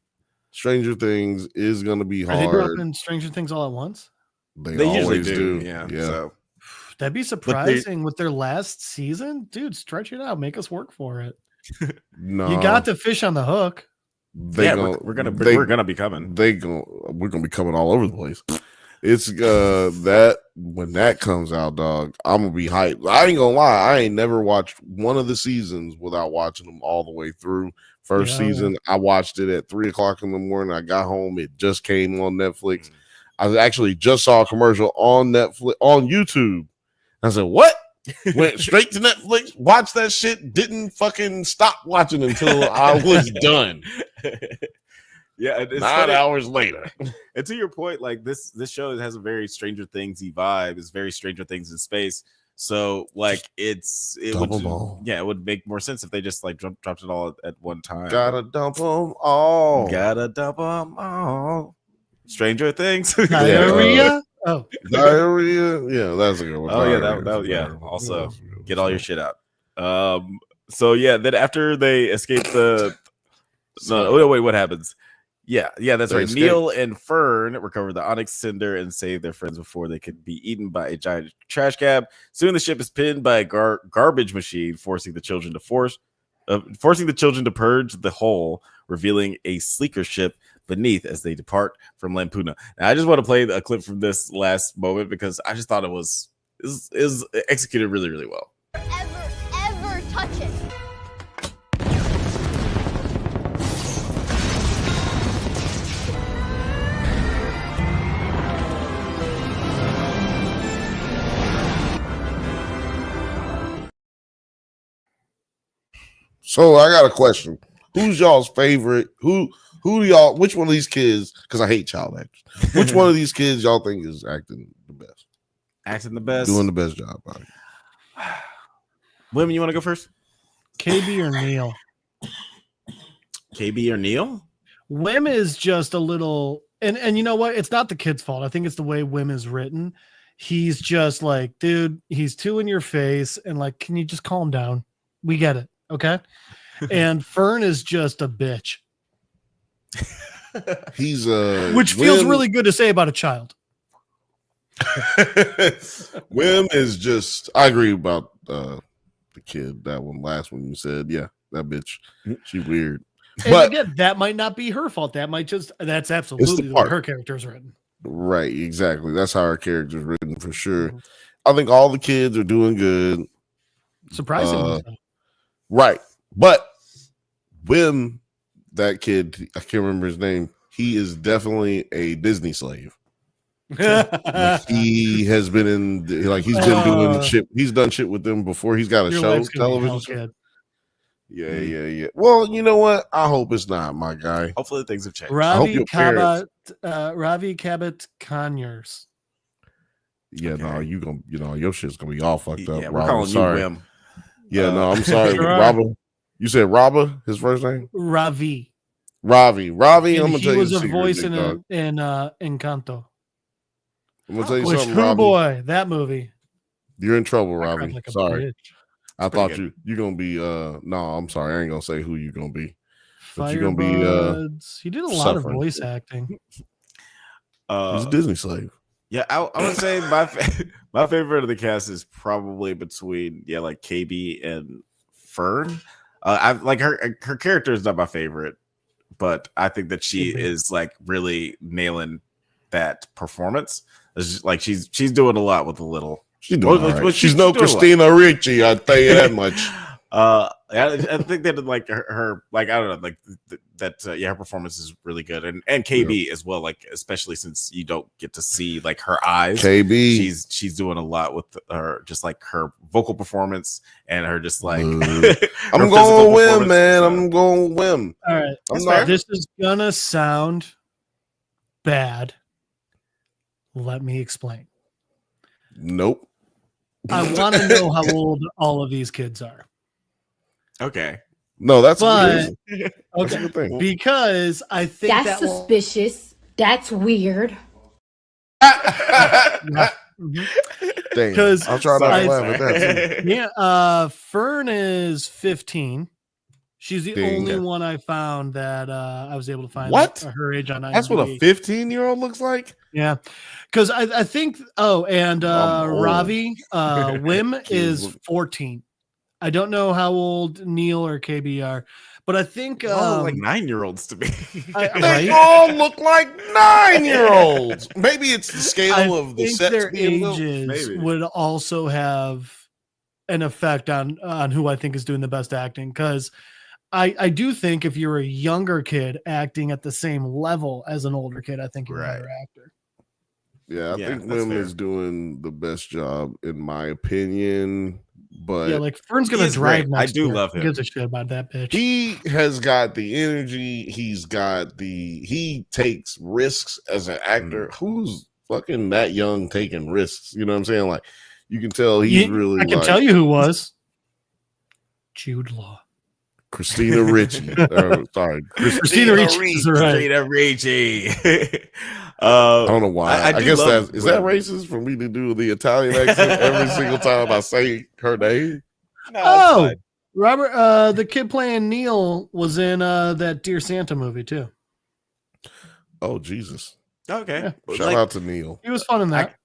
Stranger Things is going to be hard. Are they dropping Stranger Things all at once? They usually do. Yeah. So. That'd be surprising with their last season. Dude, stretch it out. Make us work for it. No. You got the fish on the hook. We're gonna be coming. We're gonna be coming all over the place. It's that when that comes out, dog, I'm gonna be hyped. I ain't gonna lie, I ain't never watched one of the seasons without watching them all the way through. First season, I watched it at 3:00 in the morning. I got home, it just came on Netflix. I actually just saw a commercial on Netflix on YouTube. I said, "What?" Went straight to Netflix, watched that shit, didn't fucking stop watching until I was done. Yeah, it's 9 hours later. And to your point, like this show has a very Stranger Things-y vibe. It's very Stranger Things in space. So like it would make more sense if they just like dropped it all at one time. Gotta dump them all. Gotta dump them all. Stranger Things. Diarrhea. Diarrhea. Yeah, that's a good one. Oh that also get all your shit out. So yeah, then after they escape the what happens? Yeah, that's right. Neil and Fern recover the Onyx Cinder and save their friends before they could be eaten by a giant trash cab. Soon the ship is pinned by a garbage machine, forcing the children to forcing the children to purge the hole, revealing a sleeker ship beneath as they depart from Lampuna. Now, I just want to play a clip from this last moment because I just thought it was executed really, really well. Ever touch it. So I got a question. Who's y'all's favorite? Who do y'all? Which one of these kids? Because I hate child actors. Which one of these kids y'all think is acting the best? Acting the best, doing the best job. Buddy. Women, you want to go first? KB or Neil? KB or Neil? Wim is just a little, and you know what? It's not the kid's fault. I think it's the way Wim is written. He's just like, dude, he's too in your face, and like, can you just calm down? We get it, okay? And Fern is just a bitch. He's which feels really good to say about a child. Wim is just. I agree about the kid. That last one you said, yeah, that bitch. She weird. And but again, that might not be her fault. That's absolutely the way her character is written. Right, exactly. That's how her character is written for sure. I think all the kids are doing good. Surprisingly, right. But Wim, that kid, I can't remember his name. He is definitely a Disney slave. Like he has been in, he's been doing shit. He's done shit with them before. He's got a show, television show. Yeah. Well, you know what? I hope it's not, my guy. Hopefully things have changed. Ravi Cabot Conyers. Yeah, okay. No, your shit's gonna be all fucked up. Yeah, we're calling you Wim. Yeah, no, I'm sorry, Robert. You said Robert, his first name? Ravi. I'm gonna tell you. He was a voice in Encanto. I'm gonna tell you something, Robbie. Boy, that movie. You're in trouble, Robbie. Like sorry. I thought you're gonna be no, I'm sorry, I ain't gonna say who you're gonna be. But you're gonna be he did a lot of voice acting. He's a Disney slave. Yeah, I would say my favorite of the cast is probably between like KB and Fern. I like her character is not my favorite, but I think that she is like really nailing that performance. It's just, like she's doing a lot with a little. She's doing right. She's no Christina Ricci, I'll tell you that much. I think that like her like I don't know like that her performance is really good and KB as well, like especially since you don't get to see like her eyes. KB, she's doing a lot with her just like her vocal performance and her just like I'm going Wim, man. I'm going Wim. All right, this is gonna sound bad. Let me explain. Nope. I want to know how old all of these kids are. Okay. No, that's okay. Because I think that's suspicious. That's weird. Because I'll try not to laugh at that too. Yeah, Fern is 15. She's the only one I found that I was able to find her age on IMDb. That's what a 15-year-old looks like? Yeah. Because I think Ravi Wim is 14. I don't know how old Neil or KB are, but I think like 9-year-olds to me. They all look like 9-year-olds. Maybe it's the scale of the sets. Their ages would also have an effect on who I think is doing the best acting. Because I do think if you're a younger kid acting at the same level as an older kid, I think you're a better actor. Yeah, I think Wim is doing the best job in my opinion. But yeah, like Fern's gonna drive. I do love him. Who gives a shit about that bitch? He has got the energy. He takes risks as an actor. Who's fucking that young taking risks? You know what I'm saying? Like you can tell he's really. I can tell you who was. Jude Law. Christina Ricci. Sorry, Christina Ricci. Christina Ricci. I don't know why. I guess is that racist for me to do the Italian accent every single time I say her name? No, Robert, the kid playing Neil was in that Dear Santa movie too. Oh Jesus! Okay, Shout out to Neil. He was fun in that.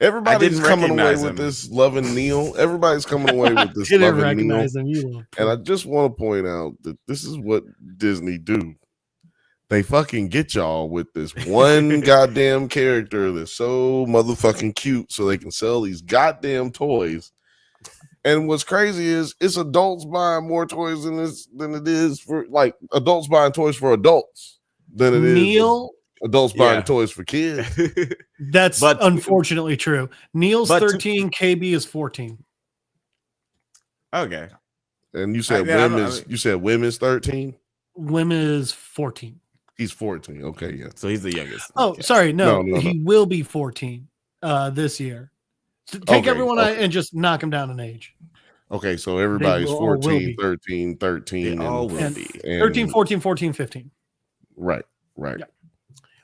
Everybody's didn't coming away recognize with him. this loving Neil. Everybody's coming away with this Didn't loving Neil. recognize him. You little And I just want to point out that this is what Disney do. They fucking get y'all with this one goddamn character that's so motherfucking cute so they can sell these goddamn toys. And what's crazy is it's adults buying more toys than it is for like adults buying toys for adults than it is Neil. adults buying toys for kids. That's unfortunately true. Neil's 13, KB is 14. Okay. And you said you said women's 13? Women is 14. He's 14. Okay, yeah. So he's the youngest. Oh, sorry. No, No. he will be 14 this year. So take everyone and just knock him down in age. Okay, so everybody's will 14, 13, 13, They all will and be. 13, 14, 14, 15. Right. Yeah.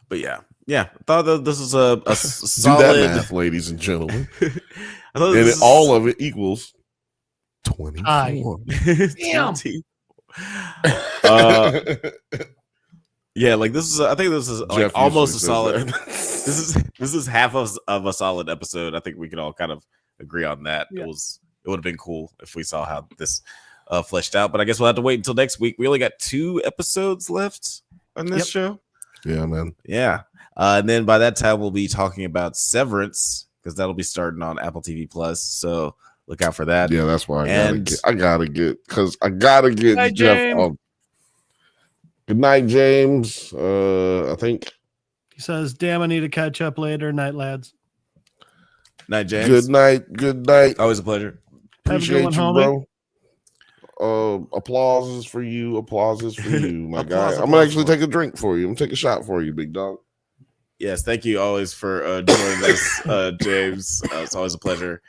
But yeah, I thought that this was a Do solid that math, ladies and gentlemen. I thought And this is- all of it equals 24. Damn. Yeah, like this is. I think this is like Jeff almost a usually solid. says this is half of a solid episode. I think we can all kind of agree on that. Yeah. It would have been cool if we saw how this fleshed out. But I guess we'll have to wait until next week. We only got 2 episodes left on this show. Yeah, man. Yeah, and then by that time we'll be talking about Severance because that'll be starting on Apple TV Plus. So look out for that. Yeah, that's why And- I gotta get Night, Jeff James. on. Good night, James. I think. He says, damn, I need to catch up later. Night, lads. Night, James. Good night. Good night. Always a pleasure. Have a good Appreciate one, you, homie. bro. Applauses for you. Applauses for you, my guy. Applause, I'm gonna applause actually for take a drink for you. I'm gonna take a shot for you, big dog. Yes, thank you always for joining us, James. It's always a pleasure.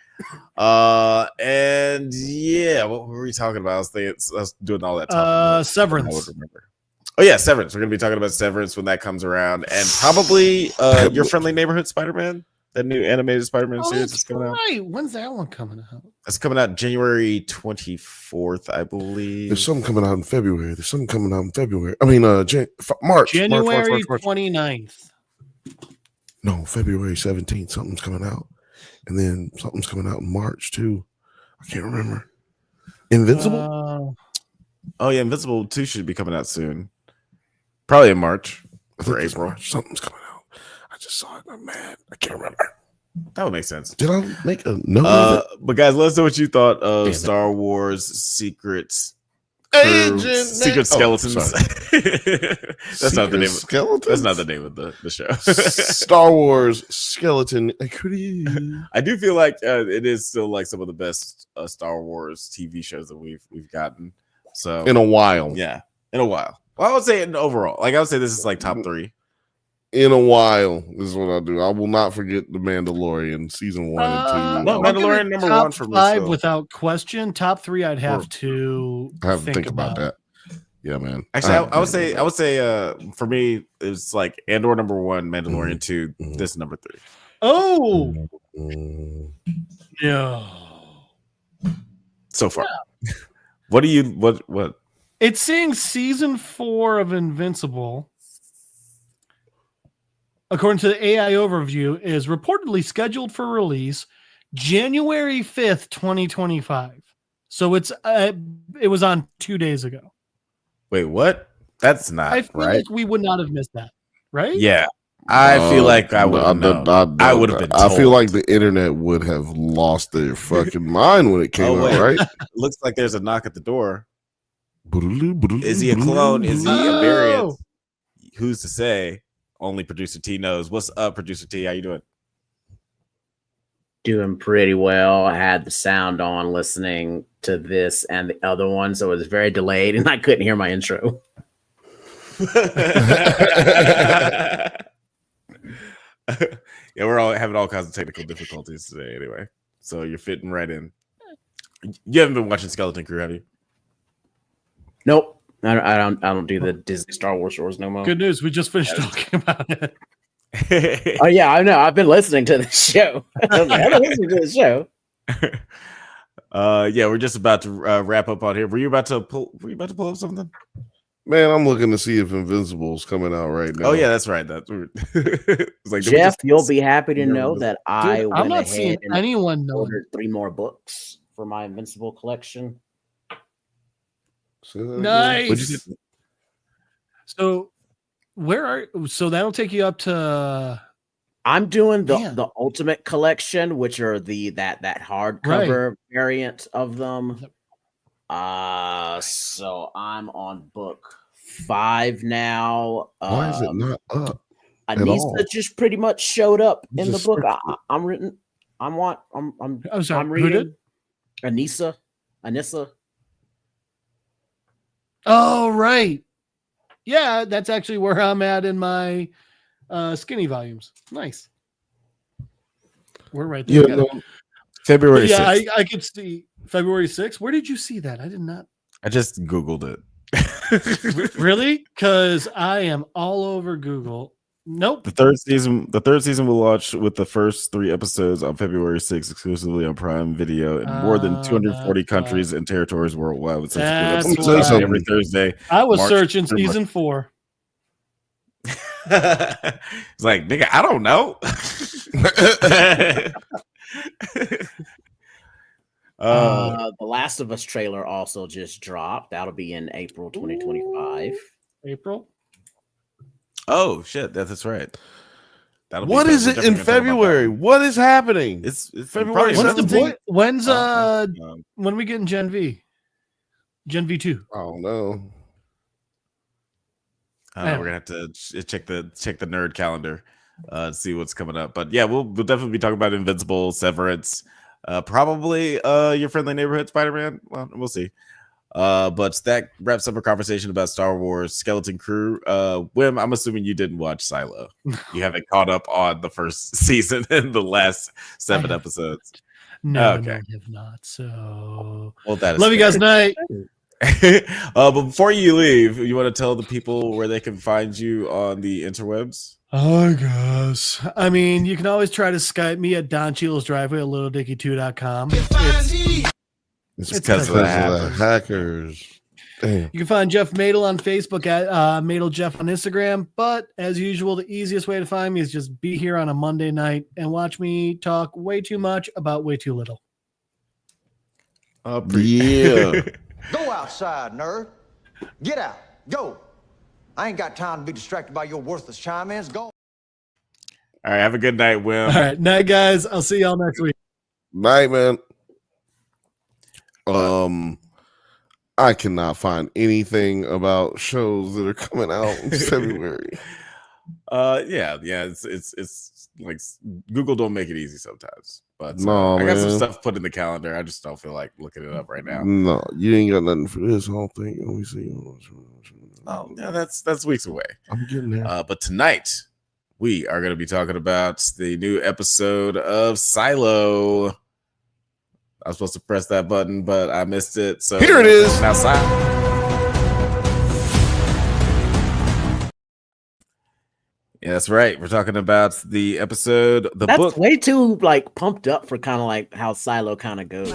And yeah, what were we talking about? I was doing all that talking. I would Severance. remember. Oh yeah, Severance. We're gonna be talking about Severance when that comes around, and probably Your Friendly Neighborhood Spider-Man, that new animated Spider-Man series that's coming out. Right. When's that one coming out? That's coming out January 24th, I believe. There's something coming out in February. I mean, March. January March. 29th. No, February 17th. Something's coming out, and then something's coming out in March too. I can't remember. Invincible. Oh yeah, Invincible 2 should be coming out soon. Probably in March I think or it's April. March. Something's coming out. I just saw it. I'm mad. I can't remember. That would make sense. Did I make a note of it? But guys, let us know what you thought of Damn it. Star Wars Secret Agent Skeletons. Oh, That's not the name. Skeletons. That's not the name of the show. Star Wars Skeleton Crew. I do feel like it is still like some of the best Star Wars TV shows that we've gotten. So In a while. yeah, in a while. Well, I would say in overall, like I would say this is like top 3. In a while. This is what I'll do. I will not forget The Mandalorian season 1 and 2. No, I'll give Mandalorian it number top 1 for me. 5 still. without question. Top 3, I'd have to I have to think about that. Yeah, man. Actually, I would say for me it's like Andor number 1, Mandalorian 2. This is number 3. Oh, Mm, no. So far. What do you what? It's saying season 4 of Invincible, according to the AI overview, is reportedly scheduled for release January 5th, 2025. So it was on 2 days ago. Wait, what? That's not I feel right. like we would not have missed that, right? Yeah. I feel like I would have known. I would have been I feel told. like the internet would have lost their fucking mind when it came Oh, wait. out, right? Looks like there's a knock at the door. Is he a clone? Is he a Oh. variant? Who's to say? Only producer T knows. What's up, producer T? How you doing? Doing pretty well. I had the sound on listening to this and the other one, so it was very delayed and I couldn't hear my intro. Yeah, we're all having all kinds of technical difficulties today anyway. So you're fitting right in. You haven't been watching Skeleton Crew, have you? Nope. I don't do the Disney Star Wars shows no more. Good news. We just finished talking about it. Oh yeah, I know. I've been listening to the show. I've been listening to the show. Yeah, we're just about to wrap up on here. Were you about to pull up something? Man, I'm looking to see if Invincible's coming out right now. Oh yeah, that's right. That's it's like Jeff, you'll be happy to know that I Dude, I'm went not ahead seeing and anyone knowing. ordered 3 more books for my Invincible collection. Nice. So that'll take you up to. I'm doing the Ultimate Collection, which are that hardcover variant of them. So I'm on book 5 now. Why is it not up? Anissa just pretty much showed up in the Just book. searched it. I'm sorry. I'm Who reading did? Anissa. Oh, right. Yeah, that's actually where I'm at in my skinny volumes. Nice. We're right there. Yeah, no, February. Yeah, 6th. I could see February 6th. Where did you see that? I did not. I just Googled it. Really? Because I am all over Google. Nope. The third season will launch with the first 3 episodes on February 6th, exclusively on Prime Video in more than 240 countries and territories worldwide. With subsequent episodes every Thursday. I was March searching through season 4. It's like, nigga, I don't know. The Last of Us trailer also just dropped. That'll be in April 2025. April? Oh shit, that's right. What is it in February? What is happening? It's February. When's when we get in Gen V? Gen V2. I don't know. We're gonna have to check the nerd calendar, see what's coming up. But yeah, we'll definitely be talking about Invincible, Severance, probably Your Friendly Neighborhood Spider-Man. Well, we'll see. But that wraps up our conversation about Star Wars Skeleton Crew. Wim, I'm assuming you didn't watch Silo. You haven't caught up on the first season and the last 7 episodes. No, okay. no, I have not. So Well, that is love you guys. Night. But before you leave, you want to tell the people where they can find you on the interwebs? I guess. I mean, you can always try to Skype me at Don Cheadle's driveway at littledickie2.com. It's because of the hackers. Damn. You can find Jeff Madel on Facebook at Madel Jeff on Instagram. But as usual, the easiest way to find me is just be here on a Monday night and watch me talk way too much about way too little. Yeah. Go outside, nerd. Get out. Go. I ain't got time to be distracted by your worthless chime-ins. Go. All right, have a good night, Will. All right, night, guys. I'll see y'all next week. Night, man. I cannot find anything about shows that are coming out in February. Yeah, it's like Google don't make it easy sometimes. But No, I got some man. stuff put in the calendar. I just don't feel like looking it up right now. No, you ain't got nothing for this whole thing. Let me see. Oh, yeah, that's weeks away. I'm getting there. But tonight we are going to be talking about the new episode of Silo. I was supposed to press that button, but I missed it. So here it is. Now, Silo. Yeah, that's right. We're talking about the episode, That's book. way too like pumped up for kind of like how Silo kind of goes.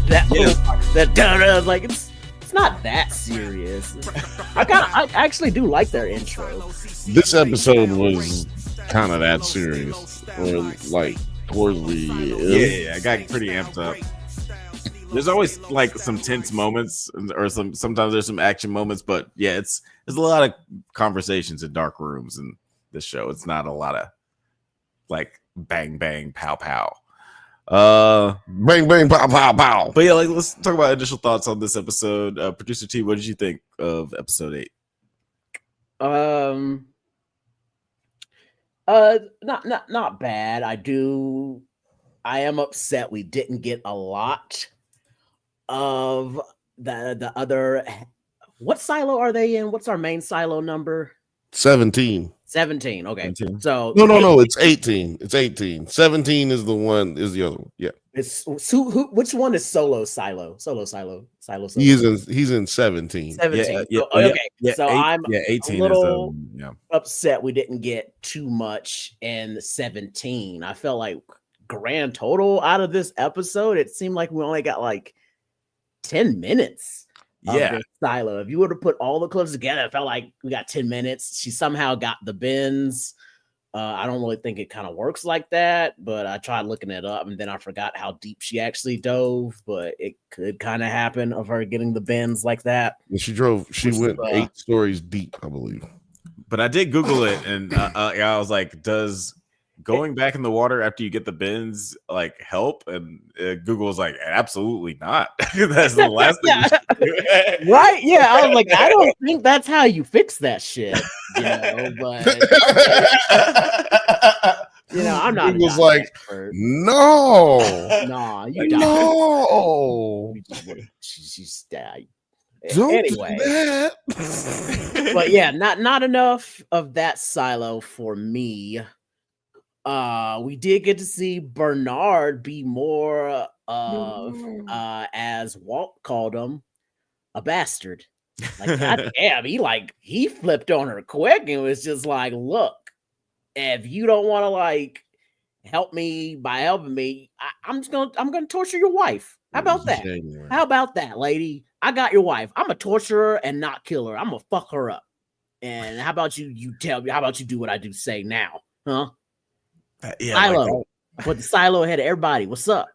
That like it's not that serious. I actually do like their intro. This episode was kind of that serious, or like towards the end. Yeah, I got pretty amped up. There's always like some tense moments, or sometimes there's some action moments, but yeah, there's a lot of conversations in dark rooms in this show. It's not a lot of like bang bang pow pow. Bang bang pow pow pow. But yeah, like let's talk about initial thoughts on this episode. Producer T, what did you think of episode 8? Not bad. I am upset we didn't get a lot of the other. What silo are they in? What's our main silo number? 17. 17. Okay. 17. So No, it's 18. It's 18. 17 is the other one. Yeah. It's which one is solo silo? Silo. He's in 17. 17. Yeah, okay. yeah, So I'm 18 a little is upset we didn't get too much in 17. I felt like grand total out of this episode, it seemed like we only got like 10 minutes. of this silo. If you were to put all the clips together, it felt like we got 10 minutes. She somehow got the bins. I don't really think it kind of works like that, but I tried looking it up and then I forgot how deep she actually dove, but it could kind of happen of her getting the bins like that. And she went 8 stories deep, I believe. But I did Google it, and I was like, does going back in the water after you get the bins like help? And Google was like, absolutely not. That's the last thing you should do. Right? Yeah, I was like, I don't think that's how you fix that shit. But I'm not. Google's like, expert. no, nah, you no. She's Don't anyway. do that. But yeah, not enough of that silo for me. We did get to see Bernard be more of as Walt called him, a bastard. Like, god damn, he flipped on her quick and was just like, look, if you don't want to like help me by helping me, I'm gonna torture your wife. How about that? January. How about that, lady? I got your wife. I'm a torturer and not kill her. I'm gonna fuck her up. And how about you tell me? How about you do what I do say now? Huh? Yeah, Silo. Put the silo ahead of everybody. What's up?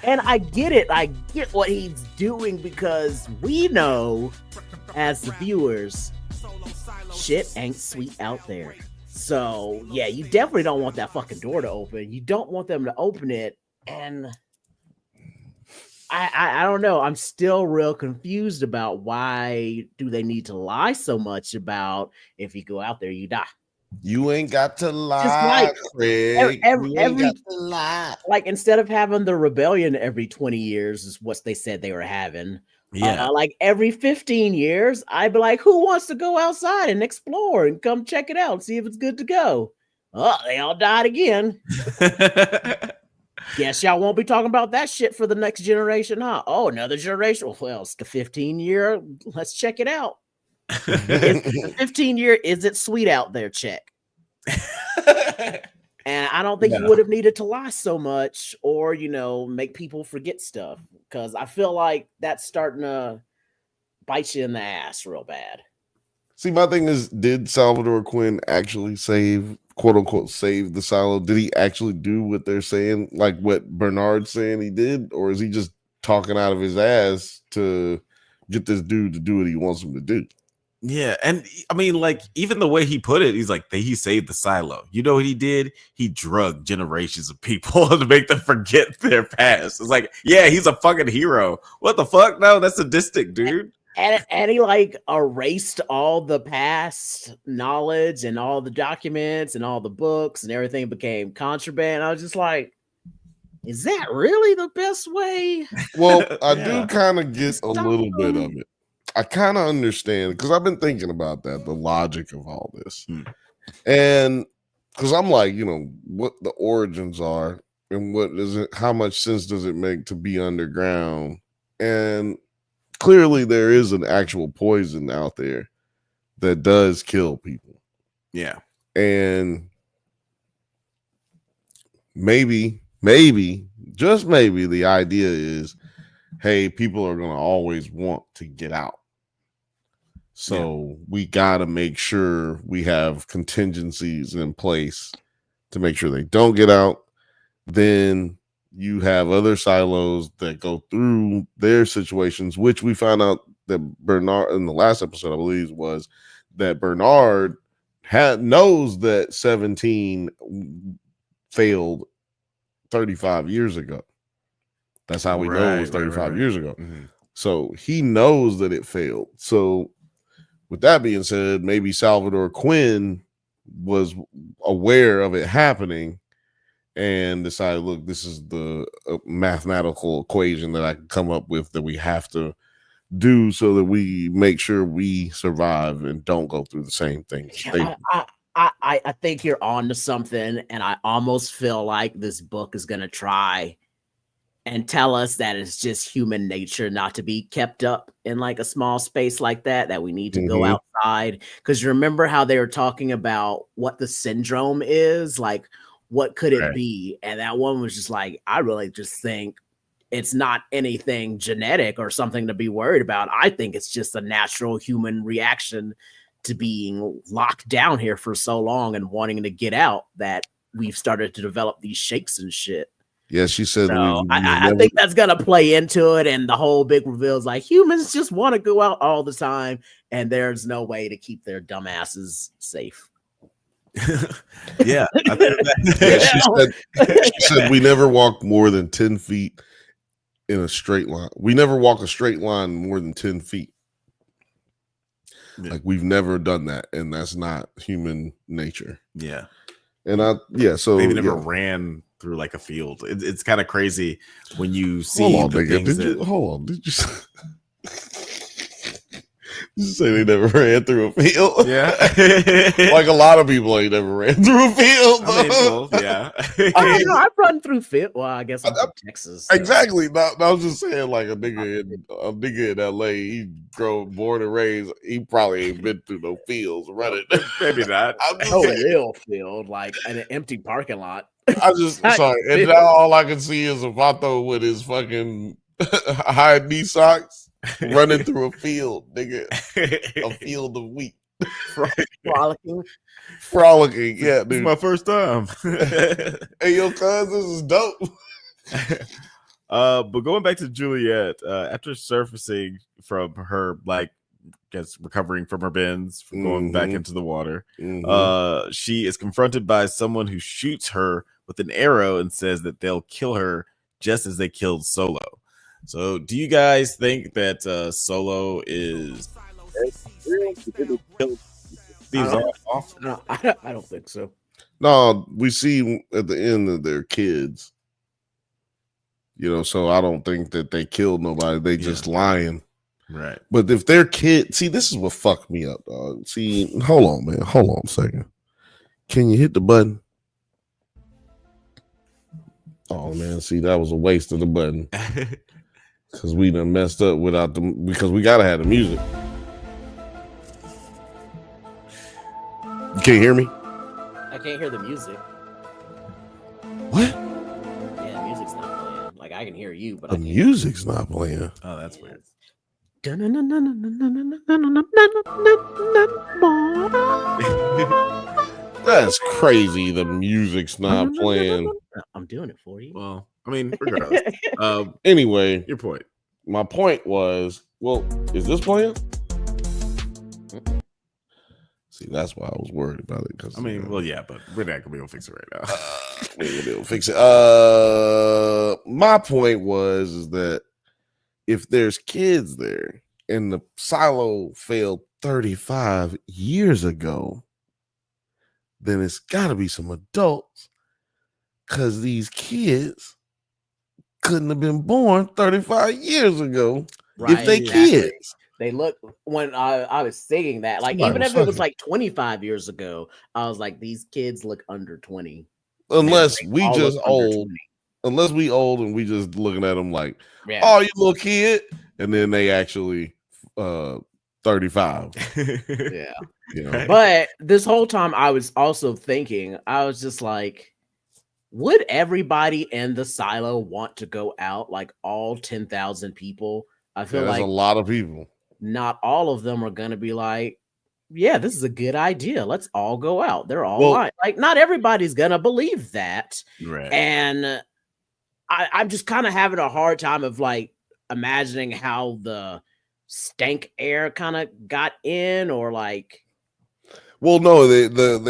And I get it. I get what he's doing because we know as the viewers, shit ain't sweet out there. So yeah, you definitely don't want that fucking door to open. You don't want them to open it. And I don't know. I'm still real confused about why do they need to lie so much about if you go out there, you die. You ain't got to lie, Just like Craig. You ain't got to lie. Like instead of having the rebellion every 20 years is what they said they were having. Yeah. Like every 15 years, I'd be like, who wants to go outside and explore and come check it out and see if it's good to go? Oh, they all died again. Guess y'all won't be talking about that shit for the next generation, huh? Oh, another generation. Well, it's the 15-year. Let's check it out. 15-year, is it sweet out there? Check. And I don't think you would have needed to lie so much or, make people forget stuff because I feel like that's starting to bite you in the ass real bad. See, my thing is, did Salvador Quinn actually quote unquote, save the silo? Did he actually do what they're saying, like what Bernard's saying he did? Or is he just talking out of his ass to get this dude to do what he wants him to do? Yeah, and I mean, like, even the way he put it, he's like, he saved the silo. You know what he did? He drugged generations of people to make them forget their past. It's like, yeah, he's a fucking hero. What the fuck? No, that's sadistic, dude. And he like erased all the past knowledge and all the documents and all the books and everything became contraband. I was just like, is that really the best way? Well, I do kind of get a little bit of it. I kind of understand because I've been thinking about that, the logic of all this. And because I'm like, what the origins are and what is it, how much sense does it make to be underground? And clearly there is an actual poison out there that does kill people. Yeah. And maybe, just maybe the idea is, hey, people are going to always want to get out. So we got to make sure we have contingencies in place to make sure they don't get out. Then you have other silos that go through their situations, which we found out that Bernard in the last episode, I believe, was that Bernard knows that 17 failed 35 years ago. That's how we know it was 35 years ago. Mm-hmm. So he knows that it failed. So with that being said, maybe Salvador Quinn was aware of it happening and decided, look, this is the mathematical equation that I can come up with that we have to do so that we make sure we survive and don't go through the same thing. I think you're on to something, and I almost feel like this book is going to try and tell us that it's just human nature not to be kept up in like a small space like that we need to go outside. Because you remember how they were talking about what the syndrome is, like what could it be? And that one was just like, I really just think it's not anything genetic or something to be worried about. I think it's just a natural human reaction to being locked down here for so long and wanting to get out that we've started to develop these shakes and shit. Yeah, she said. So I think that's gonna play into it, and the whole big reveal is like humans just want to go out all the time, and there's no way to keep their dumbasses safe. Yeah, I think she said we never walk more than 10 feet in a straight line. We never walk a straight line more than 10 feet. Yeah. Like we've never done that, and that's not human nature. Yeah. And so maybe never ran through like a field. It's kind of crazy when you see hold on, did you you say they never ran through a field? Yeah. Like a lot of people ain't never ran through a field. I mean, well, yeah. I've run through field. Well, I guess I'm from Texas. So. Exactly. No, I was just saying, like a nigga in LA, he born and raised, he probably ain't been through no fields running. Maybe not. No real field, like an empty parking lot. I just sorry, and now all I can see is a Bantha with his fucking high knee socks running through a field, nigga. A field of wheat. Frolicking, yeah, dude. It's my first time. Hey, yo, cuz, this is dope. But going back to Juliet, after surfacing from her, like, guess recovering from her bends, from going back into the water, she is confronted by someone who shoots her with an arrow and says that they'll kill her just as they killed Solo. So, do you guys think that Solo is? I don't think so. No, we see at the end that they're kids. You know, so I don't think that they killed nobody. They just lying. Right. But if they're kids, see, this is what fucked me up, dog. See, hold on, man. Hold on a second. Can you hit the button? Oh, man. See, that was a waste of the button. Because we done messed up without because we got to have the music. You can't hear me? I can't hear the music. What? Yeah, the music's not playing. Like, I can hear you, but the music's not playing. Oh, that's weird. That's crazy. The music's not playing. I'm doing it for you. Well, I mean, regardless. Anyway, your point. My point was, well, is this playing? See, that's why I was worried about it. Because I mean, well, yeah, but we're not gonna be able to fix it right now. We're gonna be able to fix it. My point is that if there's kids there and the silo failed 35 years ago, then it's got to be some adults, because these kids couldn't have been born 35 years ago if they kids. They look, when I was saying that, like, even if it was like 25 years ago, I was like, these kids look under 20. Unless we just old. Unless we old and we just looking at them like, oh, you little kid. And then they actually 35. Yeah. You know? But this whole time I was also thinking, I was just like, would everybody in the silo want to go out? Like all 10,000 people? I feel like a lot of people. Not all of them are gonna be like, yeah, this is a good idea. Let's all go out. They're all lying. Like, not everybody's gonna believe that. Right. And I'm just kind of having a hard time of like imagining how the stank air kind of got in, or like. Well, no, they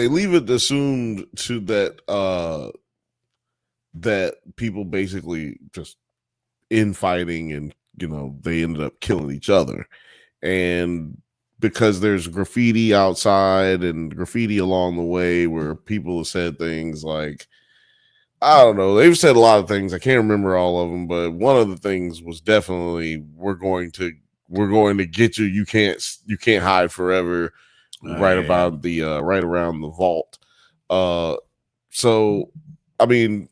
leave it assumed to that that people basically just infighting, and you know they ended up killing each other, and because there's graffiti outside and graffiti along the way where people have said things like, I don't know, they've said a lot of things. I can't remember all of them, but one of the things was definitely we're going to get you. You can't hide forever. About the right around the vault. So I mean,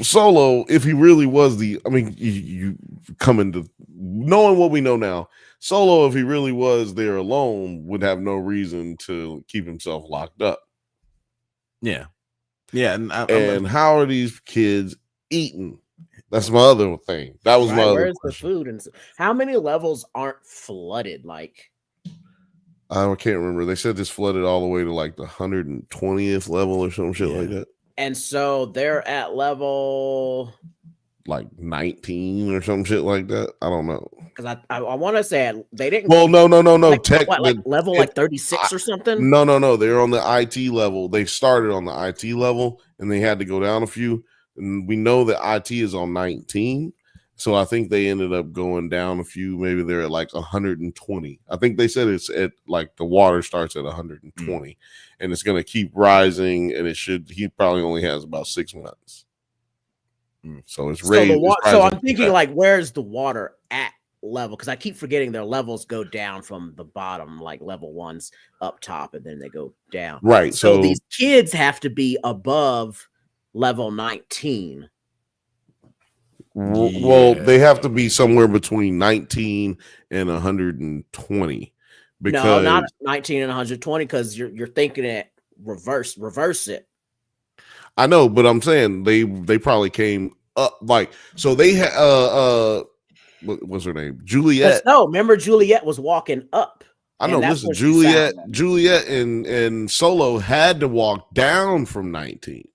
Solo, if he really was you come into knowing what we know now, Solo, if he really was there alone, would have no reason to keep himself locked up. Yeah. Yeah. And how are these kids eating? That's my other thing. That was my other Where's the question. food? And how many levels aren't flooded? Like, I can't remember. They said this flooded all the way to like the 120th level or some shit like that. and so they're at level, Like 19 or some shit like that. I don't know. because I want to say they didn't. Well, no. Like, Tech, what, like level like 36 or something? No. They're on the IT level. They started on the IT level and they had to go down a few. And we know that IT is on 19. So I think they ended up going down a few. Maybe they're at like 120. I think they said it's at like the water starts at 120 and it's going to keep rising. And he probably only has about 6 months. So it's raised. So I'm thinking like, where's the water at level? Because I keep forgetting their levels go down from the bottom, like level 1's up top, and then they go down. Right. So these kids have to be above level 19. Well, they have to be somewhere between 19 and 120. Because No, not 19 and 120, because you're thinking it reverse it. I know, but I'm saying they probably came up like so they had what's her name? Juliet. No, remember Juliet was walking up. I know. Listen, Juliet and Solo had to walk down from 19.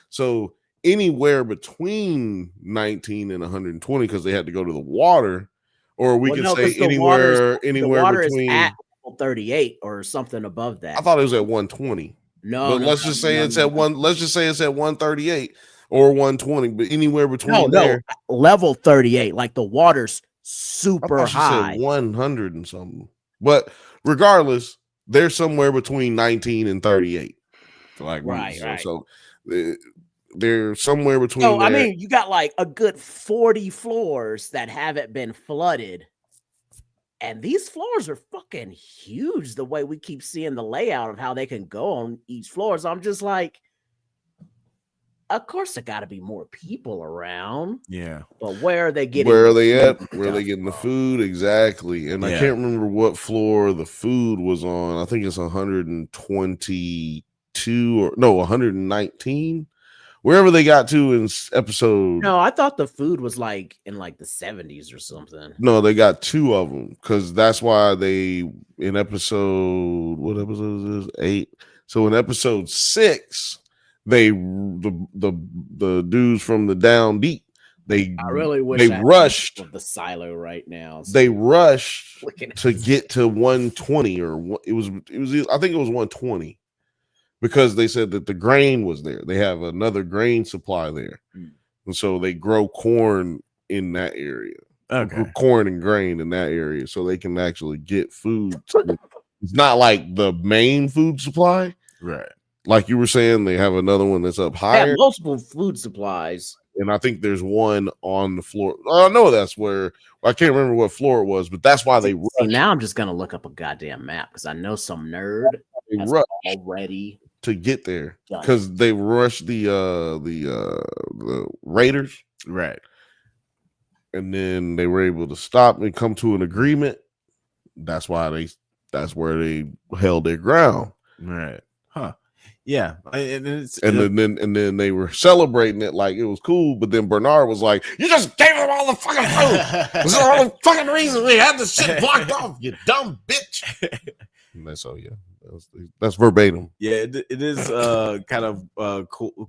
So anywhere between 19 and 120 because they had to go to the water, or we could say anywhere between is at 38 or something above that. I thought it was at 120. No, but let's just say it's at 138 or 120, but anywhere between there. Level 38, like the water's super I thought high. She said 100 and something. But regardless, they're somewhere between 19 and 38. Right. So they're somewhere between. So I mean, you got like a good 40 floors that haven't been flooded. And these floors are fucking huge the way we keep seeing the layout of how they can go on each floor. So I'm just like, of course there got to be more people around. Yeah. But where are they getting? Where are they at? Where are they getting the food? Exactly. And I can't remember what floor the food was on. I think it's 122 or no, 119. Wherever they got to in episode. No, I thought the food was like in like the 70s or something. No, they got 2 of them because that's why they in episode. What episode is this? 8. So in episode 6, the dudes from the Down Deep. I really wish they rushed the silo right now. So they rushed to get to 120 or it was I think it was 120. Because they said that the grain was there. They have another grain supply there. And so they grow corn in that area. Okay. Corn and grain in that area. So they can actually get food. It's not like the main food supply. Right. Like you were saying, they have another one that's up higher. They have multiple food supplies. And I think there's one on the floor. I know that's where I can't remember what floor it was, but that's why they rushed. So now I'm just gonna look up a goddamn map because I know some nerd already to get there because they rushed the Raiders, right? And then they were able to stop and come to an agreement. That's where they held their ground, right? Huh? Yeah, and then they were celebrating it like it was cool. But then Bernard was like, "You just gave them all the fucking food. This is all the fucking reason we had this shit blocked off. You dumb bitch." And that's that's verbatim. Yeah, it is kind of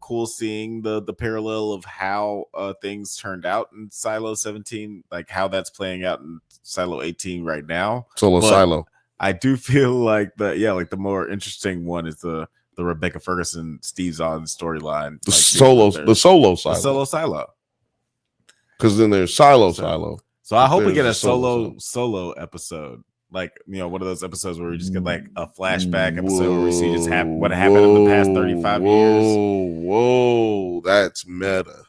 cool seeing the parallel of how things turned out in Silo 17, like how that's playing out in Silo 18 right now. Silo. I do feel like the more interesting one is the Rebecca Ferguson Steve Zahn storyline. The solo silo. Because then there's silo. So I hope we get a solo episode. Like, one of those episodes where we just get like a flashback episode where we see just what happened in the past 35 years. Whoa, that's meta.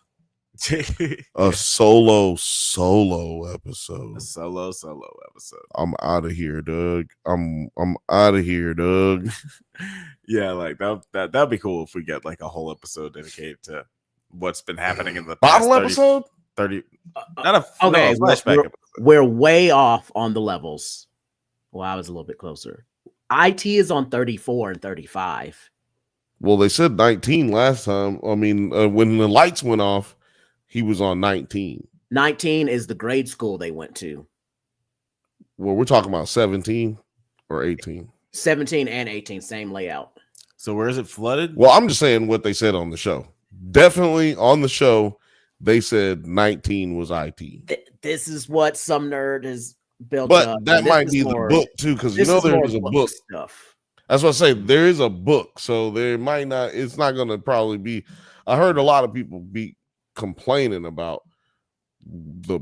A solo episode. A solo episode. I'm out of here, Doug. I'm out of here, Doug. Yeah, like that'd be cool if we get like a whole episode dedicated to what's been happening in the bottle past episode. 30. Not a flashback episode. We're way off on the levels. Well, I was a little bit closer. IT is on 34 and 35. Well, they said 19 last time. I mean, when the lights went off, He was on 19. 19 is the grade school they went to. Well, we're talking about 17 or 18. 17 and 18, same layout. So where is it flooded? Well, I'm just saying what they said on the show. Definitely on the show, they said 19 was IT. This is what some nerd has built but up. that might be the book too, because you know there is a book stuff. That's what I say. There is a book, so there might not. It's not going to probably be. I heard a lot of people be complaining about the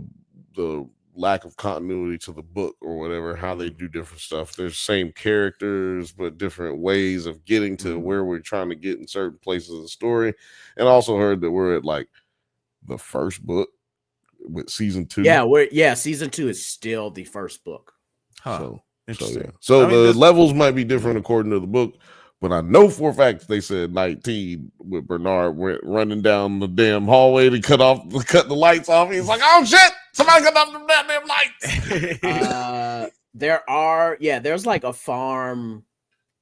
lack of continuity to the book or whatever. How they do different stuff. There's same characters, but different ways of getting to where we're trying to get in certain places of the story. And also heard that we're at like the first book with season 2. Yeah, season 2 is still the first book. Huh. So interesting. So the levels might be different according to the book, but I know for a fact they said 19 with Bernard went running down the damn hallway to cut the lights off. He's like, "Oh shit! Somebody cut off the damn lights." There's like a farm,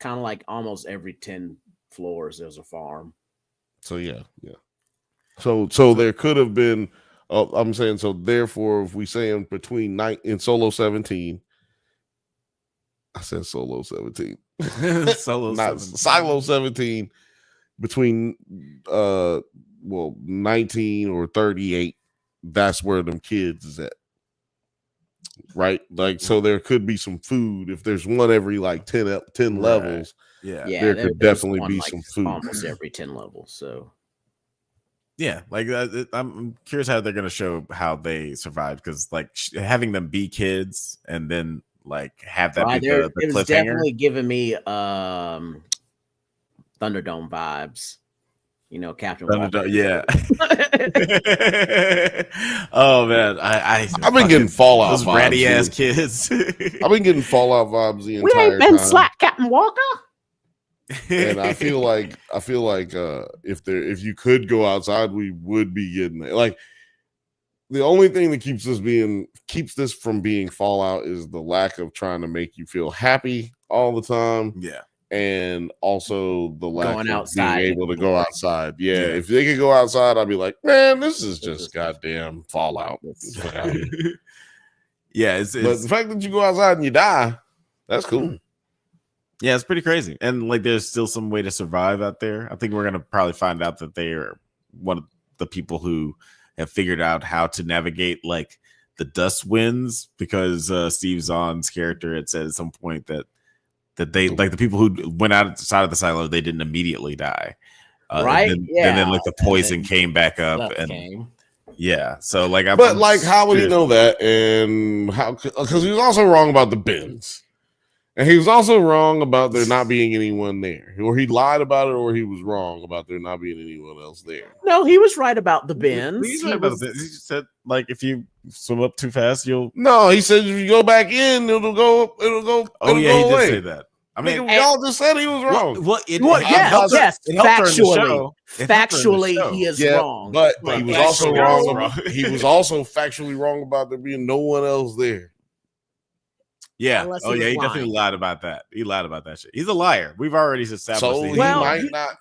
kind of like almost every 10 floors. There's a farm. So yeah. So there could have been. I'm saying so. Therefore, if we say in between in Solo 17. I said Solo 17. Silo 17 between 19 or 38. That's where them kids is at. Right? Like, so there could be some food. If there's one every like 10 levels, there could definitely be some food. Almost every 10 levels. So yeah, like I'm curious how they're going to show how they survived, because like having them be kids and then like have that be the it was cliffhanger. Definitely giving me Thunderdome vibes. You know, Captain Walker. Yeah. Oh man, I've been getting Fallout those vibes, ratty ass kids. I've been getting Fallout vibes the We entire ain't been time. slack, Captain Walker. And I feel like if you could go outside, we would be getting it. Like, the only thing that keeps this from being Fallout is the lack of trying to make you feel happy all the time. Yeah. And also the lack Going of outside. being able to go outside. Yeah. If they could go outside, I'd be like, man, this is just goddamn Fallout. Yeah. But the fact that you go outside and you die, that's cool. Yeah, it's pretty crazy. And like there's still some way to survive out there. I think we're gonna probably find out that they are one of the people who have figured out how to navigate like the dust winds, because Steve Zahn's character had said at some point that they, like, the people who went outside of the silo, they didn't immediately die. Right? And then like the poison came back up yeah. So like, how would he know that? And how? Because he was also wrong about the bins. And he was also wrong about there not being anyone there. Or he lied about it, or he was wrong about there not being anyone else there. No, he was right about the bins. He's right about the bins. He said, like, if you swim up too fast, you'll... No, he said if you go back in, it'll go Oh, yeah, he away. did say that. I mean, y'all just said he was wrong. Yes, factually, he is wrong. But he was also wrong. He was also factually wrong about there being no one else there. Yeah. Unless Oh, he yeah. was He definitely lying. lied about that. He lied about that shit. He's a liar. We've already established. So he might not.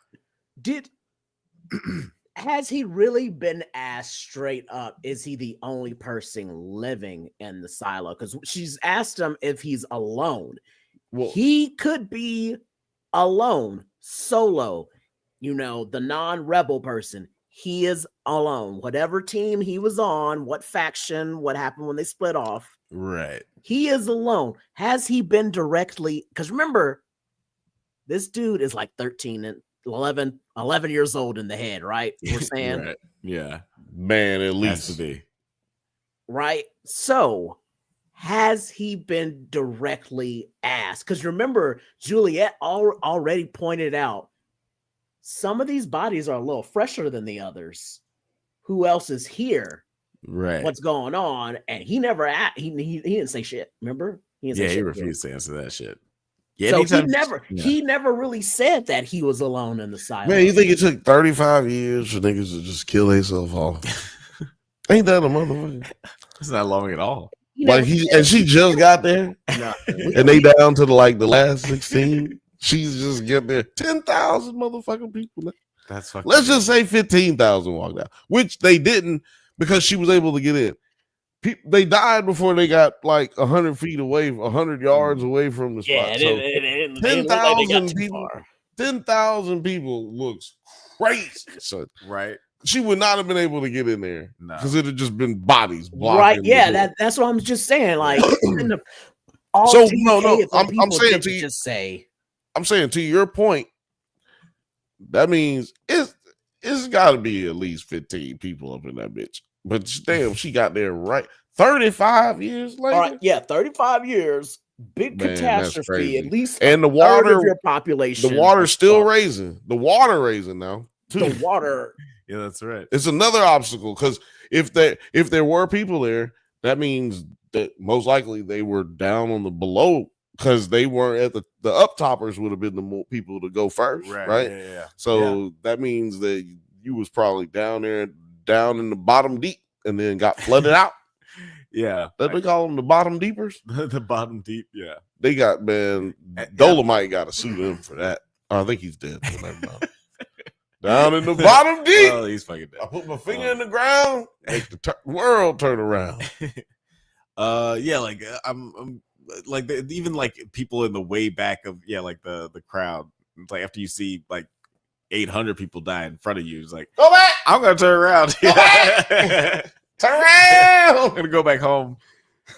Has he really been asked straight up? Is he the only person living in the silo? Because she's asked him if he's alone. Well, he could be alone, solo. You know, the non-rebel person. He is alone. Whatever team he was on, what faction, what happened when they split off. Right. He is alone. Has he been directly? Because remember, this dude is like 13 and 11 years old in the head, right? We're saying, Right. Yeah, man, at least has to be. Right. So, has he been directly asked? Because remember, Juliet already pointed out some of these bodies are a little fresher than the others. Who else is here? Right. What's going on? And he never he didn't say shit. Remember? He refused to answer that shit. Yeah, so he never really said that he was alone in the silo. Man, you think it took 35 years for niggas to just kill themselves off? Ain't that a motherfucker? It's not long at all. Like she just got there, and they down to the last 16. She's just getting there. 10,000 motherfucking people. That's fucking. Let's just say 15,000 walked out, which they didn't. because she was able to get in. They died before they got like 100 feet away, 100 yards away from the spot. Yeah, So it 10,000 people. 10,000 people looks crazy. So Right. she would not have been able to get in there No. because it had just been bodies blocking. Right? the Yeah, door. that's what I'm just saying. Like, So, no, I'm saying to you, just say. I'm saying to your point, that means it's got to be at least 15 people up in that bitch. But damn, she got there right 35 years later. All right, yeah, 35 years, big Man, that's catastrophe. crazy. At least and the third water of your population. The water's still raising. The water raising now. Too. The water. Yeah, that's right. It's another obstacle because if there were people there, that means that most likely they were down on the below because they weren't at the up toppers would have been the more people to go first, right? Yeah. So that means that you was probably down there, down in the bottom deep, and then got flooded out. Yeah, that they call them the bottom deepers. The bottom deep. Yeah, they got Dolomite got to sue them for that. I think he's dead. So never mind. Down in the bottom deep. Oh, he's fucking dead. I put my finger in the ground, make the world turn around. Yeah, like I'm like even like people in the way back of like the crowd. It's like after you see like 800 people die in front of you, it's like go back. I'm gonna turn around. Go back. Turn around. I'm gonna go back home.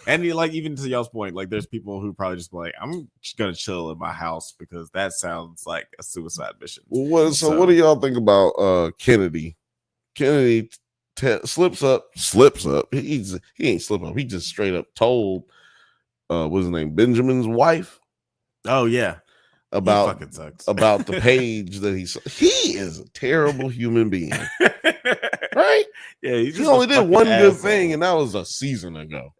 And you like even to y'all's point, like there's people who probably just like I'm just gonna chill in my house because that sounds like a suicide mission. Well, so what do y'all think about Kennedy? Kennedy slips up. He ain't slipping up. He just straight up told what's his name, Benjamin's wife. Oh yeah, about the page that he is a terrible human being, right? Yeah, he only did one good thing, and that was a season ago.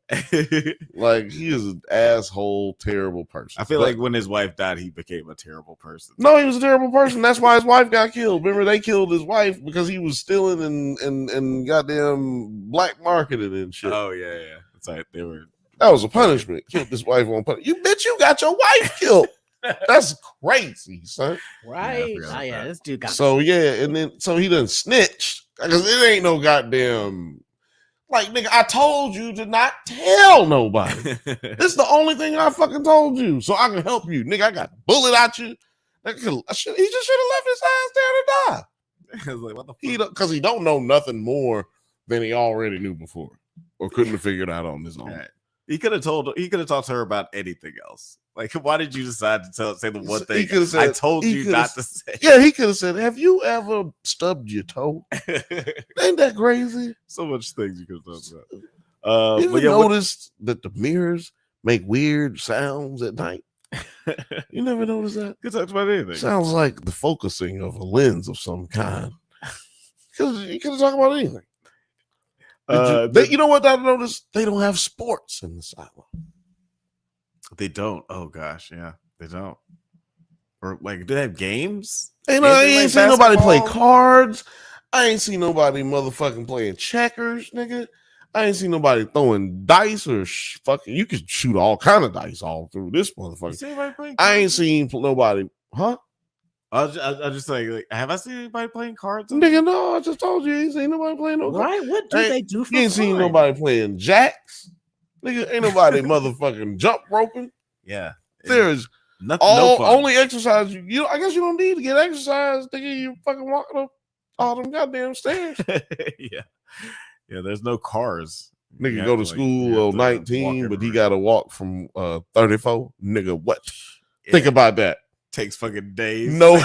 Like he is an asshole, terrible person. I feel like when his wife died, he became a terrible person. No, he was a terrible person. That's why his wife got killed. Remember, they killed his wife because he was stealing and goddamn black marketing and shit. Oh yeah. That's right. That was a punishment. Killed his wife on punishment. You bitch, you got your wife killed. That's crazy, son. Right? Yeah, this dude got so and then he done snitched because it ain't no goddamn like nigga. I told you to not tell nobody. This is the only thing I fucking told you, so I can help you, nigga. I got a bullet at you. He just should have left his ass there to die. I was like, what the fuck? Because he don't know nothing more than he already knew before, or couldn't have figured out on his own. Right. He could have talked to her about anything else. Like, why did you decide to say the one thing I told you not to say? Yeah, he could have said, "Have you ever stubbed your toe?" Ain't that crazy? So much things you could have talked about. You ever noticed that the mirrors make weird sounds at night? You never noticed that? You could talk about anything. Sounds like the focusing of a lens of some kind. You could have talked about anything. You know what I noticed? They don't have sports in the silo. They don't. Oh gosh, yeah, they don't. Or like, do they have games? I ain't seen nobody play cards. I ain't seen nobody motherfucking playing checkers, nigga. I ain't seen nobody throwing dice or fucking. You can shoot all kind of dice all through this motherfucker. I ain't seen nobody, huh? I just like, have I seen anybody playing cards? Nigga, no, I just told you, I ain't seen nobody playing no cards. Right? What do they do for You ain't seen nobody playing jacks. Nigga, ain't nobody motherfucking jump roping. Yeah. There's nothing. Only exercise you I guess you don't need to get exercise. Nigga, you fucking walking up all them goddamn stairs. Yeah. There's no cars. Nigga go to school 19, but he got to walk from 34. Nigga, what? Yeah. Think about that. Takes fucking days. No.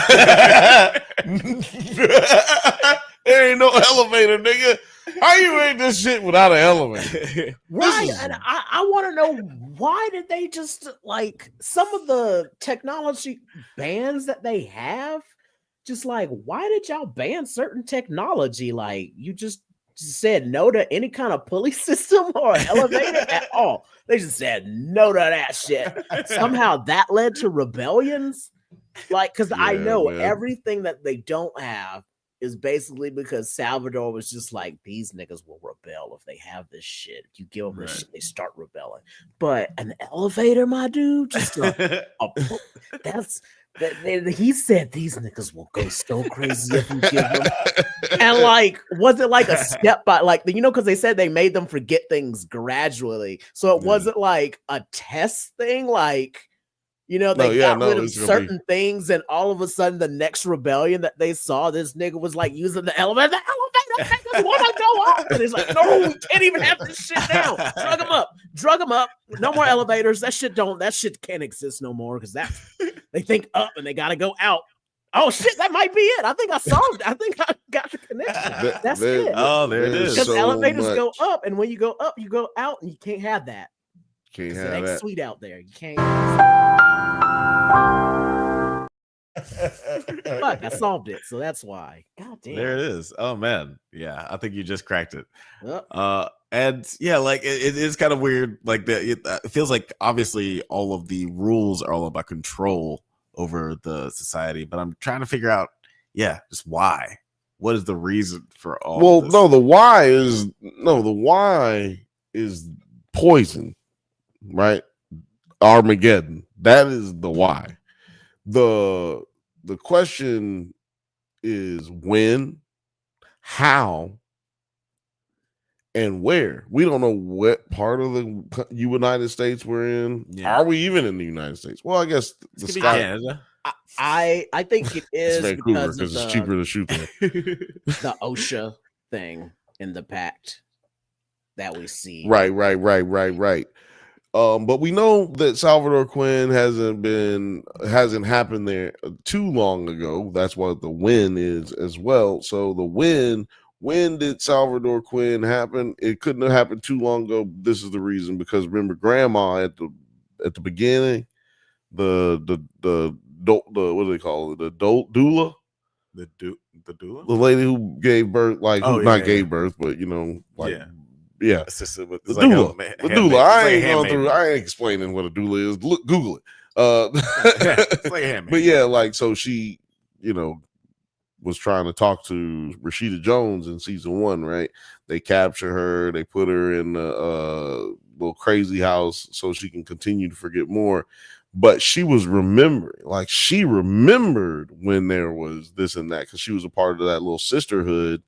There ain't no elevator, nigga. How you make this shit without an elevator? Right. And I want to know, why did they just, like, some of the technology bans that they have, just like, why did y'all ban certain technology? Like, you just said no to any kind of pulley system or elevator at all. They just said no to that shit. Somehow that led to rebellions. Like, because I know everything that they don't have is basically because Salvador was just like, these niggas will rebel if they have this shit. If you give them this shit, they start rebelling. But an elevator, my dude, just that's He said these niggas will go so crazy if you give them. And like, was it like a step by like, because they said they made them forget things gradually. So it wasn't like a test thing, like, they got rid of certain things, and all of a sudden the next rebellion that they saw, this nigga was like using the elevator. The elevator niggas want to go up. And it's like, no, we can't even have this shit down. Drug them up. No more elevators. That shit can't exist no more because they think up and they gotta go out. Oh shit, that might be it. I think I solved it. I think I got the connection. That's it. Oh, there it is. Because elevators go up, and when you go up, you go out, and you can't have that. Can't have it ain't that. sweet out there. You can't. Fuck, I solved it, so that's why. God damn. There it is. Oh man, yeah, I think you just cracked it. Yep. And yeah, like it is kind of weird. Like it feels like obviously all of the rules are all about control over the society, but I'm trying to figure out, just why. What is the reason for all? Well, this? the why is poison, right? Armageddon. That is the why. The question is when, how, and where. We don't know what part of the United States we're in. Yeah. Are we even in the United States? Well, I guess the sky. Canada. I think it is Vancouver because it's cheaper to shoot there. The OSHA thing in the pact that we see. Right. But we know that Salvador Quinn hasn't happened there too long ago. That's what the win is as well. So the win. When did Salvador Quinn happen? It couldn't have happened too long ago. This is the reason, because remember, Grandma at the beginning, the what do they call it? The doula, the doula, the lady who gave birth, like gave birth, but assisted with the like doula. The doula. I ain't explaining what a doula is. Look, Google it. It's like a handmaid. But so she, was trying to talk to Rashida Jones in season 1, right? They capture her, they put her in a little crazy house so she can continue to forget more. But she was remembering, like she remembered when there was this and that, because she was a part of that little sisterhood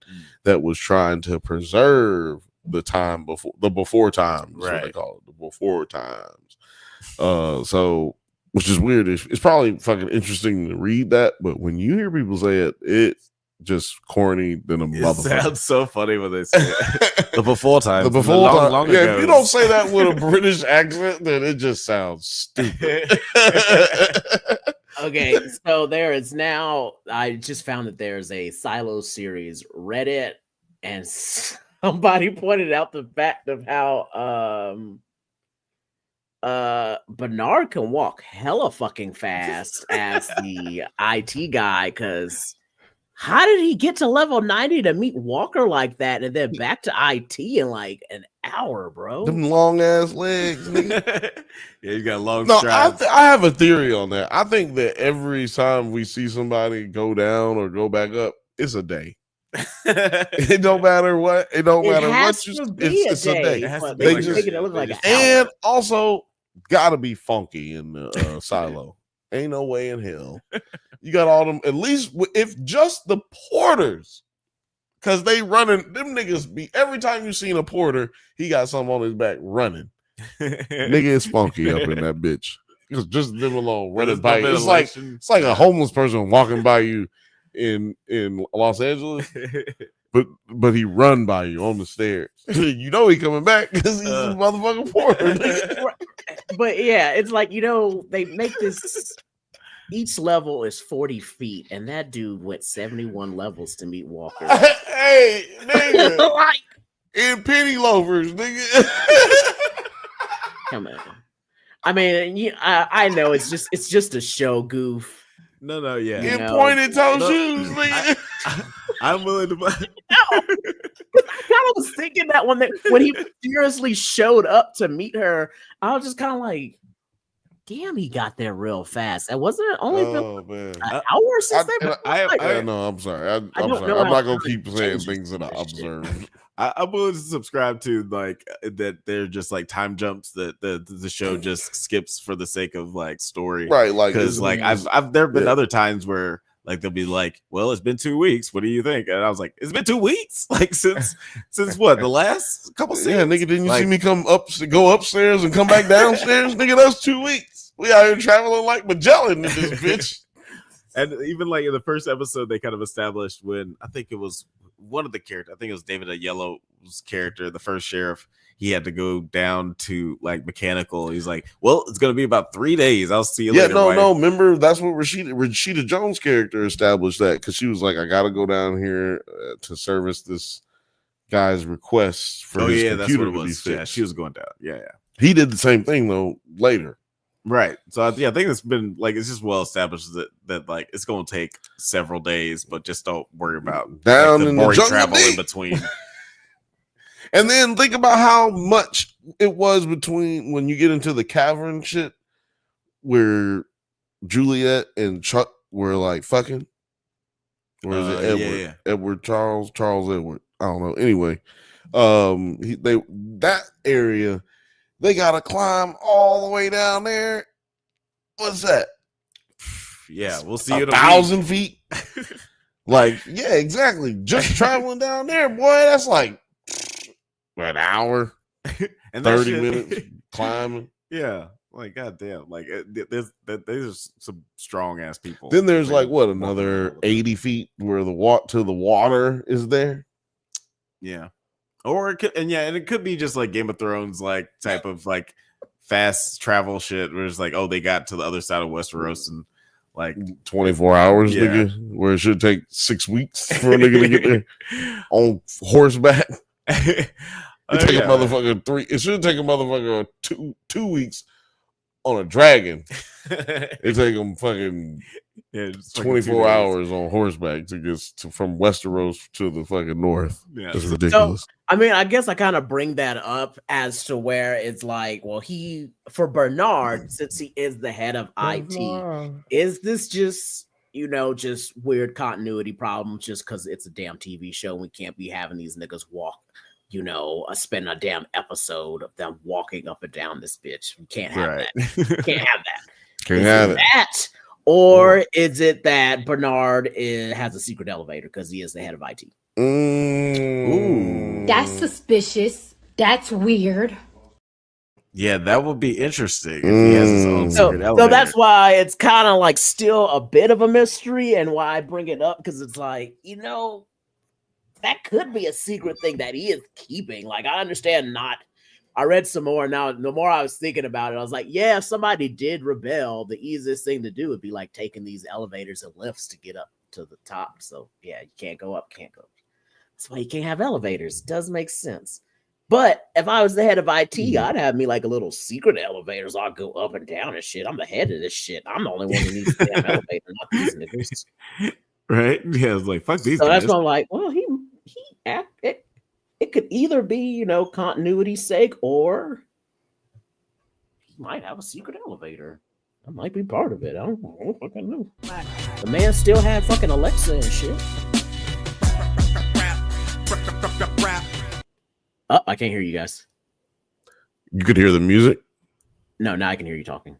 that was trying to preserve the time before times, right? What they call it, the before times. So, which is weird. It's probably fucking interesting to read that, but when you hear people say it, it's just corny than a motherfucker. It sounds so funny when they say it. The before time. The before time. Long ago. If you don't say that with a British accent, then it just sounds stupid. Okay, so there is now, I just found that there's a Silo series Reddit, and somebody pointed out the fact of how Bernard can walk hella fucking fast as the IT guy, because how did he get to level 90 to meet Walker like that and then back to IT in like an hour, bro? Them long ass legs, nigga. Yeah, you got long strides. I have a theory on that. I think that every time we see somebody go down or go back up, it's a day. It don't matter what. It don't matter what. It's a day. They just making it look like an hour. And also gotta be funky in the silo. Ain't no way in hell. You got all them, at least if just the porters, because they running, them niggas be, every time you seen a porter, he got something on his back running. Nigga is funky up in that bitch. Just them alone running by you. It's like a homeless person walking by you in Los Angeles, but he run by you on the stairs. You know he coming back because he's a motherfucking porter. But yeah, it's like, they make this, each level is 40 feet, and that dude went 71 levels to meet Walker. Hey, nigga. In penny loafers, nigga. Come on. I mean, I know it's just a show goof. No, yeah. In pointed toe shoes, nigga. I'm willing to buy. No, I kind of was thinking that when he seriously showed up to meet her, I was just kind of like, damn, he got there real fast. And wasn't it only been Oh man. an hour since they? No, I'm sorry. I'm don't sorry. know I'm how not gonna time keep saying changes things that I this shit. observed. I'm willing to subscribe to like that. They're just like time jumps that the show just skips for the sake of like story, Right, like because like I've there have been other times where like they'll be like, well, it's been 2 weeks. What do you think? And I was like, it's been 2 weeks, like since what, the last couple scenes? Yeah, nigga, didn't you like, see me go upstairs and come back downstairs? Nigga, that's 2 weeks. We out here traveling like Magellan in this bitch. And even like in the first episode, they kind of established when I think it was one of the characters, I think it was David Aiello's character, the first sheriff, he had to go down to like mechanical. He's like, well, it's going to be about 3 days. I'll see you later. No. Remember, that's what Rashida Jones' character established that because she was like, I got to go down here to service this guy's request for his computer that's what it to be was. fixed. Yeah, she was going down. Yeah. He did the same thing though later. Right. So I think it's been like it's just well established that like it's going to take several days, but just don't worry about down like, in the boring the travel jungle in between. And then think about how much it was between when you get into the cavern shit where Juliet and Chuck were like fucking. Or is it Edward? Yeah. Edward Charles Edward. I don't know. Anyway, that area. They gotta climb all the way down there. What's that? Yeah, we'll see you 1,000 feet. Like, yeah, exactly. Just traveling down there, boy. That's like an hour, and 30 minutes climbing. Yeah, like goddamn, like there's some strong ass people. Then there's like what another 80 feet where the water is there. Yeah. Or it could, and it could be just like Game of Thrones, like type of like fast travel shit, where it's like, oh, they got to the other side of Westeros in like 24 hours, nigga, where it should take 6 weeks for a nigga to get there on horseback. It take a motherfucker It should take a motherfucker two weeks on a dragon. It take them fucking 24 hours on horseback to get from Westeros to the fucking north. Yeah, it's ridiculous. So, I mean, I guess I kind of bring that up as to where it's like, well, for Bernard, since he is the head of IT, is this just just weird continuity problems just because it's a damn TV show? We can't be having these niggas walk. Spend a damn episode of them walking up and down this bitch. We can't have that. Can't have that. Can't have that. Or is it that Bernard has a secret elevator because he is the head of IT? Ooh. That's suspicious. That's weird. Yeah, that would be interesting if he has his own secret elevator. So that's why it's kind of like still a bit of a mystery, and why I bring it up, because it's like, that could be a secret thing that he is keeping. Like, I understand I read some more. Now, the more I was thinking about it, I was like, yeah, if somebody did rebel, the easiest thing to do would be like taking these elevators and lifts to get up to the top. So, yeah, you can't go up, can't go. That's why you can't have elevators. Does make sense. But if I was the head of IT, I'd have me like a little secret elevator. So I'll go up and down and shit. I'm the head of this shit. I'm the only one who needs the damn elevator, not these niggas. Right? Yeah, it's like, fuck these so guys. That's why I'm like, well, it could either be, continuity's sake, or he might have a secret elevator. That might be part of it. I don't fucking know. The man still had fucking Alexa and shit. Oh, I can't hear you guys. You could hear the music? No, now I can hear you talking.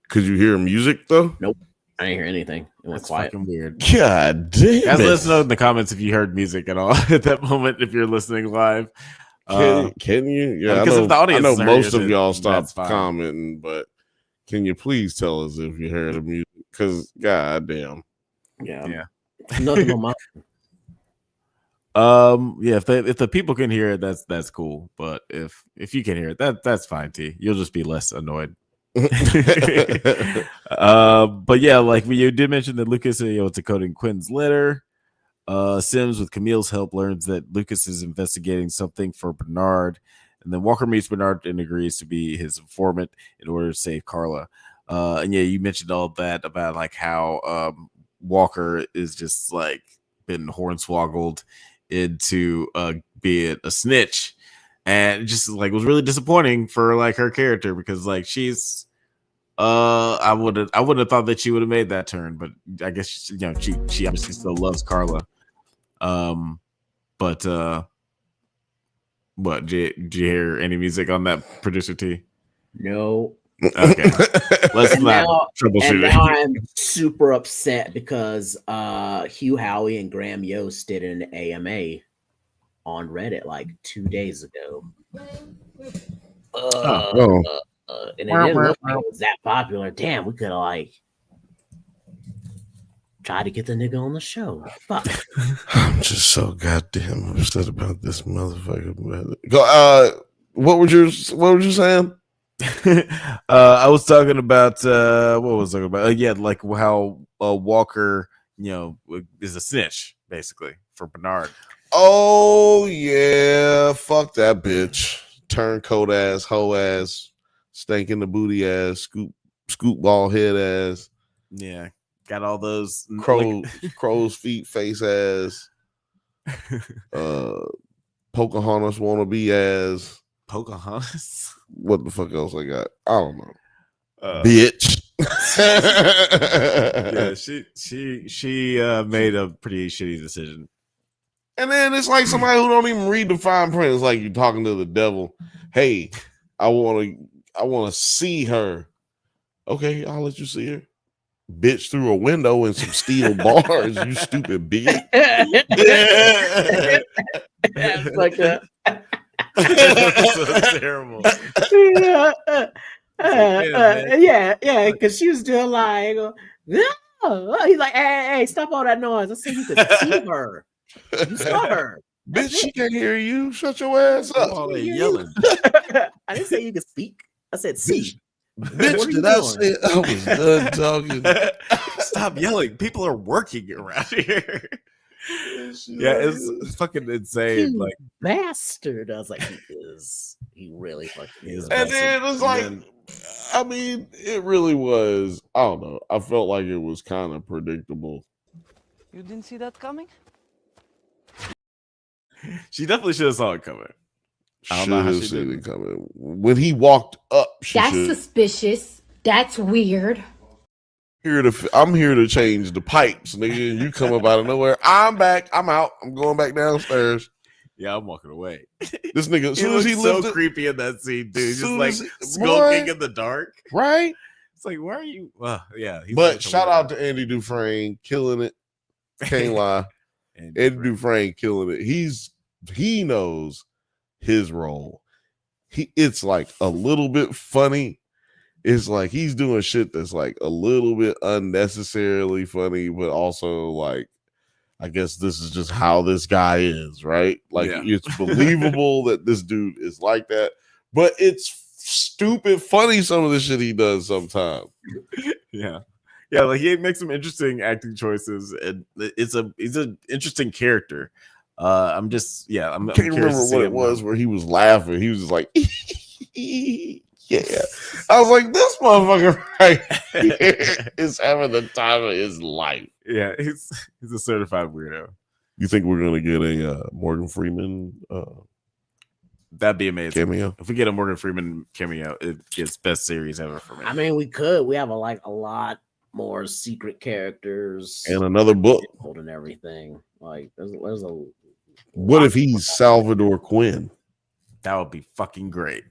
Could you hear music though? Nope. I didn't hear anything. It went quiet. Fucking weird. God damn. Guys, let us know in the comments if you heard music at all at that moment, if you're listening live. Can you? Yeah, because if the audience I know most of it, y'all stopped commenting, but can you please tell us if you heard the music? Because god damn. Yeah. Nothing on my if the people can hear it, that's cool. But if you can hear it, that's fine, T. You'll just be less annoyed. But yeah, like you did mention that Lucas is decoding Quinn's letter. Sims, with Camille's help, learns that Lucas is investigating something for Bernard, and then Walker meets Bernard and agrees to be his informant in order to save Carla. And yeah, you mentioned all that about like how Walker is just like been hornswoggled into being a snitch, and it just like was really disappointing for like her character, because like she's I would have thought that she would have made that turn, but I guess she obviously still loves Carla. But what did you hear any music on that, producer T? No. Okay, let's not troubleshoot and it. now I'm super upset because Hugh Howey and Graham Yost did an AMA on Reddit like 2 days ago. Oh. And it didn't look like it was that popular. Damn, we could have like tried to get the nigga on the show. Fuck. I'm just so goddamn upset about this motherfucker. What were you saying? I was talking about what was I talking about? Yeah, like how Walker, is a snitch basically for Bernard. Oh yeah, fuck that bitch. Turncoat ass, hoe ass, stank in the booty ass, scoop ball head ass. Yeah, got all those crow's feet face ass. Pocahontas wannabe ass. Pocahontas. What the fuck else I got? I don't know. Bitch. Yeah, she made a pretty shitty decision. And then it's like somebody who don't even read the fine print. It's like you're talking to the devil. Hey, I want to see her. Okay, I'll let you see her. Bitch, through a window and some steel bars. You stupid bitch. That's like that. So terrible. Yeah, because she was doing like, no. He's like, hey, stop all that noise. I said you could see her. You saw her. Bitch, she can't hear you. Shut your ass up. All they yelling. I didn't say you could speak. I said see. Bitch, did I say I was done talking? Stop yelling. People are working around here. Yeah, it's fucking insane. You like bastard. I was like, he really fucking is. And then it was like, I mean, it really was. I don't know. I felt like it was kind of predictable. You didn't see that coming? She definitely should have saw it coming. I don't know how she did it coming. When he walked up, That's suspicious. That's weird. I'm here to change the pipes, nigga. You come up out of nowhere. I'm back. I'm out. I'm going back downstairs. Yeah, I'm walking away. This nigga, as soon as he so lifted, creepy in that scene, dude. Just like skulking boy, in the dark. Right? It's like, why are you? Yeah. But shout out to Andy Dufresne, killing it. Can't lie. Andy Dufresne killing it. He knows his role. It's like a little bit funny. It's like he's doing shit that's like a little bit unnecessarily funny, but also like, I guess this is just how this guy is, right? Like it's believable that this dude is like that, but it's stupid funny some of the shit he does sometimes. Yeah, like he makes some interesting acting choices, and he's an interesting character. I can't remember what it was where he was laughing. He was just like, yeah. I was like, this motherfucker right here is having the time of his life. Yeah, he's a certified weirdo. You think we're gonna get a Morgan Freeman? That'd be amazing. Cameo. If we get a Morgan Freeman cameo, it gets best series ever for me. I mean, we could. We have a lot more secret characters and another book holding everything. Like, there's a. What if he's Salvador Quinn? That would be fucking great.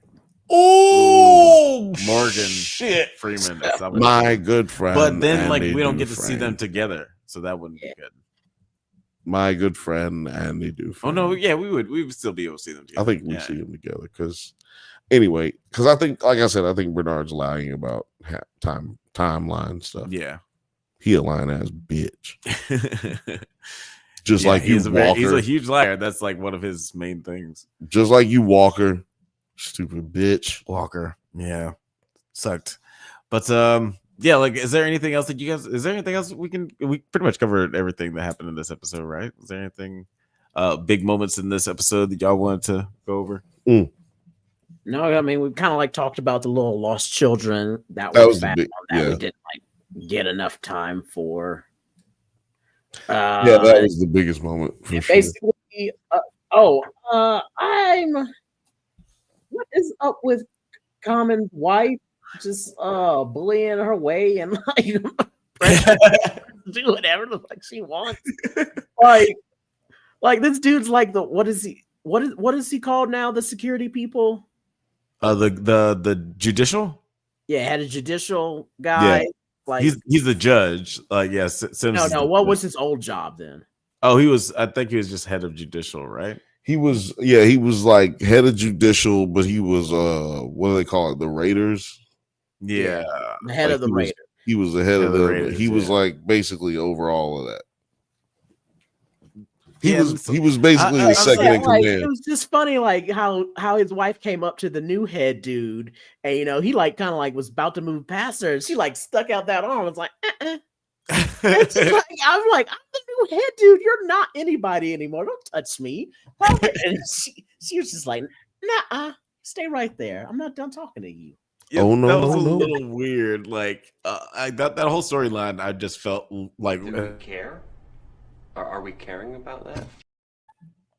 Oh, Morgan Freeman, my good friend. But then, Andy like, we don't get to Dufresne. see them together, so that wouldn't be good. My good friend Andy Dufresne. Oh no, yeah, we would still be able to see them together. I think we see them together because, anyway, because I think, like I said, I think Bernard's lying about timeline stuff. Yeah, he a lying ass bitch. Just like you, he's Walker. a huge liar. That's like one of his main things. Just like you, Walker. Stupid bitch. Walker. Yeah. Sucked. But yeah, like, is there anything else that you guys, is there anything else we pretty much covered everything that happened in this episode, right? Is there anything big moments in this episode that y'all wanted to go over? No, I mean, we kind of like talked about the little lost children that was bad big, that we didn't like get enough time for. Yeah, that was the biggest moment for sure. Basically, what is up with Common's wife? just bullying her way and do whatever the fuck she wants. Like this dude's like what is he called now? The security people? The judicial? Yeah, had a judicial guy. Yeah. Like he's the judge. Like yes, no. What was his old job then? Oh, I think he was just head of judicial, right? He was like head of judicial, but he was what do they call it? The Raiders. Yeah, the head of the Raiders. He was the head of the Raiders. He was like basically over all of that. He Yeah, was basically the second in command. It was just funny, like how his wife came up to the new head dude, and he like kind of like was about to move past her, and she like stuck out that arm. Was like, I'm like, I'm the new head dude. You're not anybody anymore. Don't touch me. And she was just like, nah, stay right there. I'm not done talking to you. Yeah, oh no, that was no, a little weird. Like that whole storyline, I just felt like. Do we care? Are we caring about that?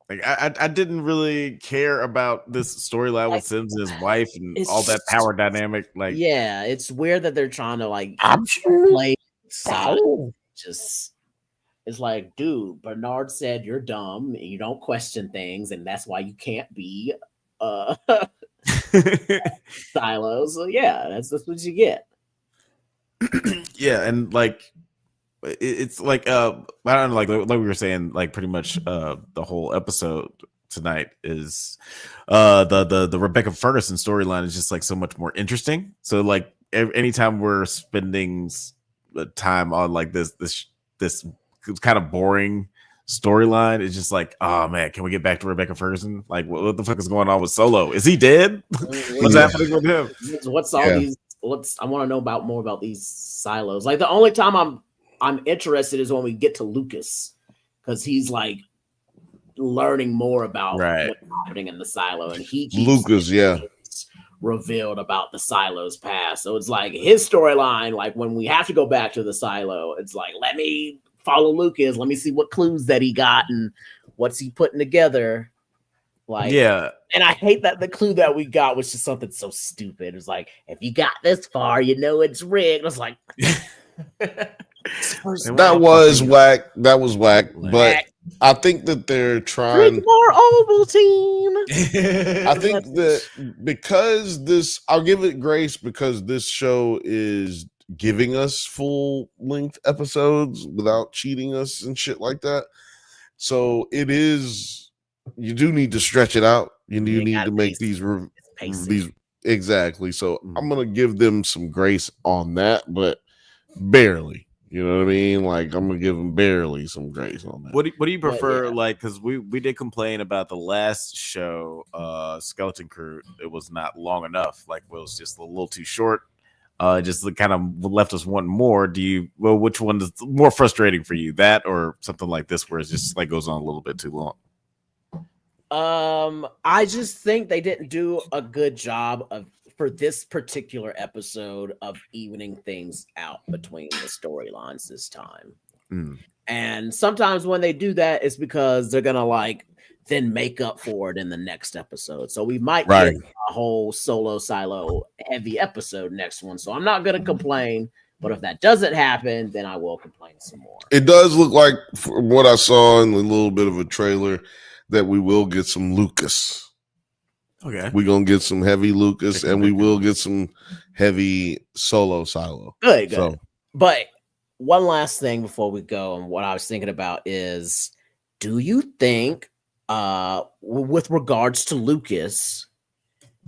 Like I didn't really care about this storyline with Sims and his wife and all that power dynamic. Like, yeah, it's weird that they're trying to like play side. Just it's like, dude, Bernard said you're dumb and you don't question things, and that's why you can't be Silo. So yeah, that's what you get. Yeah, and like it's like I don't know, like we were saying, like pretty much the whole episode tonight is the Rebecca Ferguson storyline is just like so much more interesting. So like anytime we're spending time on like this kind of boring storyline, it's just like, oh man, can we get back to Rebecca Ferguson? Like what the fuck is going on with Solo? Is he dead? What's happening with him? What's all these? I want to know more about these silos. Like the only time I'm interested is when we get to Lucas, because he's like learning more about what's happening in the silo, and he keeps revealed about the silo's past. So it's like his storyline, like when we have to go back to the silo, it's like, let me follow Lucas, let me see what clues that he got and what's he putting together. Like, yeah, and I hate that the clue that we got was just something so stupid. It's like, if you got this far, you know it's rigged. I was like, that was whack. That was whack. But I think that they're trying more Ovaltine. I think that because this, I'll give it grace because this show is giving us full length episodes without cheating us and shit like that. So it is, you do need to stretch it out. You need to make these exactly. So I'm gonna give them some grace on that, but barely. You know what I mean? Like I'm gonna give them barely some grace on that. What do you prefer? Like, because we did complain about the last show, Skeleton Crew. It was not long enough. Like it was just a little too short. Just kind of left us wanting more. Which one is more frustrating for you? That or something like this, where it just like goes on a little bit too long? I just think they didn't do a good job for this particular episode of evening things out between the storylines this time. And sometimes when they do that, it's because they're gonna like then make up for it in the next episode. So we might get a whole solo silo heavy episode next one. So I'm not gonna complain, but if that doesn't happen, then I will complain some more. It does look like, from what I saw in a little bit of a trailer, that we will get some Lucas. Okay. We're going to get some heavy Lucas and we will get some heavy solo silo. Good. So. But one last thing before we go, and what I was thinking about is, do you think, with regards to Lucas,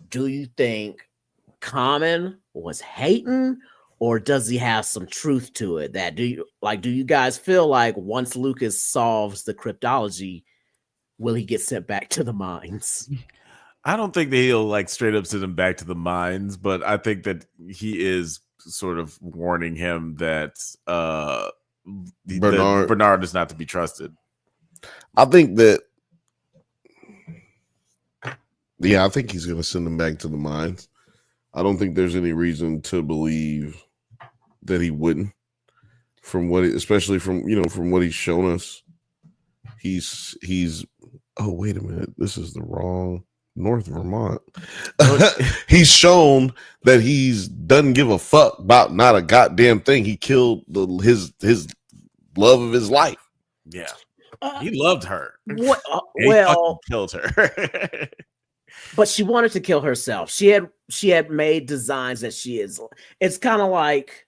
do you think Common was hating, or does he have some truth to it? That do you guys feel like once Lucas solves the cryptology, will he get sent back to the mines? I don't think that he'll like straight up send him back to the mines, but I think that he is sort of warning him that Bernard is not to be trusted. I think that, I think he's going to send him back to the mines. I don't think there's any reason to believe that he wouldn't, especially from what he's shown us. He's oh, wait a minute, this is the wrong North Vermont. He's shown that he's doesn't give a fuck about not a goddamn thing. He killed his love of his life. Yeah, he loved her. What? He fucking killed her. But she wanted to kill herself. She had made designs that she is. It's kind of like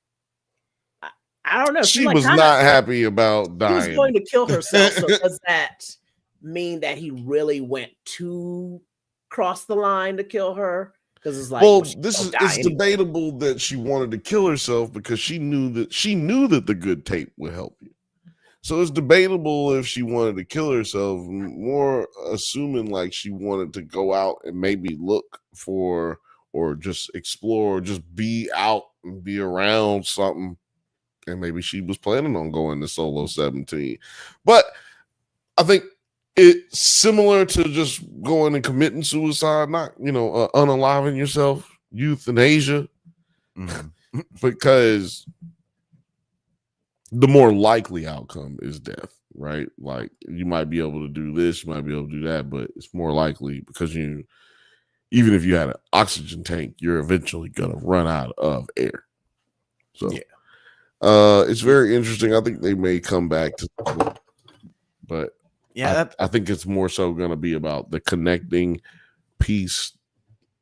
I don't know. She like was not happy about dying. She was going to kill herself. So does that mean that he really went to cross the line to kill her? Because it's like, well, it's debatable that she wanted to kill herself because she knew that the good tape would help you. So it's debatable if she wanted to kill herself, more assuming like she wanted to go out and maybe look for or just explore, just be out and be around something. And maybe she was planning on going to Solo 17. But I think it's similar to just going and committing suicide, not, unaliving yourself, euthanasia, because the more likely outcome is death, right? Like you might be able to do this, you might be able to do that, but it's more likely because even if you had an oxygen tank, you're eventually gonna run out of air. So it's very interesting. I think they may come back to, but I think it's more so gonna be about the connecting piece,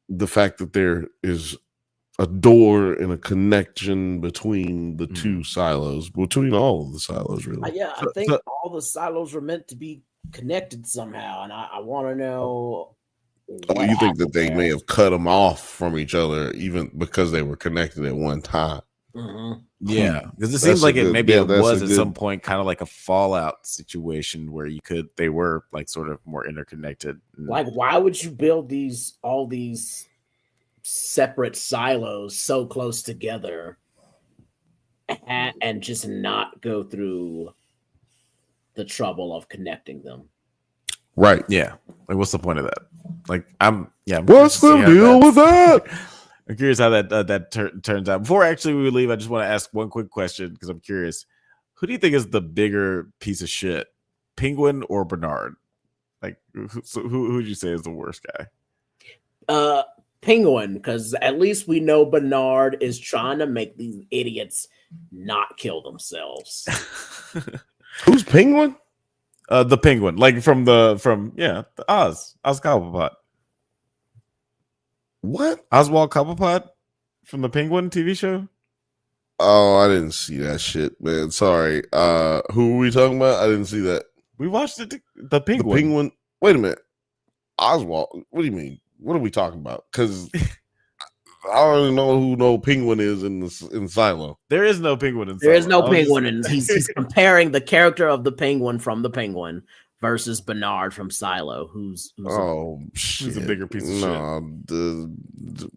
the fact that there is a door and a connection between the two silos, between all of the silos, really. Yeah, I think all the silos were meant to be connected somehow, and I want to know. You think that they may have cut them off from each other, even because they were connected at one time? Mm-hmm. Yeah, because it seems like it was at some point kind of like a fallout situation where they were like sort of more interconnected. Like, why would you build all these separate silos so close together and just not go through the trouble of connecting them? Right. Yeah. Like, what's the point of that? Like, what's the deal with that? I'm curious how that turns out. Before actually we leave, I just want to ask one quick question because I'm curious. Who do you think is the bigger piece of shit, Penguin or Bernard? Like, who would you say is the worst guy? Penguin, because at least we know Bernard is trying to make these idiots not kill themselves. Who's Penguin? The Penguin, like from the Oz Cobblepot. What? Oswald Cobblepot from the Penguin TV show? Oh, I didn't see that shit, man. Sorry. Who are we talking about? I didn't see that. We watched it. The Penguin. The Penguin. Wait a minute. Oswald. What do you mean? What are we talking about? Because I don't even know who no Penguin is in Silo. There is no Penguin in Silo. There is no Penguin, and he's comparing the character of the Penguin from the Penguin versus Bernard from Silo, who's a bigger piece of shit. The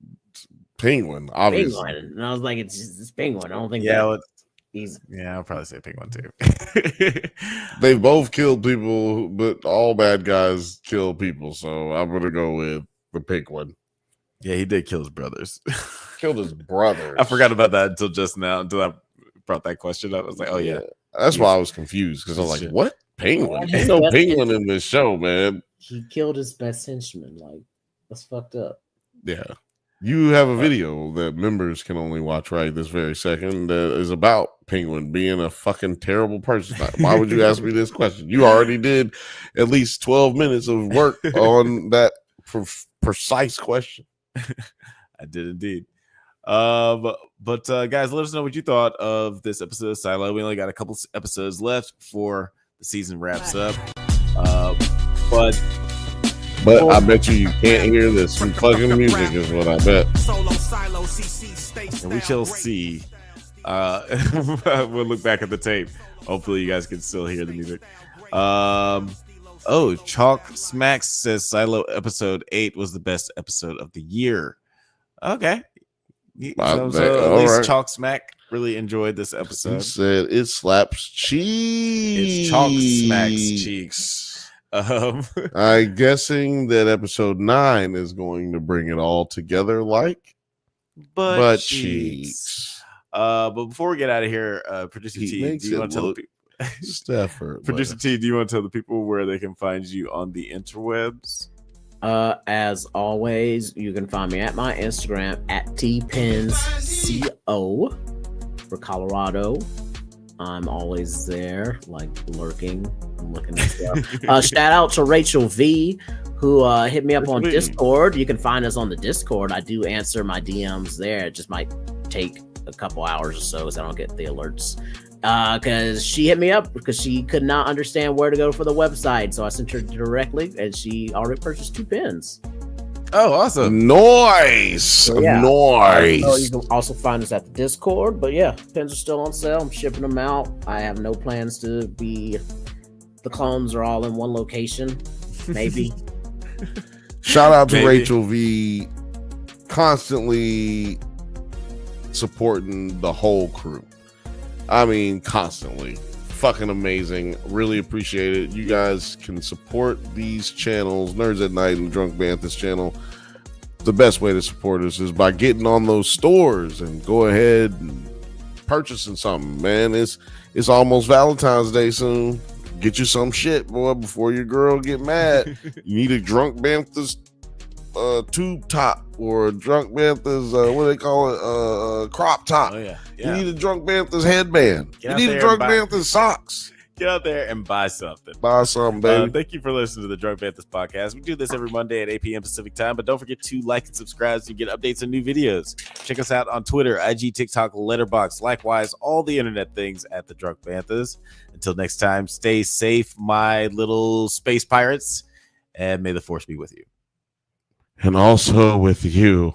Penguin, obviously. Penguin. And I was like, it's Penguin. I don't think I'll probably say Penguin too. They both killed people, but all bad guys kill people, so I'm gonna go with the Penguin. Yeah, he did kill his brothers. Killed his brothers. I forgot about that until just now, until I brought that question up. I was like, oh yeah. That's why I was confused, because I was like, what? Penguin? Ain't no Penguin in this show, man. He killed his best henchman. Like, that's fucked up. Yeah. You have a video that members can only watch right this very second that is about Penguin being a fucking terrible person. Why would you ask me this question? You already did at least 12 minutes of work on that precise question. I did indeed. But guys, let us know what you thought of this episode of Silo. We only got a couple episodes left before the season wraps up. But I bet you can't hear this fucking music is what I bet. And we shall see. We'll look back at the tape. Hopefully you guys can still hear the music. Chalk Smacks says Silo episode 8 was the best episode of the year. Okay. So at least Chalk Smack really enjoyed this episode. He said it slaps cheeks. It's Chalk Smacks cheeks. I'm guessing that episode 9 is going to bring it all together like butt cheeks. But before we get out of here, Producer T, do you want to tell the people? Stafford. Producer T, do you want to tell the people where they can find you on the interwebs? As always, you can find me at my Instagram at tpensco for Colorado. I'm always there, like lurking. I'm looking at stuff. Shout out to Rachel V, who hit me up on Discord. You can find us on the Discord. I do answer my DMs there. It just might take a couple hours or so because I don't get the alerts. Because she hit me up because she could not understand where to go for the website. So I sent her directly, and she already purchased 2 pins. Oh, awesome. Nice. So, yeah. Nice. So you can also find us at the Discord. But yeah, pins are still on sale. I'm shipping them out. I have no plans to be... The clones are all in one location. Maybe. Shout out to Rachel V. Constantly supporting the whole crew. I mean, constantly. Fucking amazing. Really appreciate it. You guys can support these channels, Nerds at Night and Drunk Banthas channel. The best way to support us is by getting on those stores and go ahead and purchasing something, man. It's almost Valentine's Day soon. Get you some shit, boy, before your girl get mad. You need a Drunk Banthas tube top or a Drunk Banthas what do they call it, crop top. Oh yeah. You need a Drunk Banthas headband. You need a Drunk Banthas socks. Get out there and buy something. Buy something, baby. Thank you for listening to the Drunk Banthas podcast. We do this every Monday at 8 p.m. Pacific time, but don't forget to like and subscribe so you get updates on new videos. Check us out on Twitter, IG, TikTok, Letterboxd. Likewise, all the internet things at the Drunk Banthas. Until next time, stay safe, my little space pirates, and may the force be with you. And also with you.